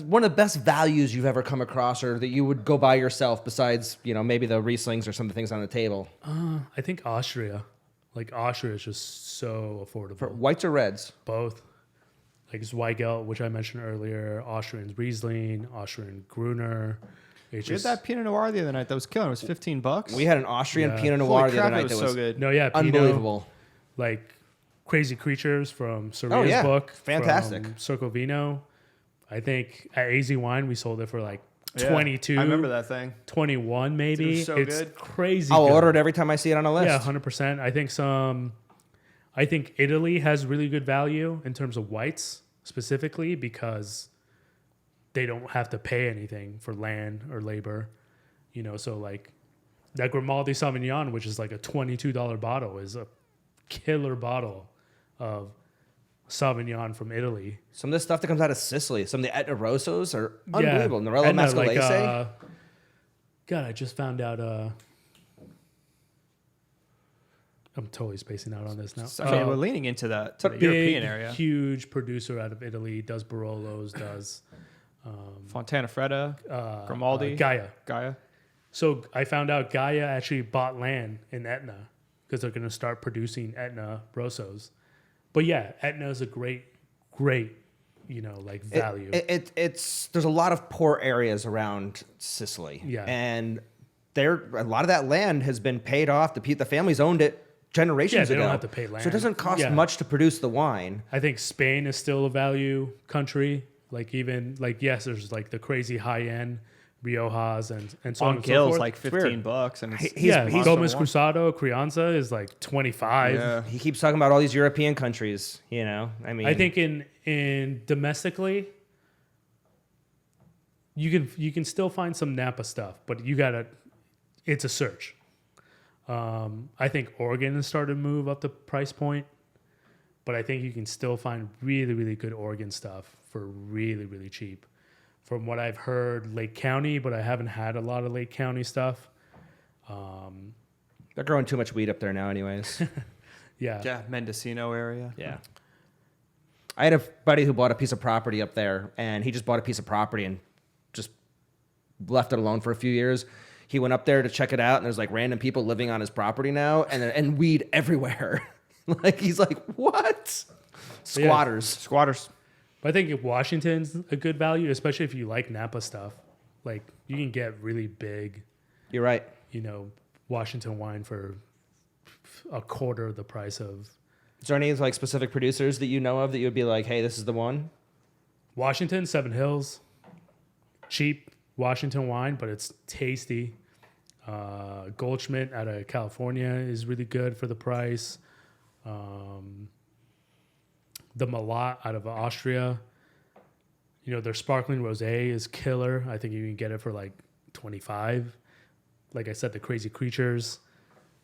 one of the best values you've ever come across, or that you would go buy yourself besides maybe the Rieslings or some of the things on the table? I think Austria. Like Austria is just so affordable. For whites or reds? Both. Like Zweigelt, which I mentioned earlier, Austrian Riesling, Austrian Gruner. We had that Pinot Noir the other night that was killing. It was $15. We had an Austrian Yeah. Pinot Noir Holy the crap, other night it was that was so good. No, yeah, Pinot, unbelievable. like Crazy Creatures from Soria's yeah. book. Fantastic. From Circle Vino. I think at AZ Wine, we sold it for like 22. I remember that thing. 21 maybe. It was so it's good. crazy I'll good. order it every time I see it on a list. Yeah, 100%. I think Italy has really good value in terms of whites specifically because they don't have to pay anything for land or labor. So like that Grimaldi Sauvignon, which is like a $22 bottle, is a killer bottle of Sauvignon from Italy. Some of the stuff that comes out of Sicily, some of the Etna Rossos are unbelievable. Yeah. Nerello Etna, Mascalese. God, I just found out. I'm totally spacing out on this now. I mean, we're leaning into that to the European area. Huge producer out of Italy, does Barolos, does Fontana Fredda, Grimaldi, Gaia. So I found out Gaia actually bought land in Etna because they're going to start producing Etna Rossos. But yeah, Etna is a great, value. It's there's a lot of poor areas around Sicily. Yeah. And a lot of that land has been paid off. The families owned it generations they ago. don't have to pay land. So it doesn't cost Yeah. much to produce the wine. I think Spain is still a value country. Like even yes, there's like the crazy high end Riojas and so on on and so Gill's forth. like $15, and it's He's Gomez Cruzado Crianza is like 25. Yeah. He keeps talking about all these European countries, I mean, I think in domestically, you can still find some Napa stuff, but it's a search. I think Oregon has started to move up the price point, but I think you can still find really, really good Oregon stuff for really, really cheap. From what I've heard, Lake County, but I haven't had a lot of Lake County stuff. they're growing too much weed up there now anyways. Yeah. Mendocino area. Yeah. I had a buddy who bought a piece of property up there, and he just bought a piece of property and just left it alone for a few years. He went up there to check it out, and there's like random people living on his property now, and weed everywhere. Like he's like, what? Squatters. But I think Washington's a good value, especially if you like Napa stuff. Like you can get really big, You're right. Washington wine for a quarter of the price of Is there any like specific producers that you know of that you would be like, hey, this is the one? Washington, Seven Hills, cheap Washington wine, but it's tasty. Goldschmidt out of California is really good for the price. The Malat out of Austria, their sparkling rosé is killer. I think you can get it for like 25. Like I said, the Crazy Creatures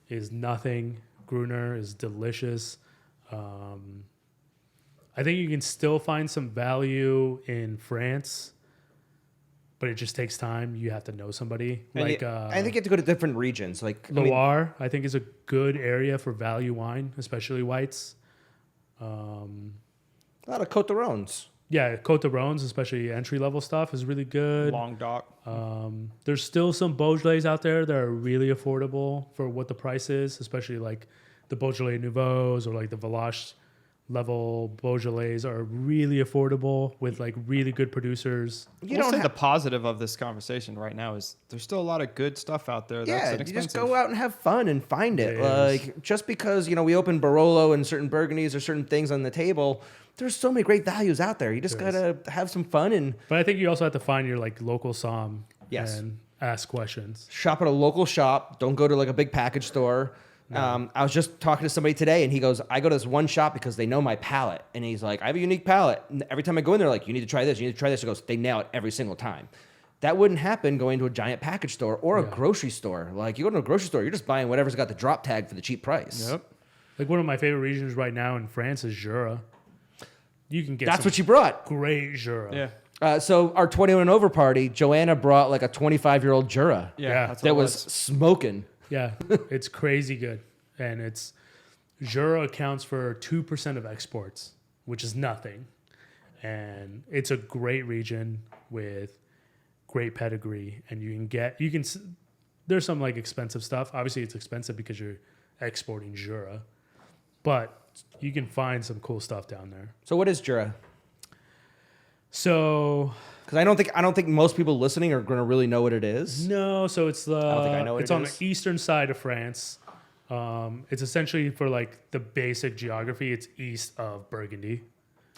is nothing. Gruner is delicious. I think you can still find some value in France, but it just takes time. You have to know somebody. I think you have to go to different regions. Like Loire, I think, is a good area for value wine, especially whites. A lot of Côte d'Arones. Yeah, Côte d'Arones, especially entry-level stuff, is really good. Languedoc. There's still some Beaujolais out there that are really affordable for what the price is, especially like the Beaujolais Nouveaux or like the Valache level Beaujolais are really affordable with like really good producers. The positive of this conversation right now is there's still a lot of good stuff out there. That's inexpensive. You just go out and have fun and find it. Like just because we open Barolo and certain Burgundies or certain things on the table, there's so many great values out there. You just gotta have some fun But I think you also have to find your like local somm. Yes. And ask questions. Shop at a local shop. Don't go to like a big package store. No. I was just talking to somebody today, and he goes, I go to this one shop because they know my palate. And he's like, I have a unique palate. And every time I go in there, like, you need to try this, you need to try this. He goes, they nail it every single time. That wouldn't happen going to a giant package store or a grocery store. Like, you go to a grocery store, you're just buying whatever's got the drop tag for the cheap price. Yep. Like, one of my favorite regions right now in France is Jura. You can get That's what you brought. Great Jura. Yeah. So our 21 and over party, Joanna brought like a 25-year-old Jura. Yeah. That was smoking. Yeah. It's crazy good. And Jura accounts for 2% of exports, which is nothing. And it's a great region with great pedigree. And there's some like expensive stuff. Obviously it's expensive because you're exporting Jura, but you can find some cool stuff down there. So what is Jura? So, because I don't think most people listening are going to really know what it is. No, so it's I don't think I know what it's it on is. the eastern side of France. It's essentially for like the basic geography. It's east of Burgundy.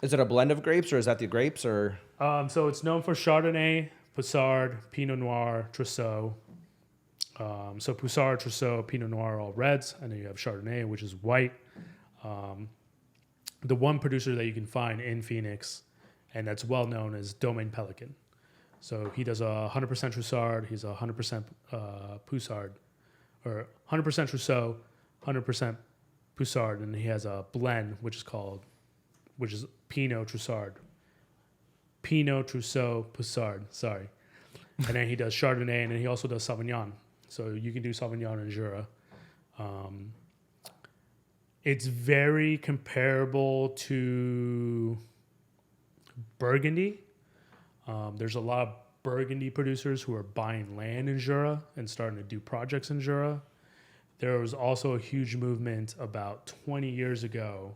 Is it a blend of grapes, or is that the grapes, or? So it's known for Chardonnay, Poussard, Pinot Noir, Trousseau. So Poussard, Trousseau, Pinot Noir are all reds, and then you have Chardonnay, which is white. The one producer that you can find in Phoenix, and that's well known, is Domaine Pelican. So he does 100% Troussard. He's 100% Poussard, or 100% Trousseau, 100% Poussard, and he has a blend which is Pinot Troussard, Pinot Trousseau Poussard. Sorry, and then he does Chardonnay, and then he also does Sauvignon. So you can do Sauvignon and Jura. It's very comparable to Burgundy. There's a lot of Burgundy producers who are buying land in Jura and starting to do projects in Jura. There was also a huge movement about 20 years ago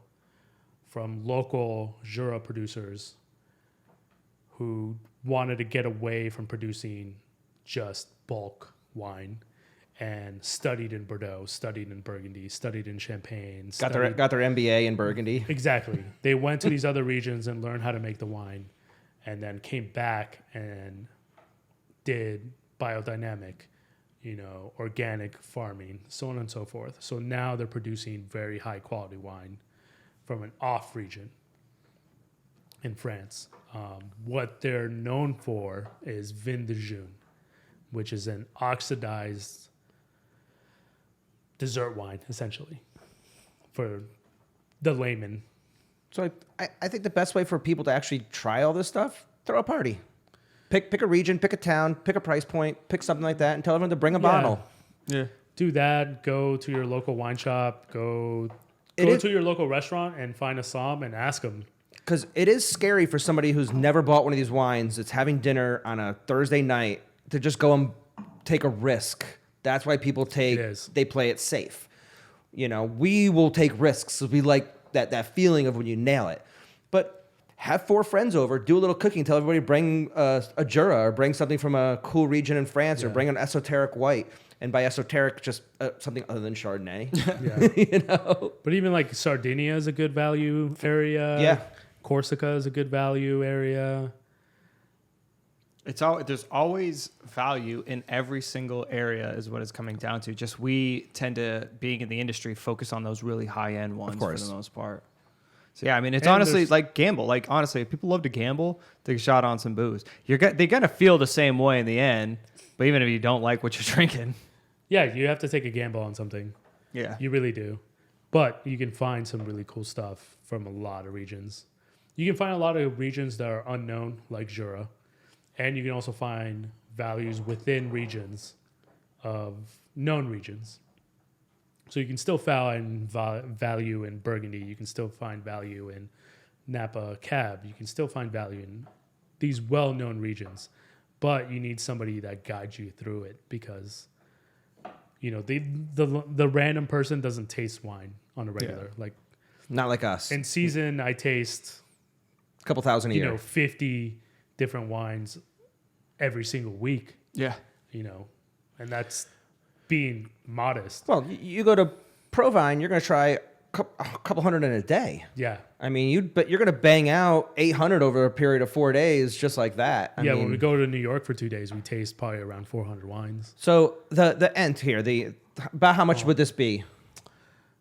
from local Jura producers who wanted to get away from producing just bulk wine and studied in Bordeaux, studied in Burgundy, studied in Champagne. Got their MBA in Burgundy. Exactly. They went to these other regions and learned how to make the wine, and then came back and did biodynamic, organic farming, so on and so forth. So now they're producing very high quality wine from an off region in France. What they're known for is Vin de Jaune, which is an oxidized dessert wine, essentially, for the layman. So I think the best way for people to actually try all this stuff, throw a party. Pick a region, pick a town, pick a price point, pick something like that, and tell everyone to bring a bottle. Yeah. Do that. Go to your local wine shop. Go to your local restaurant and find a somm and ask them. Because it is scary for somebody who's never bought one of these wines that's having dinner on a Thursday night to just go and take a risk. That's why people play it safe. We will take risks. So we like that feeling of when you nail it. But have 4 friends over, do a little cooking, tell everybody bring a Jura or bring something from a cool region in France or bring an esoteric white. And by esoteric, just something other than Chardonnay. Yeah. You know? But even like Sardinia is a good value area. Yeah. Corsica is a good value area. There's always value in every single area is what it's coming down to. Just we tend to, being in the industry, focus on those really high-end ones for the most part. So yeah, I mean, it's And honestly like gamble. Like honestly, if people love to gamble, take a shot on some booze. They're gonna feel the same way in the end. But even if you don't like what you're drinking, Yeah, you have to take a gamble on something. yeah, You really do. But you can find some really cool stuff from a lot of regions. You can find a lot of regions that are unknown, like Jura. And you can also find values within regions of known regions. So you can still find value in Burgundy. You can still find value in Napa Cab. You can still find value in these well-known regions. But you need somebody that guides you through it because, you know, the random person doesn't taste wine on a regular. Yeah. Like Not like us. in season, I taste, A couple thousand a year. 50 different wines every single week, yeah. And that's being modest. Well, you go to ProWein, you're going to try a couple hundred in a day. Yeah. I mean, but you're going to bang out 800 over a period of 4 days, just like that. I mean, When we go to New York for 2 days, we taste probably around 400 wines. So the Ente here, about how much would this be?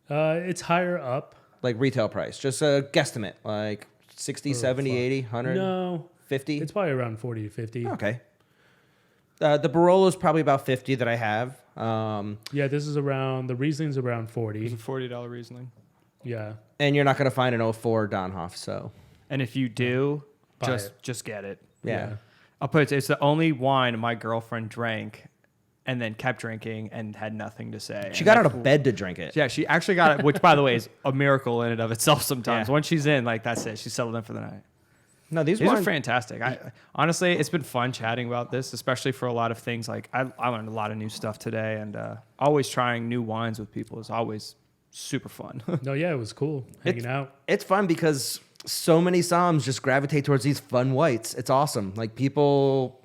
It's higher up. Like retail price, just a guesstimate, like 60, 70, 80, 100, No, 50? it's probably around 40 to 50. Okay. The Barolo is probably about 50 that I have. Yeah, this is around, the Riesling's around It's 40. a $40 Riesling. Yeah. And you're not going to find an 04 Donhoff, so And if you do, Buy just get it. yeah. I'll put it. It's the only wine my girlfriend drank, and then kept drinking and had nothing to say. She And got out that's of bed to drink it. Yeah, she actually got it, which by the way is a miracle in and of itself. Sometimes Yeah. once she's in, like that's it. She's settled in for the night. No, these These are wines, fantastic. Honestly, it's been fun chatting about this, especially for a lot of things. Like I learned a lot of new stuff today, and always trying new wines with people is always super fun. No, yeah, it was cool hanging out. it's fun because so many somms just gravitate towards these fun whites. It's awesome. Like people,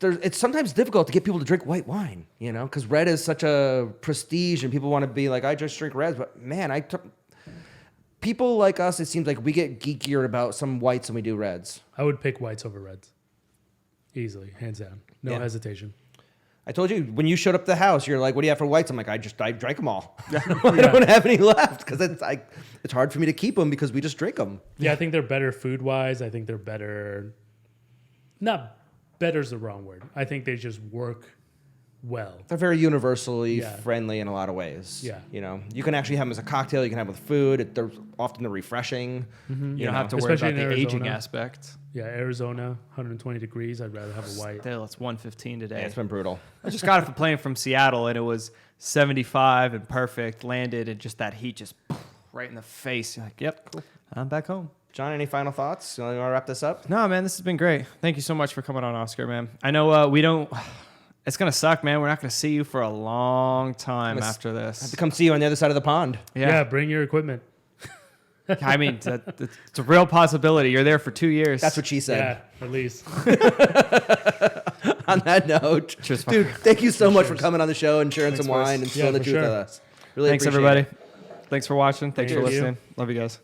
it's sometimes difficult to get people to drink white wine, because red is such a prestige and people want to be like, I just drink reds. But man, people like us, it seems like we get geekier about some whites than we do reds. I would pick whites over reds. Easily, hands down. No Yeah. hesitation. I told you, when you showed up at the house, you're like, what do you have for whites? I'm like, I drank them all. I don't have any left because it's hard for me to keep them because we just drink them. Yeah, I think they're better food-wise. I think they're better... Not better is the wrong word. I think they just work well. They're very universally Yeah. friendly in a lot of ways. Yeah. You can actually have them as a cocktail. You can have them with food. They're often refreshing. You don't have to worry Especially about in the aging Arizona. aspect. Yeah, Arizona, 120 degrees. I'd rather have a white. Still, it's 115 today. Yeah, it's been brutal. I just got off the plane from Seattle, and it was 75 and perfect. Landed, and just that heat just right in the face. You're like, yep, cool. I'm back home. John, any final thoughts? You want to wrap this up? No, man, this has been great. Thank you so much for coming on, Oscar, man. I know we don't... It's going to suck, man. We're not going to see you for a long time after I have this. to come see you on the other side of the pond. Yeah, bring your equipment. I mean, it's a real possibility. You're there for 2 years. That's what she said. Yeah, at least. On that note, Cheers, dude, fucker. thank you so much for coming on the show and sharing some boys. wine and Yeah, spilling the for truth sure. with us. Really Thanks, appreciate everybody. it. Thanks for watching. Thanks for Thank you. listening. Love you guys.